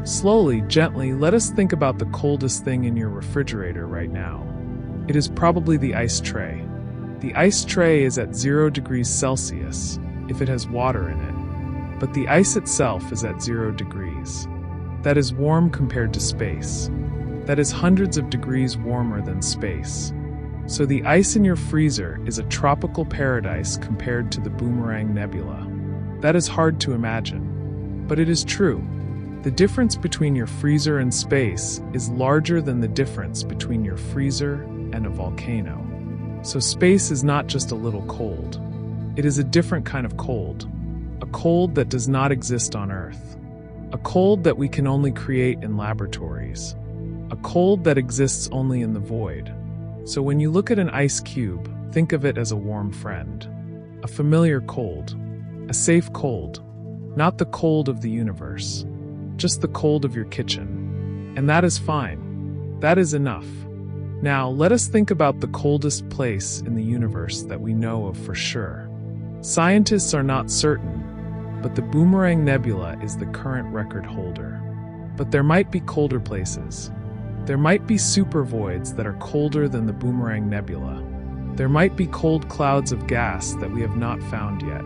S1: Slowly, gently, let us think about the coldest thing in your refrigerator right now. It is probably the ice tray. The ice tray is at 0 degrees Celsius if it has water in it, but the ice itself is at 0 degrees. That is warm compared to space. That is hundreds of degrees warmer than space. So the ice in your freezer is a tropical paradise compared to the Boomerang Nebula. That is hard to imagine, but it is true. The difference between your freezer and space is larger than the difference between your freezer and a volcano. So space is not just a little cold. It is a different kind of cold. A cold that does not exist on Earth. A cold that we can only create in laboratories. A cold that exists only in the void. So when you look at an ice cube, think of it as a warm friend. A familiar cold. A safe cold. Not the cold of the universe. Just the cold of your kitchen. And that is fine. That is enough. Now, let us think about the coldest place in the universe that we know of for sure. Scientists are not certain, but the Boomerang Nebula is the current record holder. But there might be colder places. There might be supervoids that are colder than the Boomerang Nebula. There might be cold clouds of gas that we have not found yet.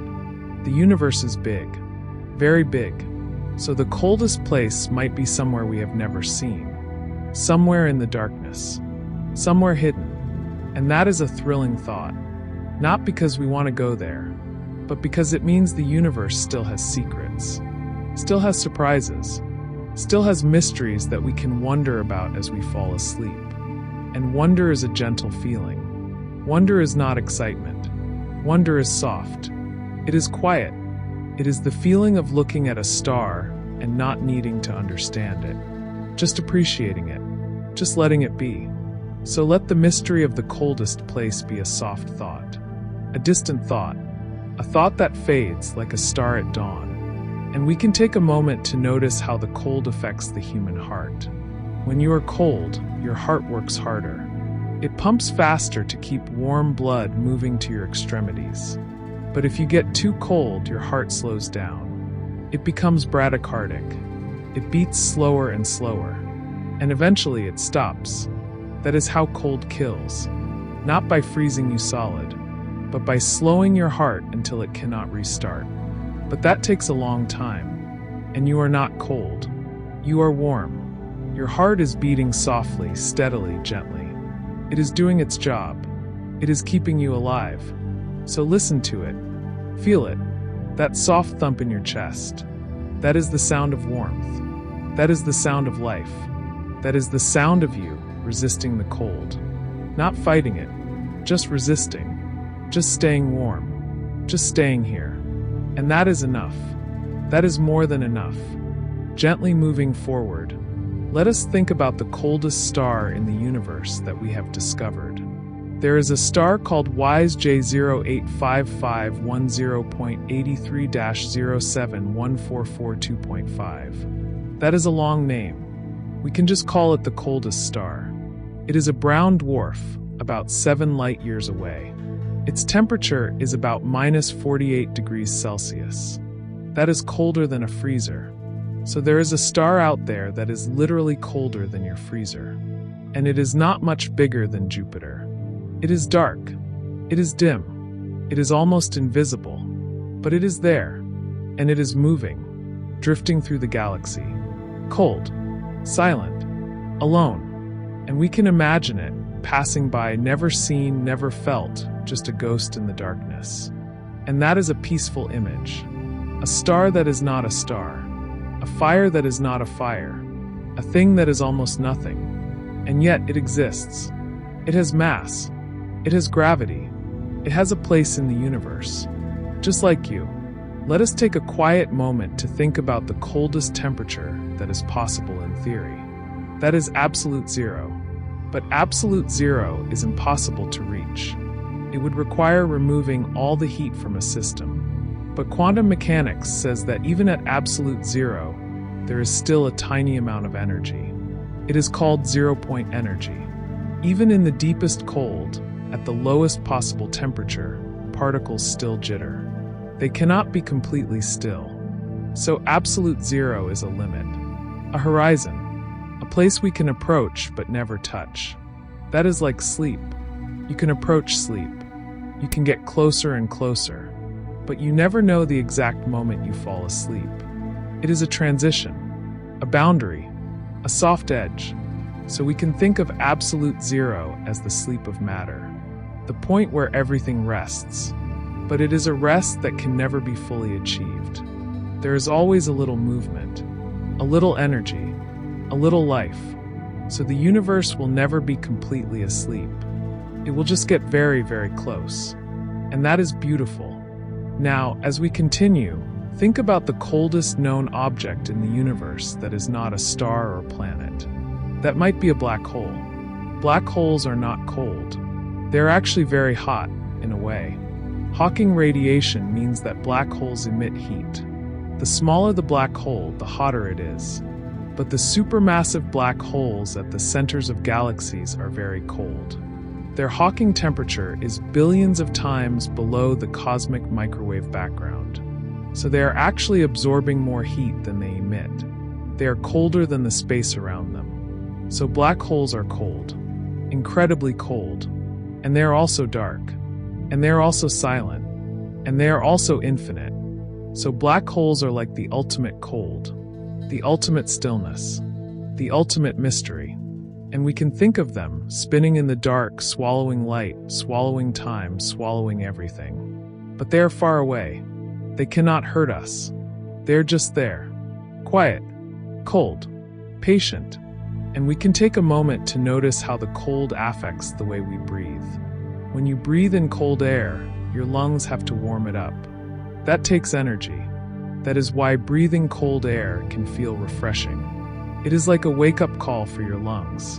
S1: The universe is big, very big, so the coldest place might be somewhere we have never seen, somewhere in the darkness, somewhere hidden. And that is a thrilling thought, not because we want to go there, but because it means the universe still has secrets, still has surprises, still has mysteries that we can wonder about as we fall asleep. And wonder is a gentle feeling. Wonder is not excitement. Wonder is soft. It is quiet. It is the feeling of looking at a star and not needing to understand it, just appreciating it, just letting it be. So let the mystery of the coldest place be a soft thought, a distant thought, a thought that fades like a star at dawn. And we can take a moment to notice how the cold affects the human heart. When you are cold, your heart works harder. It pumps faster to keep warm blood moving to your extremities. But if you get too cold, your heart slows down. It becomes bradycardic. It beats slower and slower. And eventually it stops. That is how cold kills. Not by freezing you solid, but by slowing your heart until it cannot restart. But that takes a long time. And you are not cold. You are warm. Your heart is beating softly, steadily, gently. It is doing its job. It is keeping you alive. So listen to it. Feel it. That soft thump in your chest. That is the sound of warmth. That is the sound of life. That is the sound of you resisting the cold. Not fighting it. Just resisting. Just staying warm. Just staying here. And that is enough. That is more than enough. Gently moving forward, let us think about the coldest star in the universe that we have discovered. There is a star called WISE J085510.83-071442.5. That is a long name. We can just call it the coldest star. It is a brown dwarf, about 7 light years away. Its temperature is about -48 degrees Celsius. That is colder than a freezer. So there is a star out there that is literally colder than your freezer. And it is not much bigger than Jupiter. It is dark. It is dim. It is almost invisible. But it is there. And it is moving, drifting through the galaxy. Cold, silent, alone. And we can imagine it, passing by, never seen, never felt, just a ghost in the darkness. And that is a peaceful image. A star that is not a star. A fire that is not a fire. A thing that is almost nothing. And yet it exists. It has mass. It has gravity. It has a place in the universe. Just like you. Let us take a quiet moment to think about the coldest temperature that is possible in theory. That is absolute zero. But absolute zero is impossible to reach. It would require removing all the heat from a system. But quantum mechanics says that even at absolute zero, there is still a tiny amount of energy. It is called zero-point energy. Even in the deepest cold, at the lowest possible temperature, particles still jitter. They cannot be completely still. So absolute zero is a limit, a horizon, a place we can approach but never touch. That is like sleep. You can approach sleep. You can get closer and closer. But you never know the exact moment you fall asleep. It is a transition, a boundary, a soft edge. So we can think of absolute zero as the sleep of matter, the point where everything rests. But it is a rest that can never be fully achieved. There is always a little movement, a little energy, a little life. So the universe will never be completely asleep. It will just get very, very close. And that is beautiful. Now, as we continue, think about the coldest known object in the universe that is not a star or planet. That might be a black hole. Black holes are not cold. They're actually very hot, in a way. Hawking radiation means that black holes emit heat. The smaller the black hole, the hotter it is. But the supermassive black holes at the centers of galaxies are very cold. Their Hawking temperature is billions of times below the cosmic microwave background. So they are actually absorbing more heat than they emit. They are colder than the space around them. So black holes are cold, incredibly cold, and they are also dark, and they are also silent, and they are also infinite. So black holes are like the ultimate cold, the ultimate stillness, the ultimate mystery. And we can think of them spinning in the dark, swallowing light, swallowing time, swallowing everything. But they are far away. They cannot hurt us. They're just there, quiet, cold, patient. And we can take a moment to notice how the cold affects the way we breathe. When you breathe in cold air, your lungs have to warm it up. That takes energy. That is why breathing cold air can feel refreshing. It is like a wake-up call for your lungs.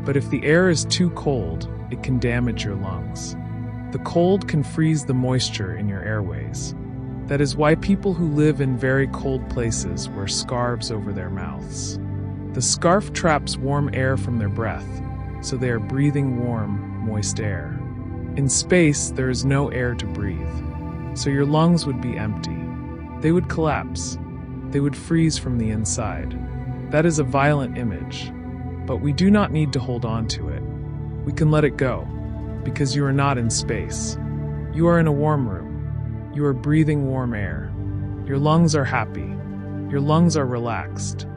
S1: But if the air is too cold, it can damage your lungs. The cold can freeze the moisture in your airways. That is why people who live in very cold places wear scarves over their mouths. The scarf traps warm air from their breath, so they are breathing warm, moist air. In space, there is no air to breathe, so your lungs would be empty. They would collapse. They would freeze from the inside. That is a violent image, but we do not need to hold on to it. We can let it go, because you are not in space. You are in a warm room. You are breathing warm air. Your lungs are happy. Your lungs are relaxed.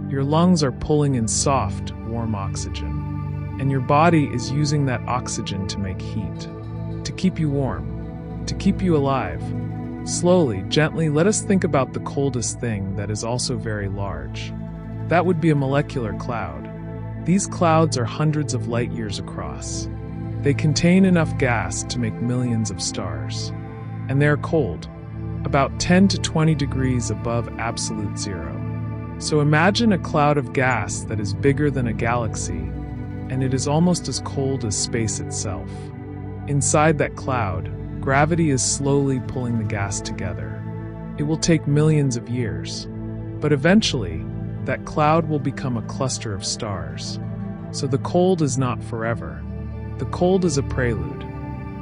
S1: Your lungs are pulling in soft, warm oxygen. And your body is using that oxygen to make heat, to keep you warm, to keep you alive. Slowly, gently, let us think about the coldest thing that is also very large. That would be a molecular cloud. These clouds are hundreds of light years across. They contain enough gas to make millions of stars. And they are cold, about 10 to 20 degrees above absolute zero. So imagine a cloud of gas that is bigger than a galaxy, and it is almost as cold as space itself. Inside that cloud, gravity is slowly pulling the gas together. It will take millions of years, but eventually, that cloud will become a cluster of stars. So the cold is not forever. The cold is a prelude,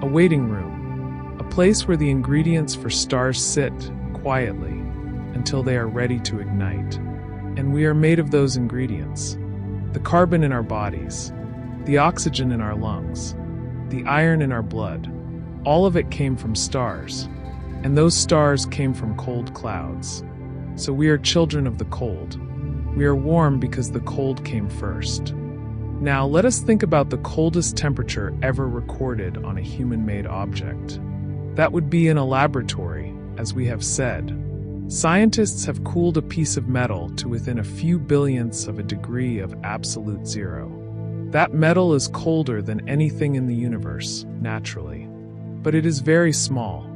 S1: a waiting room, a place where the ingredients for stars sit quietly until they are ready to ignite. And we are made of those ingredients. The carbon in our bodies, the oxygen in our lungs, the iron in our blood, all of it came from stars. And those stars came from cold clouds. So we are children of the cold. We are warm because the cold came first. Now let us think about the coldest temperature ever recorded on a human-made object. That would be in a laboratory, as we have said. Scientists have cooled a piece of metal to within a few billionths of a degree of absolute zero. That metal is colder than anything in the universe, naturally. But it is very small,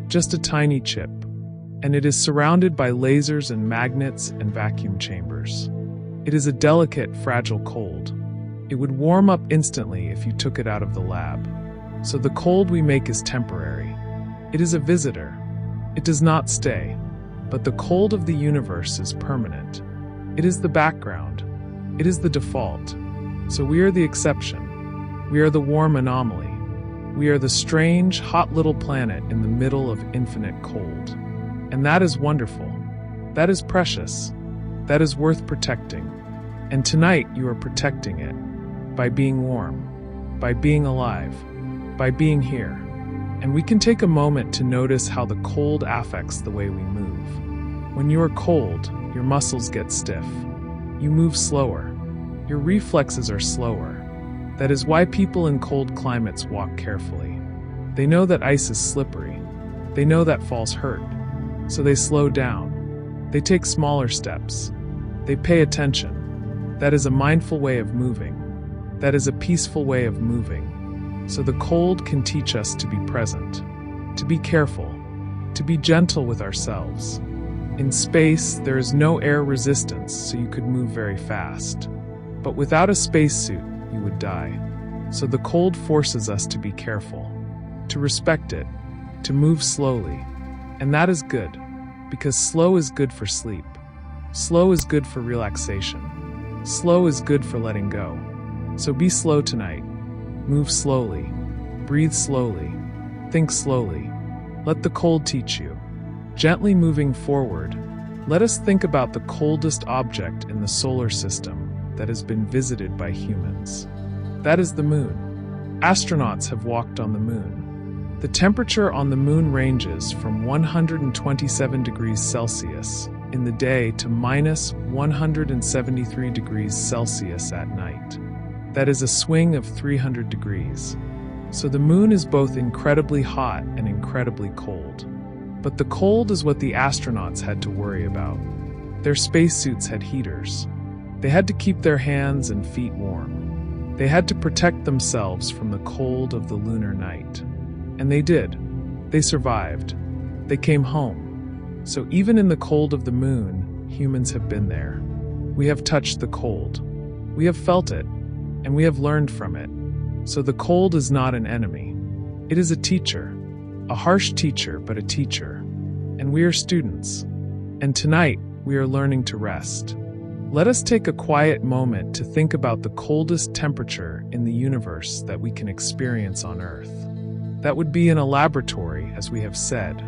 S1: just a tiny chip, and it is surrounded by lasers and magnets and vacuum chambers. It is a delicate, fragile cold. It would warm up instantly if you took it out of the lab. So the cold we make is temporary. It is a visitor. It does not stay. But the cold of the universe is permanent. It is the background. It is the default. So we are the exception. We are the warm anomaly. We are the strange, hot little planet in the middle of infinite cold. And that is wonderful. That is precious. That is worth protecting. And tonight you are protecting it by being warm, by being alive, by being here. And we can take a moment to notice how the cold affects the way we move. When you are cold, your muscles get stiff. You move slower. Your reflexes are slower. That is why people in cold climates walk carefully. They know that ice is slippery. They know that falls hurt. So they slow down. They take smaller steps. They pay attention. That is a mindful way of moving. That is a peaceful way of moving. So the cold can teach us to be present, to be careful, to be gentle with ourselves. In space, there is no air resistance, so you could move very fast. But without a spacesuit, you would die. So the cold forces us to be careful, to respect it, to move slowly. And that is good, because slow is good for sleep. Slow is good for relaxation. Slow is good for letting go. So be slow tonight. Move slowly. Breathe slowly. Think slowly. Let the cold teach you. Gently moving forward, let us think about the coldest object in the solar system, that has been visited by humans. That is the moon. Astronauts have walked on the moon. The temperature on the moon ranges from 127 degrees Celsius in the day to minus 173 degrees Celsius at night. That is a swing of 300 degrees. So the moon is both incredibly hot and incredibly cold. But the cold is what the astronauts had to worry about. Their spacesuits had heaters. They had to keep their hands and feet warm. They had to protect themselves from the cold of the lunar night. And they did. They survived. They came home. So even in the cold of the moon, humans have been there. We have touched the cold. We have felt it, and we have learned from it. So the cold is not an enemy. It is a teacher. A harsh teacher, but a teacher. And we are students. And tonight, we are learning to rest. Let us take a quiet moment to think about the coldest temperature in the universe that we can experience on Earth. That would be in a laboratory, as we have said.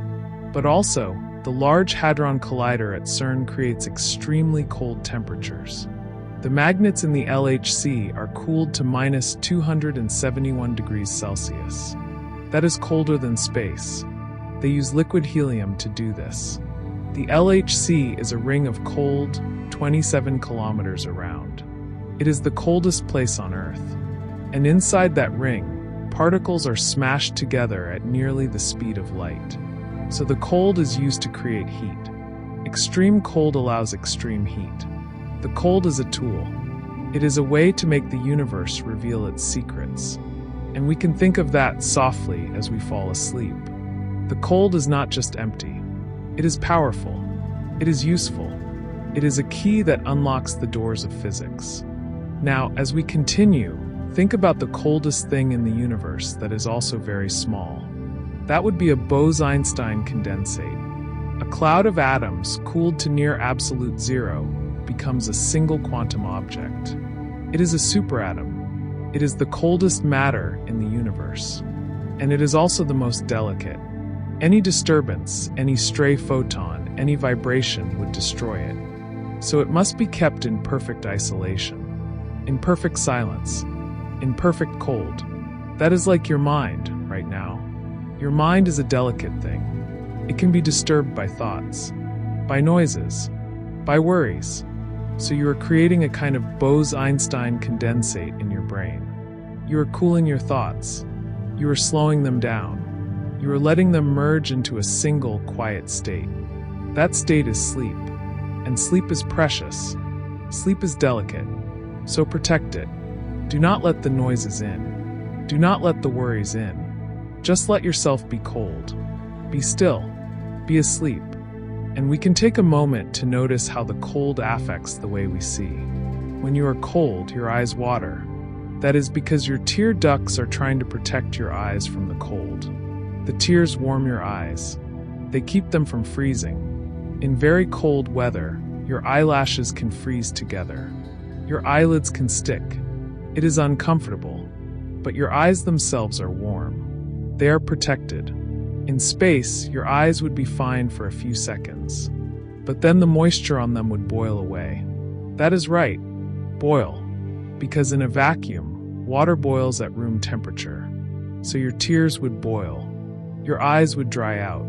S1: But also, the Large Hadron Collider at CERN creates extremely cold temperatures. The magnets in the LHC are cooled to minus 271 degrees Celsius. That is colder than space. They use liquid helium to do this. The LHC is a ring of cold, 27 kilometers around. It is the coldest place on Earth. And inside that ring, particles are smashed together at nearly the speed of light. So the cold is used to create heat. Extreme cold allows extreme heat. The cold is a tool. It is a way to make the universe reveal its secrets. And we can think of that softly as we fall asleep. The cold is not just empty. It is powerful. It is useful. It is a key that unlocks the doors of physics. Now, as we continue, think about the coldest thing in the universe that is also very small. That would be a Bose-Einstein condensate. A cloud of atoms cooled to near absolute zero becomes a single quantum object. It is a superatom. It is the coldest matter in the universe. And it is also the most delicate. Any disturbance, any stray photon, any vibration would destroy it. So it must be kept in perfect isolation, in perfect silence, in perfect cold. That is like your mind right now. Your mind is a delicate thing. It can be disturbed by thoughts, by noises, by worries. So you are creating a kind of Bose-Einstein condensate in your brain. You are cooling your thoughts. You are slowing them down. You are letting them merge into a single, quiet state. That state is sleep. And sleep is precious. Sleep is delicate. So protect it. Do not let the noises in. Do not let the worries in. Just let yourself be cold. Be still. Be asleep. And we can take a moment to notice how the cold affects the way we see. When you are cold, your eyes water. That is because your tear ducts are trying to protect your eyes from the cold. The tears warm your eyes. They keep them from freezing. In very cold weather, your eyelashes can freeze together. Your eyelids can stick. It is uncomfortable, but your eyes themselves are warm. They are protected. In space, your eyes would be fine for a few seconds, but then the moisture on them would boil away. That is right, boil, because in a vacuum, water boils at room temperature. So your tears would boil, your eyes would dry out,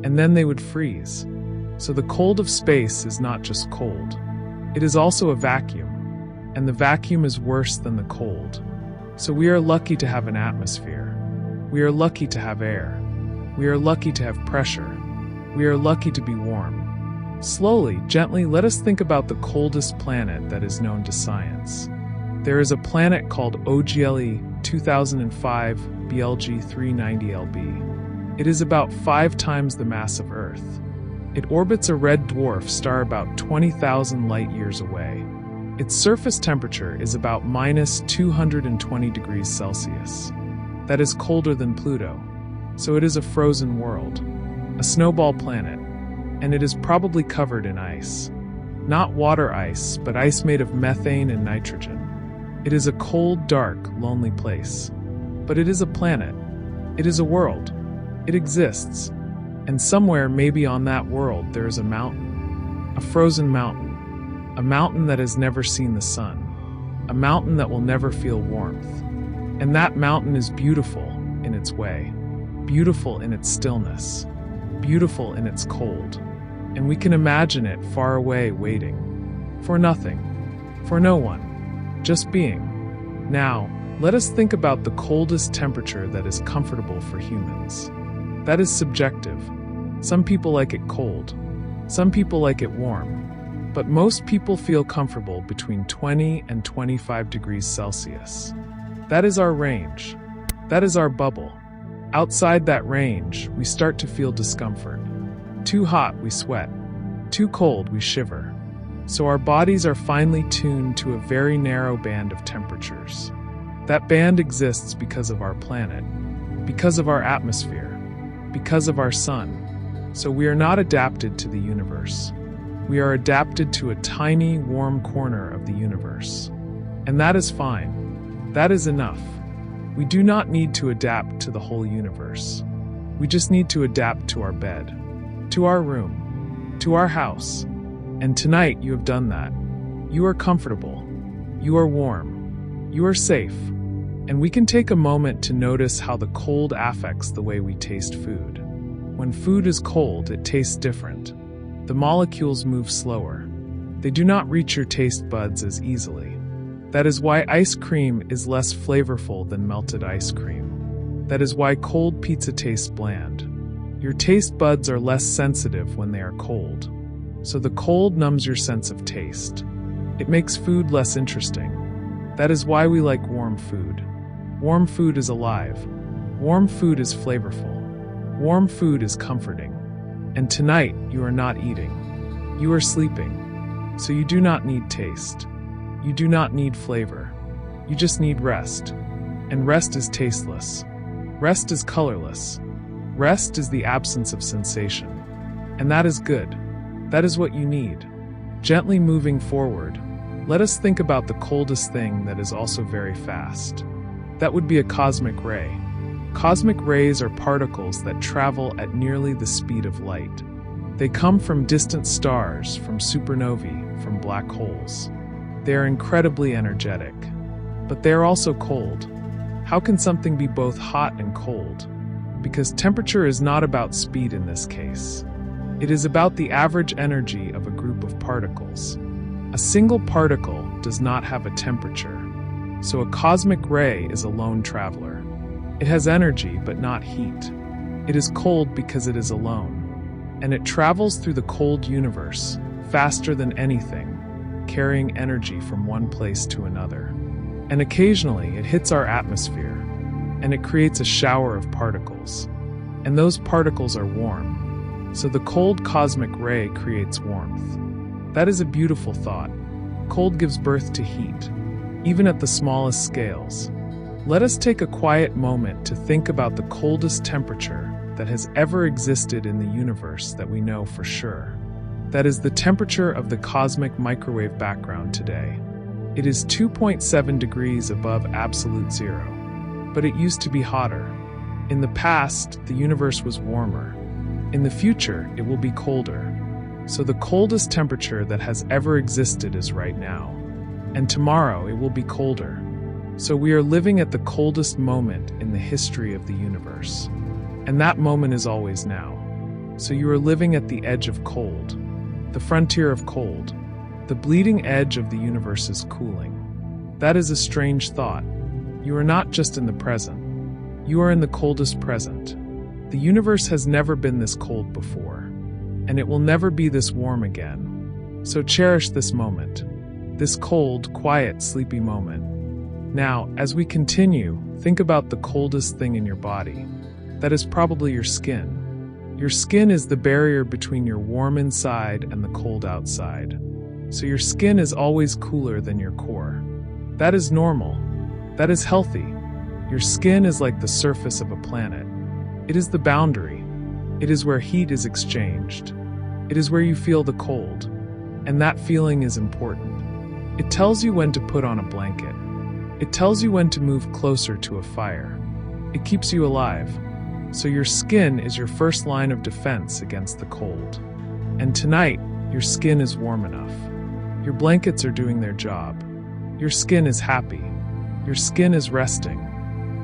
S1: and then they would freeze. So the cold of space is not just cold. It is also a vacuum, and the vacuum is worse than the cold. So we are lucky to have an atmosphere. We are lucky to have air. We are lucky to have pressure. We are lucky to be warm. Slowly, gently, let us think about the coldest planet that is known to science. There is a planet called OGLE 2005 BLG 390lb. It is about 5 times the mass of Earth. It orbits a red dwarf star about 20,000 light-years away. Its surface temperature is about minus 220 degrees Celsius. That is colder than Pluto. So it is a frozen world, a snowball planet, and it is probably covered in ice. Not water ice, but ice made of methane and nitrogen. It is a cold, dark, lonely place. But it is a planet. It is a world. It exists. And somewhere, maybe on that world, there is a mountain. A frozen mountain. A mountain that has never seen the sun. a mountain that will never feel warmth. And that mountain is beautiful in its way, beautiful in its stillness, beautiful in its cold. And we can imagine it far away waiting, for nothing, for no one, just being. Now, let us think about the coldest temperature that is comfortable for humans. That is subjective. Some people like it cold, some people like it warm, but most people feel comfortable between 20 and 25 degrees Celsius. That is our range. That is our bubble. Outside that range, we start to feel discomfort. Too hot, we sweat. Too cold, we shiver. So our bodies are finely tuned to a very narrow band of temperatures. That band exists because of our planet, because of our atmosphere, because of our sun. So we are not adapted to the universe. We are adapted to a tiny, warm corner of the universe. And that is fine. That is enough. We do not need to adapt to the whole universe. We just need to adapt to our bed, to our room, to our house. And tonight you have done that. You are comfortable. You are warm. You are safe. And we can take a moment to notice how the cold affects the way we taste food. When food is cold, it tastes different. The molecules move slower. They do not reach your taste buds as easily. That is why ice cream is less flavorful than melted ice cream. That is why cold pizza tastes bland. Your taste buds are less sensitive when they are cold. So the cold numbs your sense of taste. It makes food less interesting. That is why we like warm food. Warm food is alive. Warm food is flavorful. Warm food is comforting. And tonight, you are not eating. You are sleeping. So you do not need taste. You do not need flavor. You just need rest. And rest is tasteless. Rest is colorless. Rest is the absence of sensation. And that is good. That is what you need. Gently moving forward, let us think about the coldest thing that is also very fast. That would be a cosmic ray. Cosmic rays are particles that travel at nearly the speed of light. They come from distant stars, from supernovae, from black holes. They are incredibly energetic, but they are also cold. How can something be both hot and cold? Because temperature is not about speed in this case. It is about the average energy of a group of particles. A single particle does not have a temperature, so a cosmic ray is a lone traveler. It has energy but not heat. It is cold because it is alone, and it travels through the cold universe faster than anything, carrying energy from one place to another. And occasionally it hits our atmosphere, and it creates a shower of particles. And those particles are warm, so the cold cosmic ray creates warmth. That is a beautiful thought. Cold gives birth to heat, even at the smallest scales. Let us take a quiet moment to think about the coldest temperature that has ever existed in the universe that we know for sure. That is the temperature of the cosmic microwave background today. It is 2.7 degrees above absolute zero, but it used to be hotter. In the past, the universe was warmer. In the future, it will be colder. So the coldest temperature that has ever existed is right now. And tomorrow, it will be colder. So we are living at the coldest moment in the history of the universe. And that moment is always now. So you are living at the edge of cold, the frontier of cold. The bleeding edge of the universe is cooling. That is a strange thought. You are not just in the present. You are in the coldest present. The universe has never been this cold before, and it will never be this warm again. So cherish this moment, this cold, quiet, sleepy moment. Now, as we continue, think about the coldest thing in your body. That is probably your skin. Your skin is the barrier between your warm inside and the cold outside. So your skin is always cooler than your core. That is normal. That is healthy. Your skin is like the surface of a planet. It is the boundary. It is where heat is exchanged. It is where you feel the cold. And that feeling is important. It tells you when to put on a blanket. It tells you when to move closer to a fire. It keeps you alive. So your skin is your first line of defense against the cold. And tonight, your skin is warm enough. Your blankets are doing their job. Your skin is happy. Your skin is resting.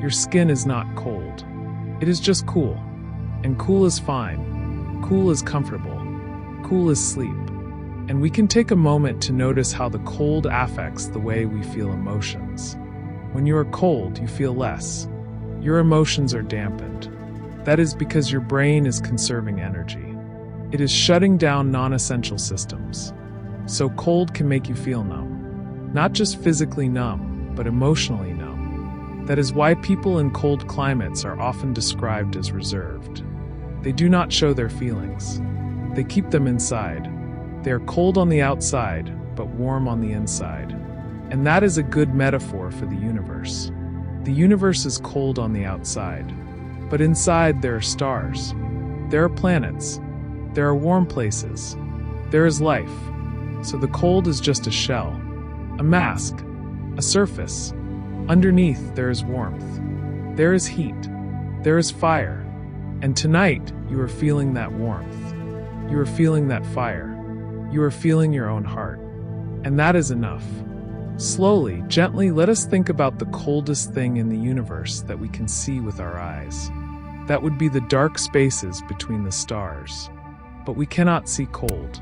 S1: Your skin is not cold. It is just cool. And cool is fine. Cool is comfortable. Cool is sleep. And we can take a moment to notice how the cold affects the way we feel emotions. When you are cold, you feel less. Your emotions are dampened. That is because your brain is conserving energy. It is shutting down non-essential systems. So cold can make you feel numb. Not just physically numb, but emotionally numb. That is why people in cold climates are often described as reserved. They do not show their feelings. They keep them inside. They are cold on the outside, but warm on the inside. And that is a good metaphor for the universe. The universe is cold on the outside, but inside there are stars. There are planets. There are warm places. There is life. So the cold is just a shell, a mask, a surface. Underneath there is warmth. There is heat. There is fire. And tonight you are feeling that warmth. You are feeling that fire. You are feeling your own heart. And that is enough. Slowly, gently, let us think about the coldest thing in the universe that we can see with our eyes. That would be the dark spaces between the stars. But we cannot see cold.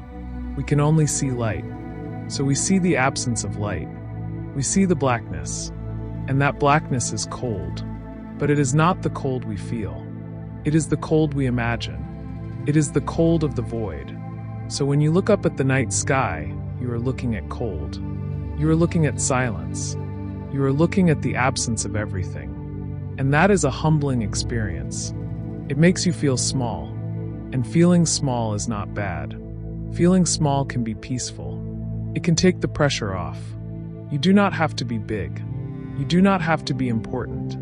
S1: We can only see light. So we see the absence of light. We see the blackness. And that blackness is cold. But it is not the cold we feel. It is the cold we imagine. It is the cold of the void. So when you look up at the night sky, you are looking at cold. You are looking at silence. You are looking at the absence of everything. And that is a humbling experience. It makes you feel small. And feeling small is not bad. Feeling small can be peaceful. It can take the pressure off. You do not have to be big. You do not have to be important.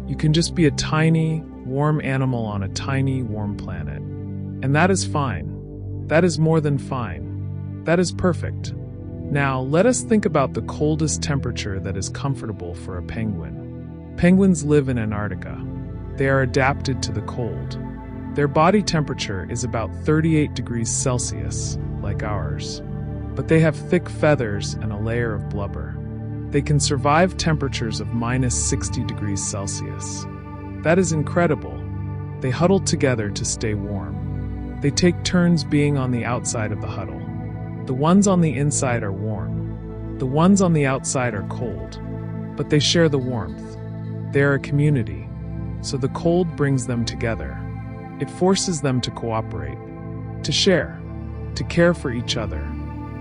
S1: You can just be a tiny, warm animal on a tiny, warm planet. And that is fine. That is more than fine. That is perfect. Now, let us think about the coldest temperature that is comfortable for a penguin. Penguins live in Antarctica. They are adapted to the cold. Their body temperature is about 38 degrees Celsius, like ours. But they have thick feathers and a layer of blubber. They can survive temperatures of -60 degrees Celsius. That is incredible. They huddle together to stay warm. They take turns being on the outside of the huddle. The ones on the inside are warm. The ones on the outside are cold. But they share the warmth. They are a community. So the cold brings them together. It forces them to cooperate, to share, to care for each other.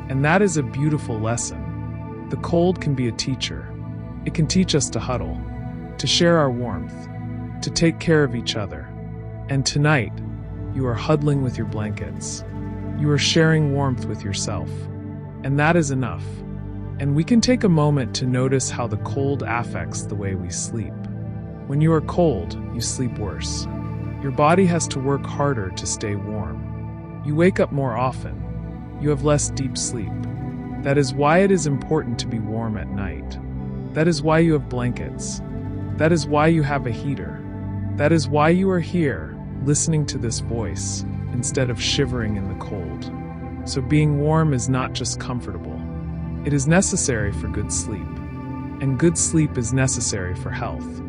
S1: And that is a beautiful lesson. The cold can be a teacher. It can teach us to huddle, to share our warmth, to take care of each other. And tonight, you are huddling with your blankets. You are sharing warmth with yourself. And that is enough. And we can take a moment to notice how the cold affects the way we sleep. When you are cold, you sleep worse. Your body has to work harder to stay warm. You wake up more often. You have less deep sleep. That is why it is important to be warm at night. That is why you have blankets. That is why you have a heater. That is why you are here, listening to this voice, instead of shivering in the cold. So being warm is not just comfortable. It is necessary for good sleep. And good sleep is necessary for health.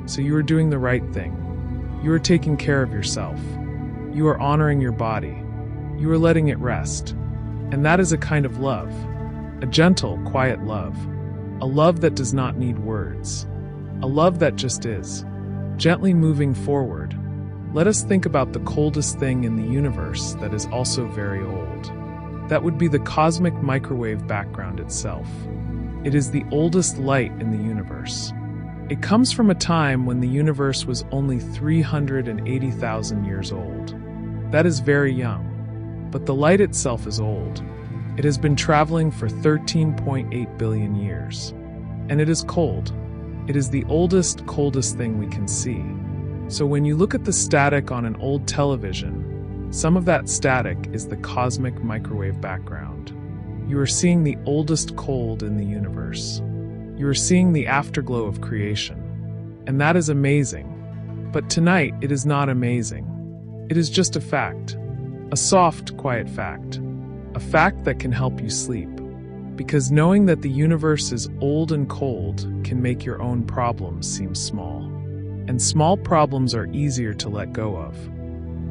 S1: So you are doing the right thing. You are taking care of yourself. You are honoring your body. You are letting it rest. And that is a kind of love. A gentle, quiet love. A love that does not need words. A love that just is. Gently moving forward, let us think about the coldest thing in the universe that is also very old. That would be the cosmic microwave background itself. It is the oldest light in the universe. It comes from a time when the universe was only 380,000 years old. That is very young. But the light itself is old. It has been traveling for 13.8 billion years. And it is cold. It is the oldest, coldest thing we can see. So when you look at the static on an old television, some of that static is the cosmic microwave background. You are seeing the oldest cold in the universe. You are seeing the afterglow of creation. And that is amazing. But tonight, it is not amazing. It is just a fact. A soft, quiet fact. A fact that can help you sleep. Because knowing that the universe is old and cold can make your own problems seem small. And small problems are easier to let go of.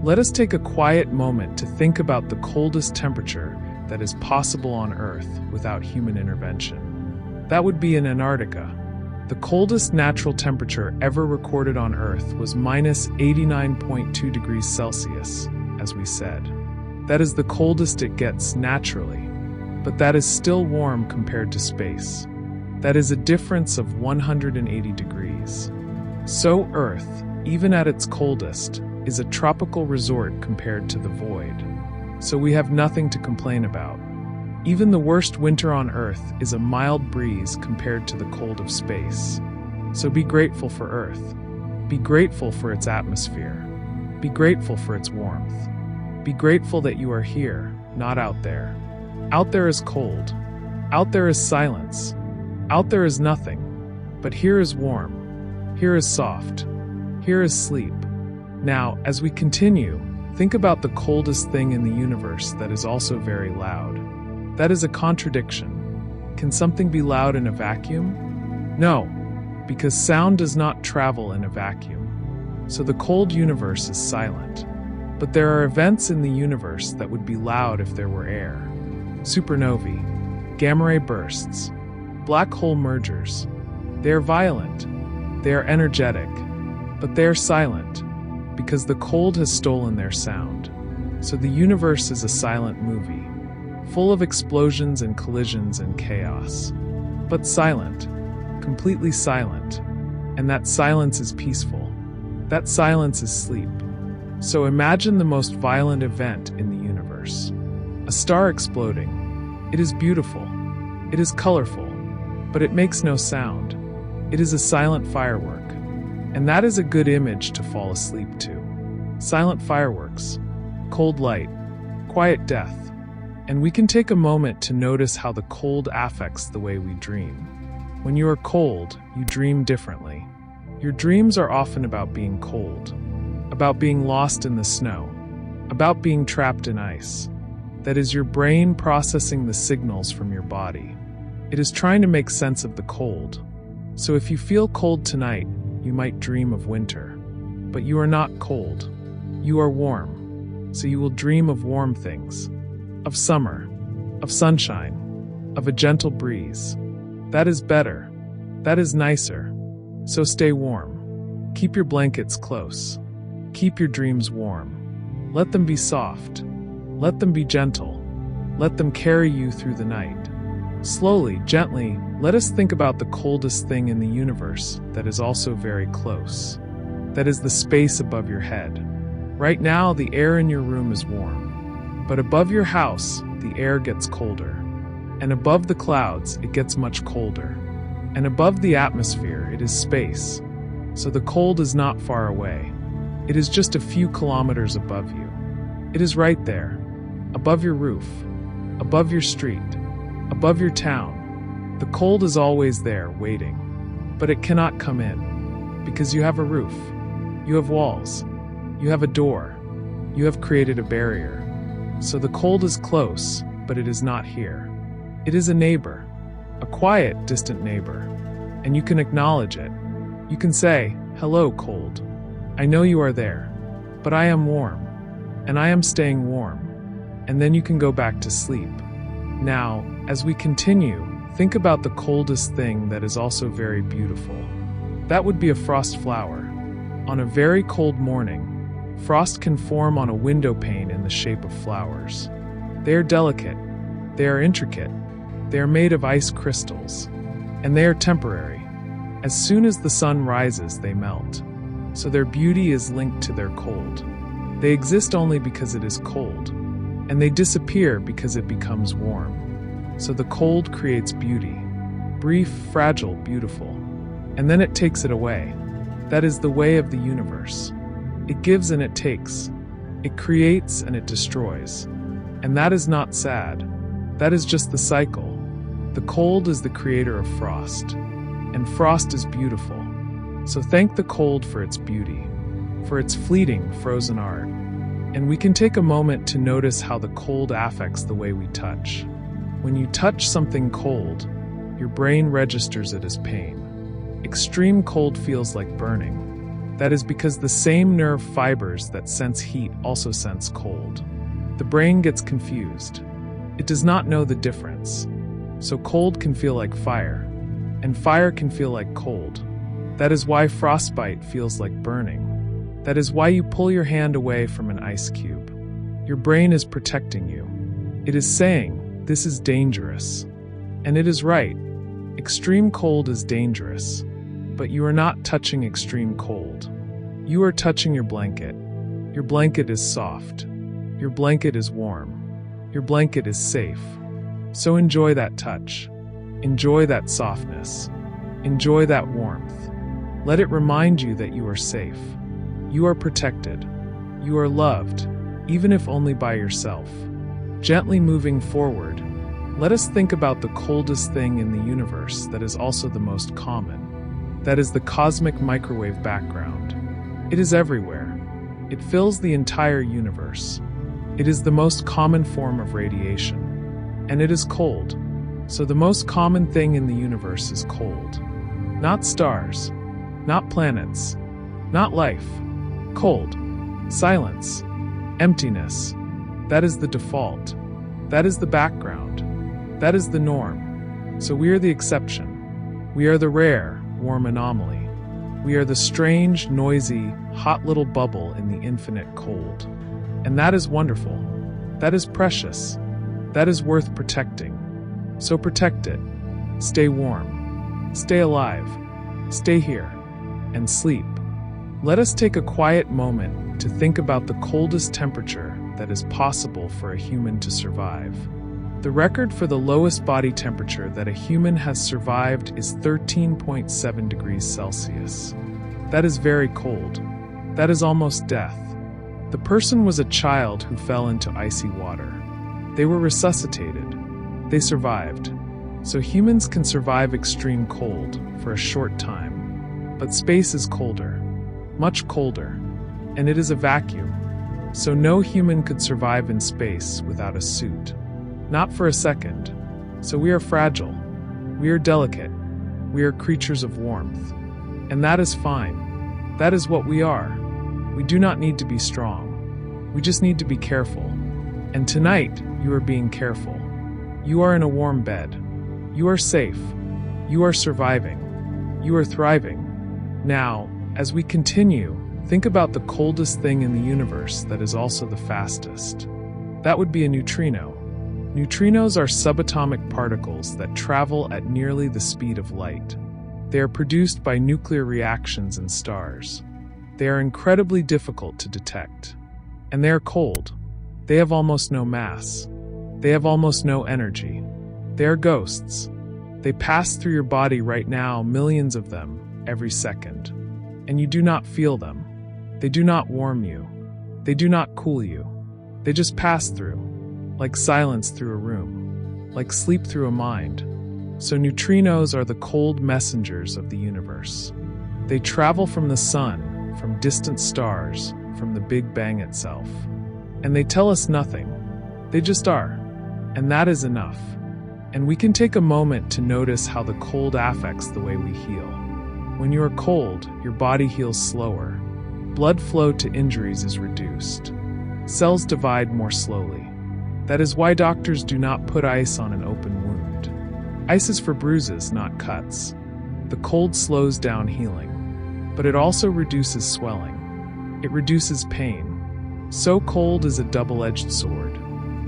S1: Let us take a quiet moment to think about the coldest temperature that is possible on Earth without human intervention. That would be in Antarctica. The coldest natural temperature ever recorded on Earth was minus 89.2 degrees Celsius, as we said. That is the coldest it gets naturally, but that is still warm compared to space. That is a difference of 180 degrees. So Earth, even at its coldest, is a tropical resort compared to the void. So we have nothing to complain about. Even the worst winter on Earth is a mild breeze compared to the cold of space. So be grateful for Earth. Be grateful for its atmosphere. Be grateful for its warmth. Be grateful that you are here, not out there. Out there is cold. Out there is silence. Out there is nothing. But here is warm. Here is soft. Here is sleep. Now, as we continue, think about the coldest thing in the universe that is also very loud. That is a contradiction. Can something be loud in a vacuum? No, because sound does not travel in a vacuum. So the cold universe is silent. But there are events in the universe that would be loud if there were air. Supernovae, gamma ray bursts, black hole mergers. They are violent. They are energetic. But they are silent, because the cold has stolen their sound. So the universe is a silent movie, full of explosions and collisions and chaos. But silent, completely silent. And that silence is peaceful. That silence is sleep. So imagine the most violent event in the universe. A star exploding. It is beautiful. It is colorful. But it makes no sound. It is a silent firework. And that is a good image to fall asleep to. Silent fireworks, cold light, quiet death. And we can take a moment to notice how the cold affects the way we dream. When you are cold, you dream differently. Your dreams are often about being cold, about being lost in the snow, about being trapped in ice. That is your brain processing the signals from your body. It is trying to make sense of the cold. So if you feel cold tonight, you might dream of winter. But you are not cold. You are warm. So you will dream of warm things. Of summer. Of sunshine. Of a gentle breeze. That is better. That is nicer. So stay warm. Keep your blankets close. Keep your dreams warm. Let them be soft. Let them be gentle. Let them carry you through the night. Slowly, gently, let us think about the coldest thing in the universe that is also very close. That is the space above your head. Right now, the air in your room is warm. But above your house, the air gets colder. And above the clouds, it gets much colder. And above the atmosphere, it is space. So the cold is not far away. It is just a few kilometers above you. It is right there, above your roof, above your street, above your town. The cold is always there, waiting. But it cannot come in, because you have a roof, you have walls, you have a door, you have created a barrier. So the cold is close, but it is not here. It is a neighbor, a quiet, distant neighbor, and you can acknowledge it. You can say, "Hello, cold. I know you are there, but I am warm, and I am staying warm." And then you can go back to sleep. Now, as we continue, think about the coldest thing that is also very beautiful. That would be a frost flower. On a very cold morning, frost can form on a window pane in the shape of flowers. They are delicate, they are intricate, they are made of ice crystals, and they are temporary. As soon as the sun rises, they melt. So their beauty is linked to their cold. They exist only because it is cold, and they disappear because it becomes warm. So the cold creates beauty, brief, fragile, beautiful, and then it takes it away. That is the way of the universe. It gives and it takes. It creates and it destroys. And that is not sad. That is just the cycle. The cold is the creator of frost, and frost is beautiful. So thank the cold for its beauty, for its fleeting, frozen art. And we can take a moment to notice how the cold affects the way we touch. When you touch something cold, your brain registers it as pain. Extreme cold feels like burning. That is because the same nerve fibers that sense heat also sense cold. The brain gets confused. It does not know the difference. So cold can feel like fire, and fire can feel like cold. That is why frostbite feels like burning. That is why you pull your hand away from an ice cube. Your brain is protecting you. It is saying, this is dangerous. And it is right. Extreme cold is dangerous. But you are not touching extreme cold. You are touching your blanket. Your blanket is soft. Your blanket is warm. Your blanket is safe. So enjoy that touch. Enjoy that softness. Enjoy that warmth. Let it remind you that you are safe. You are protected. You are loved, even if only by yourself. Gently moving forward, let us think about the coldest thing in the universe that is also the most common. That is the cosmic microwave background. It is everywhere. It fills the entire universe. It is the most common form of radiation. And it is cold. So the most common thing in the universe is cold. Not stars. Not planets. Not life. Cold. Silence. Emptiness. That is the default. That is the background. That is the norm. So we are the exception. We are the rare, warm anomaly. We are the strange, noisy, hot little bubble in the infinite cold. And that is wonderful. That is precious. That is worth protecting. So protect it. Stay warm. Stay alive. Stay here. And sleep. Let us take a quiet moment to think about the coldest temperature that is possible for a human to survive. The record for the lowest body temperature that a human has survived is 13.7 degrees Celsius. That is very cold. That is almost death. The person was a child who fell into icy water. They were resuscitated. They survived. So humans can survive extreme cold for a short time. But space is colder. Much colder. And it is a vacuum. So no human could survive in space without a suit. Not for a second. So we are fragile. We are delicate. We are creatures of warmth. And that is fine. That is what we are. We do not need to be strong. We just need to be careful. And tonight, you are being careful. You are in a warm bed. You are safe. You are surviving. You are thriving. Now, as we continue, think about the coldest thing in the universe that is also the fastest. That would be a neutrino. Neutrinos are subatomic particles that travel at nearly the speed of light. They are produced by nuclear reactions in stars. They are incredibly difficult to detect. And they are cold. They have almost no mass. They have almost no energy. They are ghosts. They pass through your body right now, millions of them, every second. And you do not feel them. They do not warm you. They do not cool you. They just pass through. Like silence through a room, like sleep through a mind. So neutrinos are the cold messengers of the universe. They travel from the sun, from distant stars, from the Big Bang itself. And they tell us nothing. They just are. And that is enough. And we can take a moment to notice how the cold affects the way we heal. When you are cold, your body heals slower. Blood flow to injuries is reduced. Cells divide more slowly. That is why doctors do not put ice on an open wound. Ice is for bruises, not cuts. The cold slows down healing, but it also reduces swelling. It reduces pain. So cold is a double-edged sword.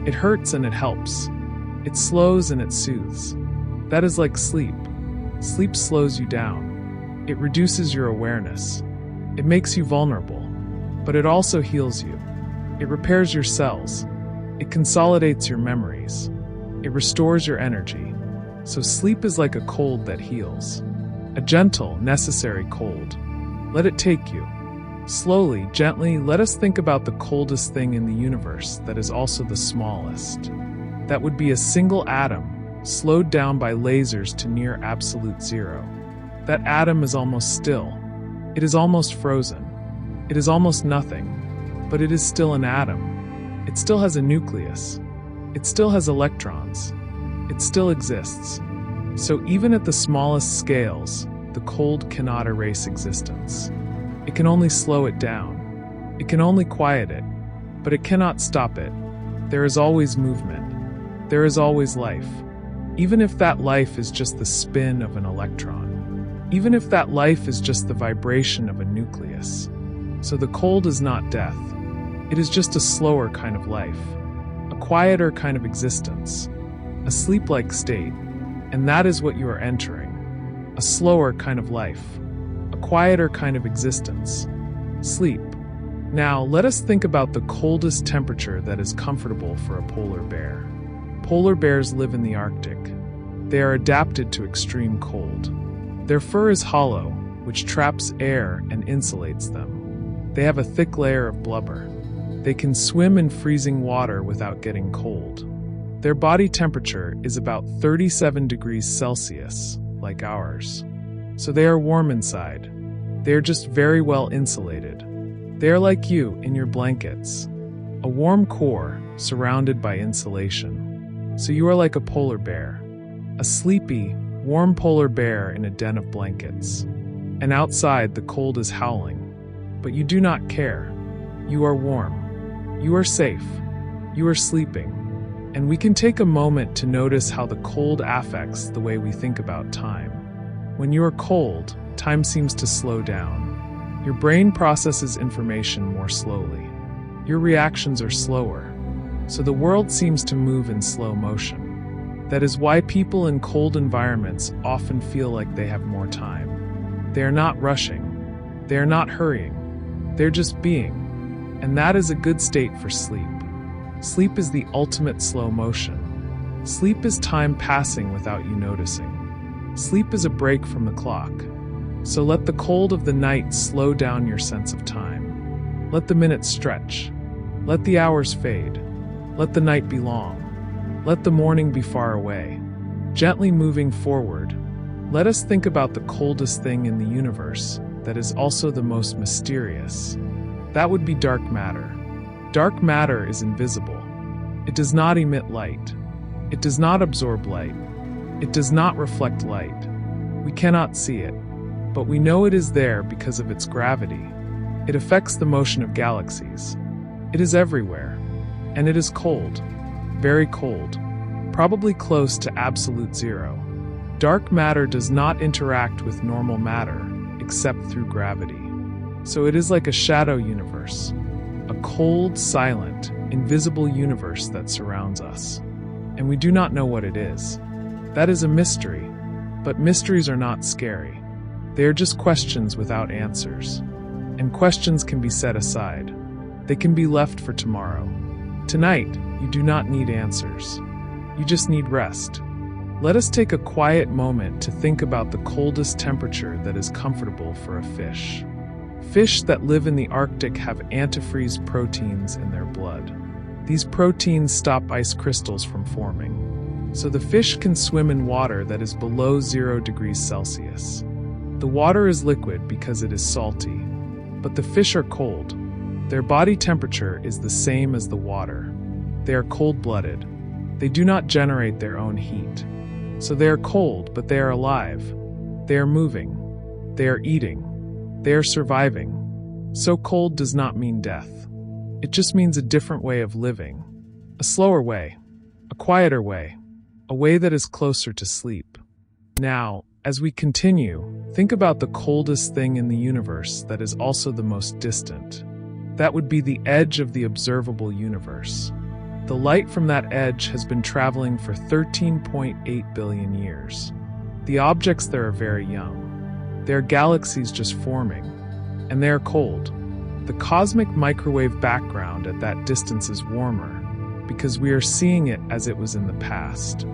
S1: It hurts and it helps. It slows and it soothes. That is like sleep. Sleep slows you down. It reduces your awareness. It makes you vulnerable, but it also heals you. It repairs your cells. It consolidates your memories. It restores your energy. So sleep is like a cold that heals. A gentle, necessary cold. Let it take you. Slowly, gently, let us think about the coldest thing in the universe that is also the smallest. That would be a single atom, slowed down by lasers to near absolute zero. That atom is almost still. It is almost frozen. It is almost nothing. But it is still an atom. It still has a nucleus. It still has electrons. it still exists. So even at the smallest scales, the cold cannot erase existence. It can only slow it down. It can only quiet it, but it cannot stop it. There is always movement. There is always life. Even if that life is just the spin of an electron. Even if that life is just the vibration of a nucleus. So the cold is not death. It is just a slower kind of life. A quieter kind of existence. A sleep-like state. And that is what you are entering. A slower kind of life. A quieter kind of existence. Sleep. Now, let us think about the coldest temperature that is comfortable for a polar bear. Polar bears live in the Arctic. They are adapted to extreme cold. Their fur is hollow, which traps air and insulates them. They have a thick layer of blubber. They can swim in freezing water without getting cold. Their body temperature is about 37 degrees Celsius, like ours. So they are warm inside. They are just very well insulated. They are like you in your blankets. A warm core surrounded by insulation. So you are like a polar bear. A sleepy, warm polar bear in a den of blankets. And outside the cold is howling. But you do not care. You are warm. You are safe. You are sleeping. And we can take a moment to notice how the cold affects the way we think about time. When you are cold, time seems to slow down. Your brain processes information more slowly. Your reactions are slower. So the world seems to move in slow motion. That is why people in cold environments often feel like they have more time. They are not rushing. They are not hurrying. They're just being. And that is a good state for sleep. Sleep is the ultimate slow motion. Sleep is time passing without you noticing. Sleep is a break from the clock. So let the cold of the night slow down your sense of time. Let the minutes stretch. Let the hours fade. Let the night be long. Let the morning be far away. Gently moving forward, let us think about the coldest thing in the universe that is also the most mysterious. That would be dark matter. Dark matter is invisible. It does not emit light. It does not absorb light. It does not reflect light. We cannot see it, but we know it is there because of its gravity. It affects the motion of galaxies. It is everywhere, and it is cold, very cold, probably close to absolute zero. Dark matter does not interact with normal matter except through gravity. So it is like a shadow universe. A cold, silent, invisible universe that surrounds us. And we do not know what it is. That is a mystery. But mysteries are not scary. They are just questions without answers. And questions can be set aside. They can be left for tomorrow. Tonight, you do not need answers. You just need rest. Let us take a quiet moment to think about the coldest temperature that is comfortable for a fish. Fish that live in the Arctic have antifreeze proteins in their blood. These proteins stop ice crystals from forming. So the fish can swim in water that is below 0 degrees Celsius. The water is liquid because it is salty. But the fish are cold. Their body temperature is the same as the water. They are cold-blooded. They do not generate their own heat. So they are cold, but they are alive. They are moving. They are eating. They are surviving. So cold does not mean death. It just means a different way of living. A slower way. A quieter way. A way that is closer to sleep. Now, as we continue, think about the coldest thing in the universe that is also the most distant. That would be the edge of the observable universe. The light from that edge has been traveling for 13.8 billion years. The objects there are very young. They are galaxies just forming, and they are cold. The cosmic microwave background at that distance is warmer, because we are seeing it as it was in the past.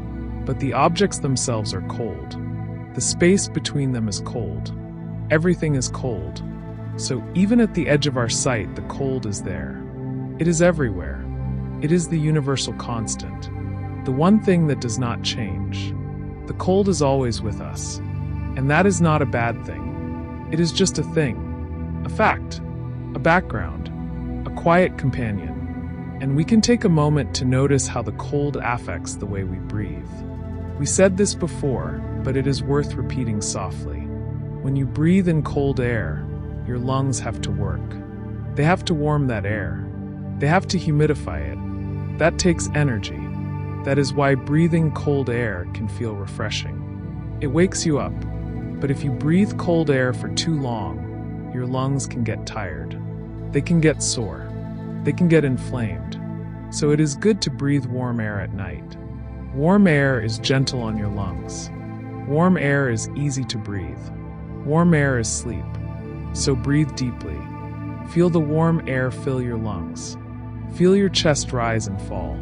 S1: But the objects themselves are cold. The space between them is cold. Everything is cold. So even at the edge of our sight, the cold is there. It is everywhere. It is the universal constant. The one thing that does not change. The cold is always with us. And that is not a bad thing. It is just a thing, a fact, a background, a quiet companion. And we can take a moment to notice how the cold affects the way we breathe. We said this before, but it is worth repeating softly. When you breathe in cold air, your lungs have to work. They have to warm that air. They have to humidify it. That takes energy. That is why breathing cold air can feel refreshing. It wakes you up. But if you breathe cold air for too long, your lungs can get tired. They can get sore. They can get inflamed. So it is good to breathe warm air at night. Warm air is gentle on your lungs. Warm air is easy to breathe. Warm air is sleep. So breathe deeply. Feel the warm air fill your lungs. Feel your chest rise and fall.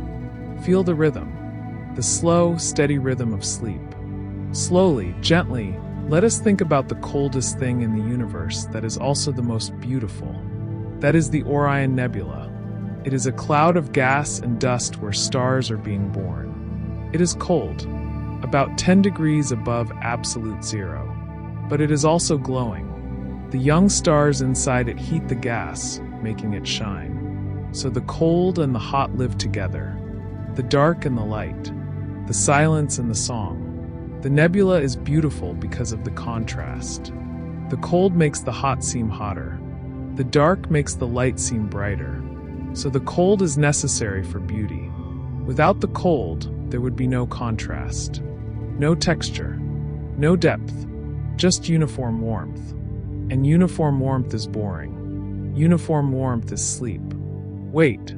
S1: Feel the rhythm, the slow, steady rhythm of sleep. Slowly, gently, let us think about the coldest thing in the universe that is also the most beautiful. That is the Orion Nebula. It is a cloud of gas and dust where stars are being born. It is cold, about 10 degrees above absolute zero. But it is also glowing. The young stars inside it heat the gas, making it shine. So the cold and the hot live together. The dark and the light. The silence and the song. The nebula is beautiful because of the contrast. The cold makes the hot seem hotter. The dark makes the light seem brighter. So the cold is necessary for beauty. Without the cold, there would be no contrast. No texture. No depth. Just uniform warmth. And uniform warmth is boring. Uniform warmth is sleep. Wait.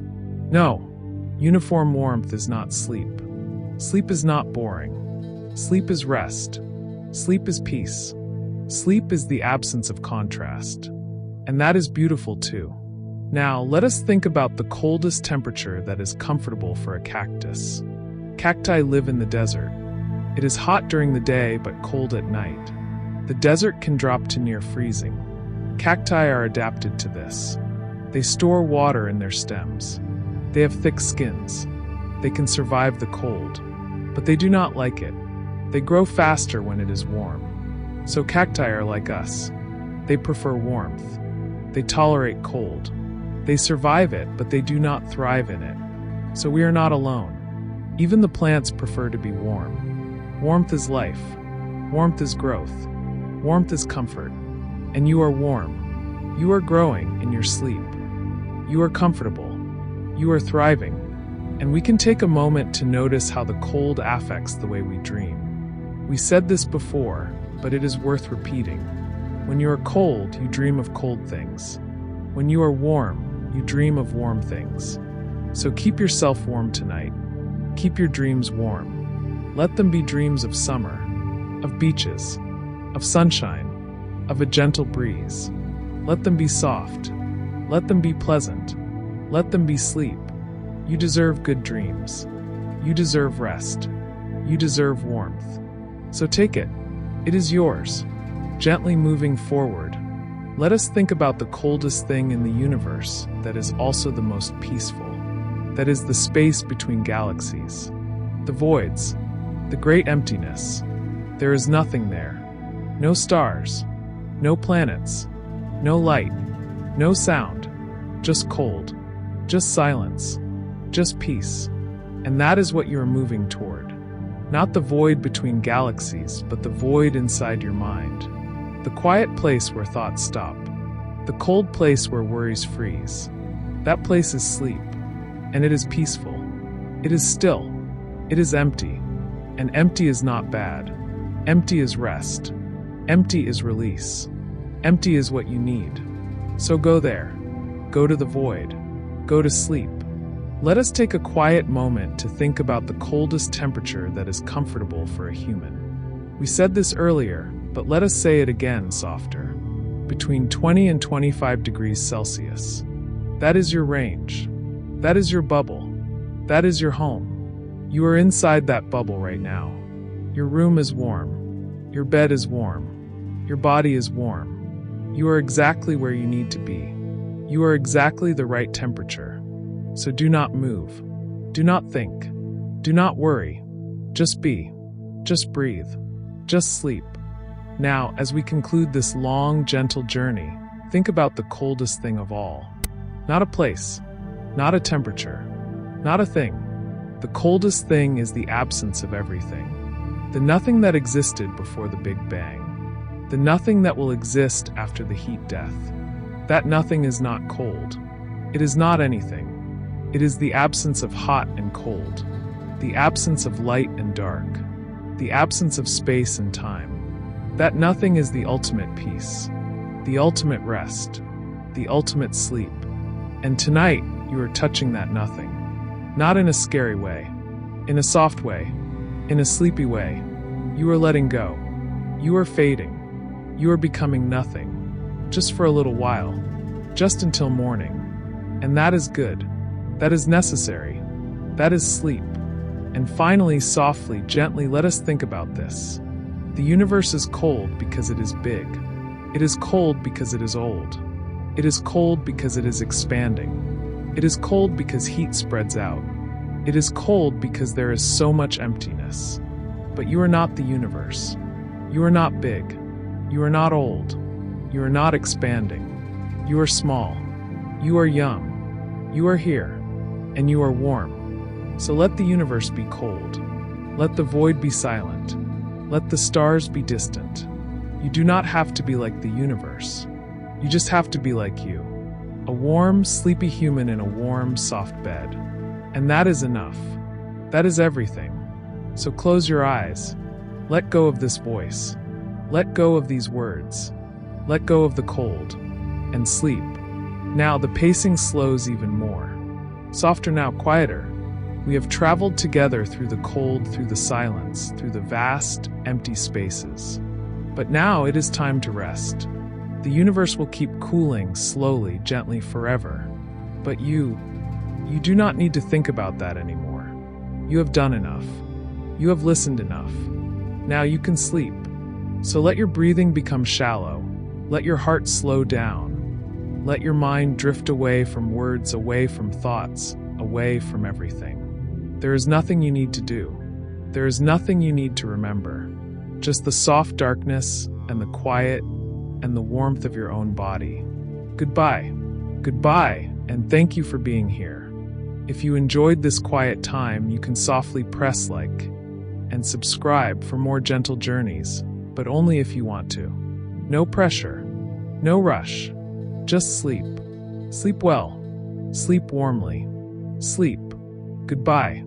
S1: No. Uniform warmth is not sleep. Sleep is not boring. Sleep is rest. Sleep is peace. Sleep is the absence of contrast. And that is beautiful too. Now, let us think about the coldest temperature that is comfortable for a cactus. Cacti live in the desert. It is hot during the day but cold at night. The desert can drop to near freezing. Cacti are adapted to this. They store water in their stems. They have thick skins. They can survive the cold. But they do not like it. They grow faster when it is warm. So cacti are like us. They prefer warmth. They tolerate cold. They survive it, but they do not thrive in it. So we are not alone. Even the plants prefer to be warm. Warmth is life. Warmth is growth. Warmth is comfort. And you are warm. You are growing in your sleep. You are comfortable. You are thriving. And we can take a moment to notice how the cold affects the way we dream. We said this before, but it is worth repeating. When you are cold, you dream of cold things. When you are warm, you dream of warm things. So keep yourself warm tonight. Keep your dreams warm. Let them be dreams of summer, of beaches, of sunshine, of a gentle breeze. Let them be soft. Let them be pleasant. Let them be sleep. You deserve good dreams. You deserve rest. You deserve warmth. So take it. It is yours. Gently moving forward, let us think about the coldest thing in the universe that is also the most peaceful. That is the space between galaxies. The voids. The great emptiness. There is nothing there. No stars. No planets. No light. No sound. Just cold. Just silence. Just peace. And that is what you are moving toward. Not the void between galaxies, but the void inside your mind. The quiet place where thoughts stop. The cold place where worries freeze. That place is sleep. And it is peaceful. It is still. It is empty. And empty is not bad. Empty is rest. Empty is release. Empty is what you need. So go there. Go to the void. Go to sleep. Let us take a quiet moment to think about the coldest temperature that is comfortable for a human. We said this earlier, but let us say it again softer. Between 20 and 25 degrees Celsius. That is your range. That is your bubble. That is your home. You are inside that bubble right now. Your room is warm. Your bed is warm. Your body is warm. You are exactly where you need to be. You are exactly the right temperature. So do not move. Do not think. Do not worry. Just be. Just breathe. Just sleep. Now, as we conclude this long, gentle journey, think about the coldest thing of all. Not a place. Not a temperature. Not a thing. The coldest thing is the absence of everything. The nothing that existed before the Big Bang. The nothing that will exist after the heat death. That nothing is not cold. It is not anything. It is the absence of hot and cold. The absence of light and dark. The absence of space and time. That nothing is the ultimate peace. The ultimate rest. The ultimate sleep. And tonight, you are touching that nothing. Not in a scary way. In a soft way. In a sleepy way. You are letting go. You are fading. You are becoming nothing. Just for a little while. Just until morning. And that is good. That is necessary. That is sleep. And finally, softly, gently, let us think about this. The universe is cold because it is big. It is cold because it is old. It is cold because it is expanding. It is cold because heat spreads out. It is cold because there is so much emptiness. But you are not the universe. You are not big. You are not old. You are not expanding. You are small. You are young. You are here. And you are warm. So let the universe be cold. Let the void be silent. Let the stars be distant. You do not have to be like the universe. You just have to be like you. A warm, sleepy human in a warm, soft bed. And that is enough. That is everything. So close your eyes. Let go of this voice. Let go of these words. Let go of the cold. And sleep. Now the pacing slows even more. Softer now, quieter. We have traveled together through the cold, through the silence, through the vast, empty spaces. But now it is time to rest. The universe will keep cooling slowly, gently, forever. But you do not need to think about that anymore. You have done enough. You have listened enough. Now you can sleep. So let your breathing become shallow. Let your heart slow down. Let your mind drift away from words, away from thoughts, away from everything. There is nothing you need to do. There is nothing you need to remember. Just the soft darkness and the quiet and the warmth of your own body. Goodbye. Goodbye, and thank you for being here. If you enjoyed this quiet time, you can softly press like and subscribe for more gentle journeys, but only if you want to. No pressure. No rush. Just sleep. Sleep well. Sleep warmly. Sleep. Goodbye.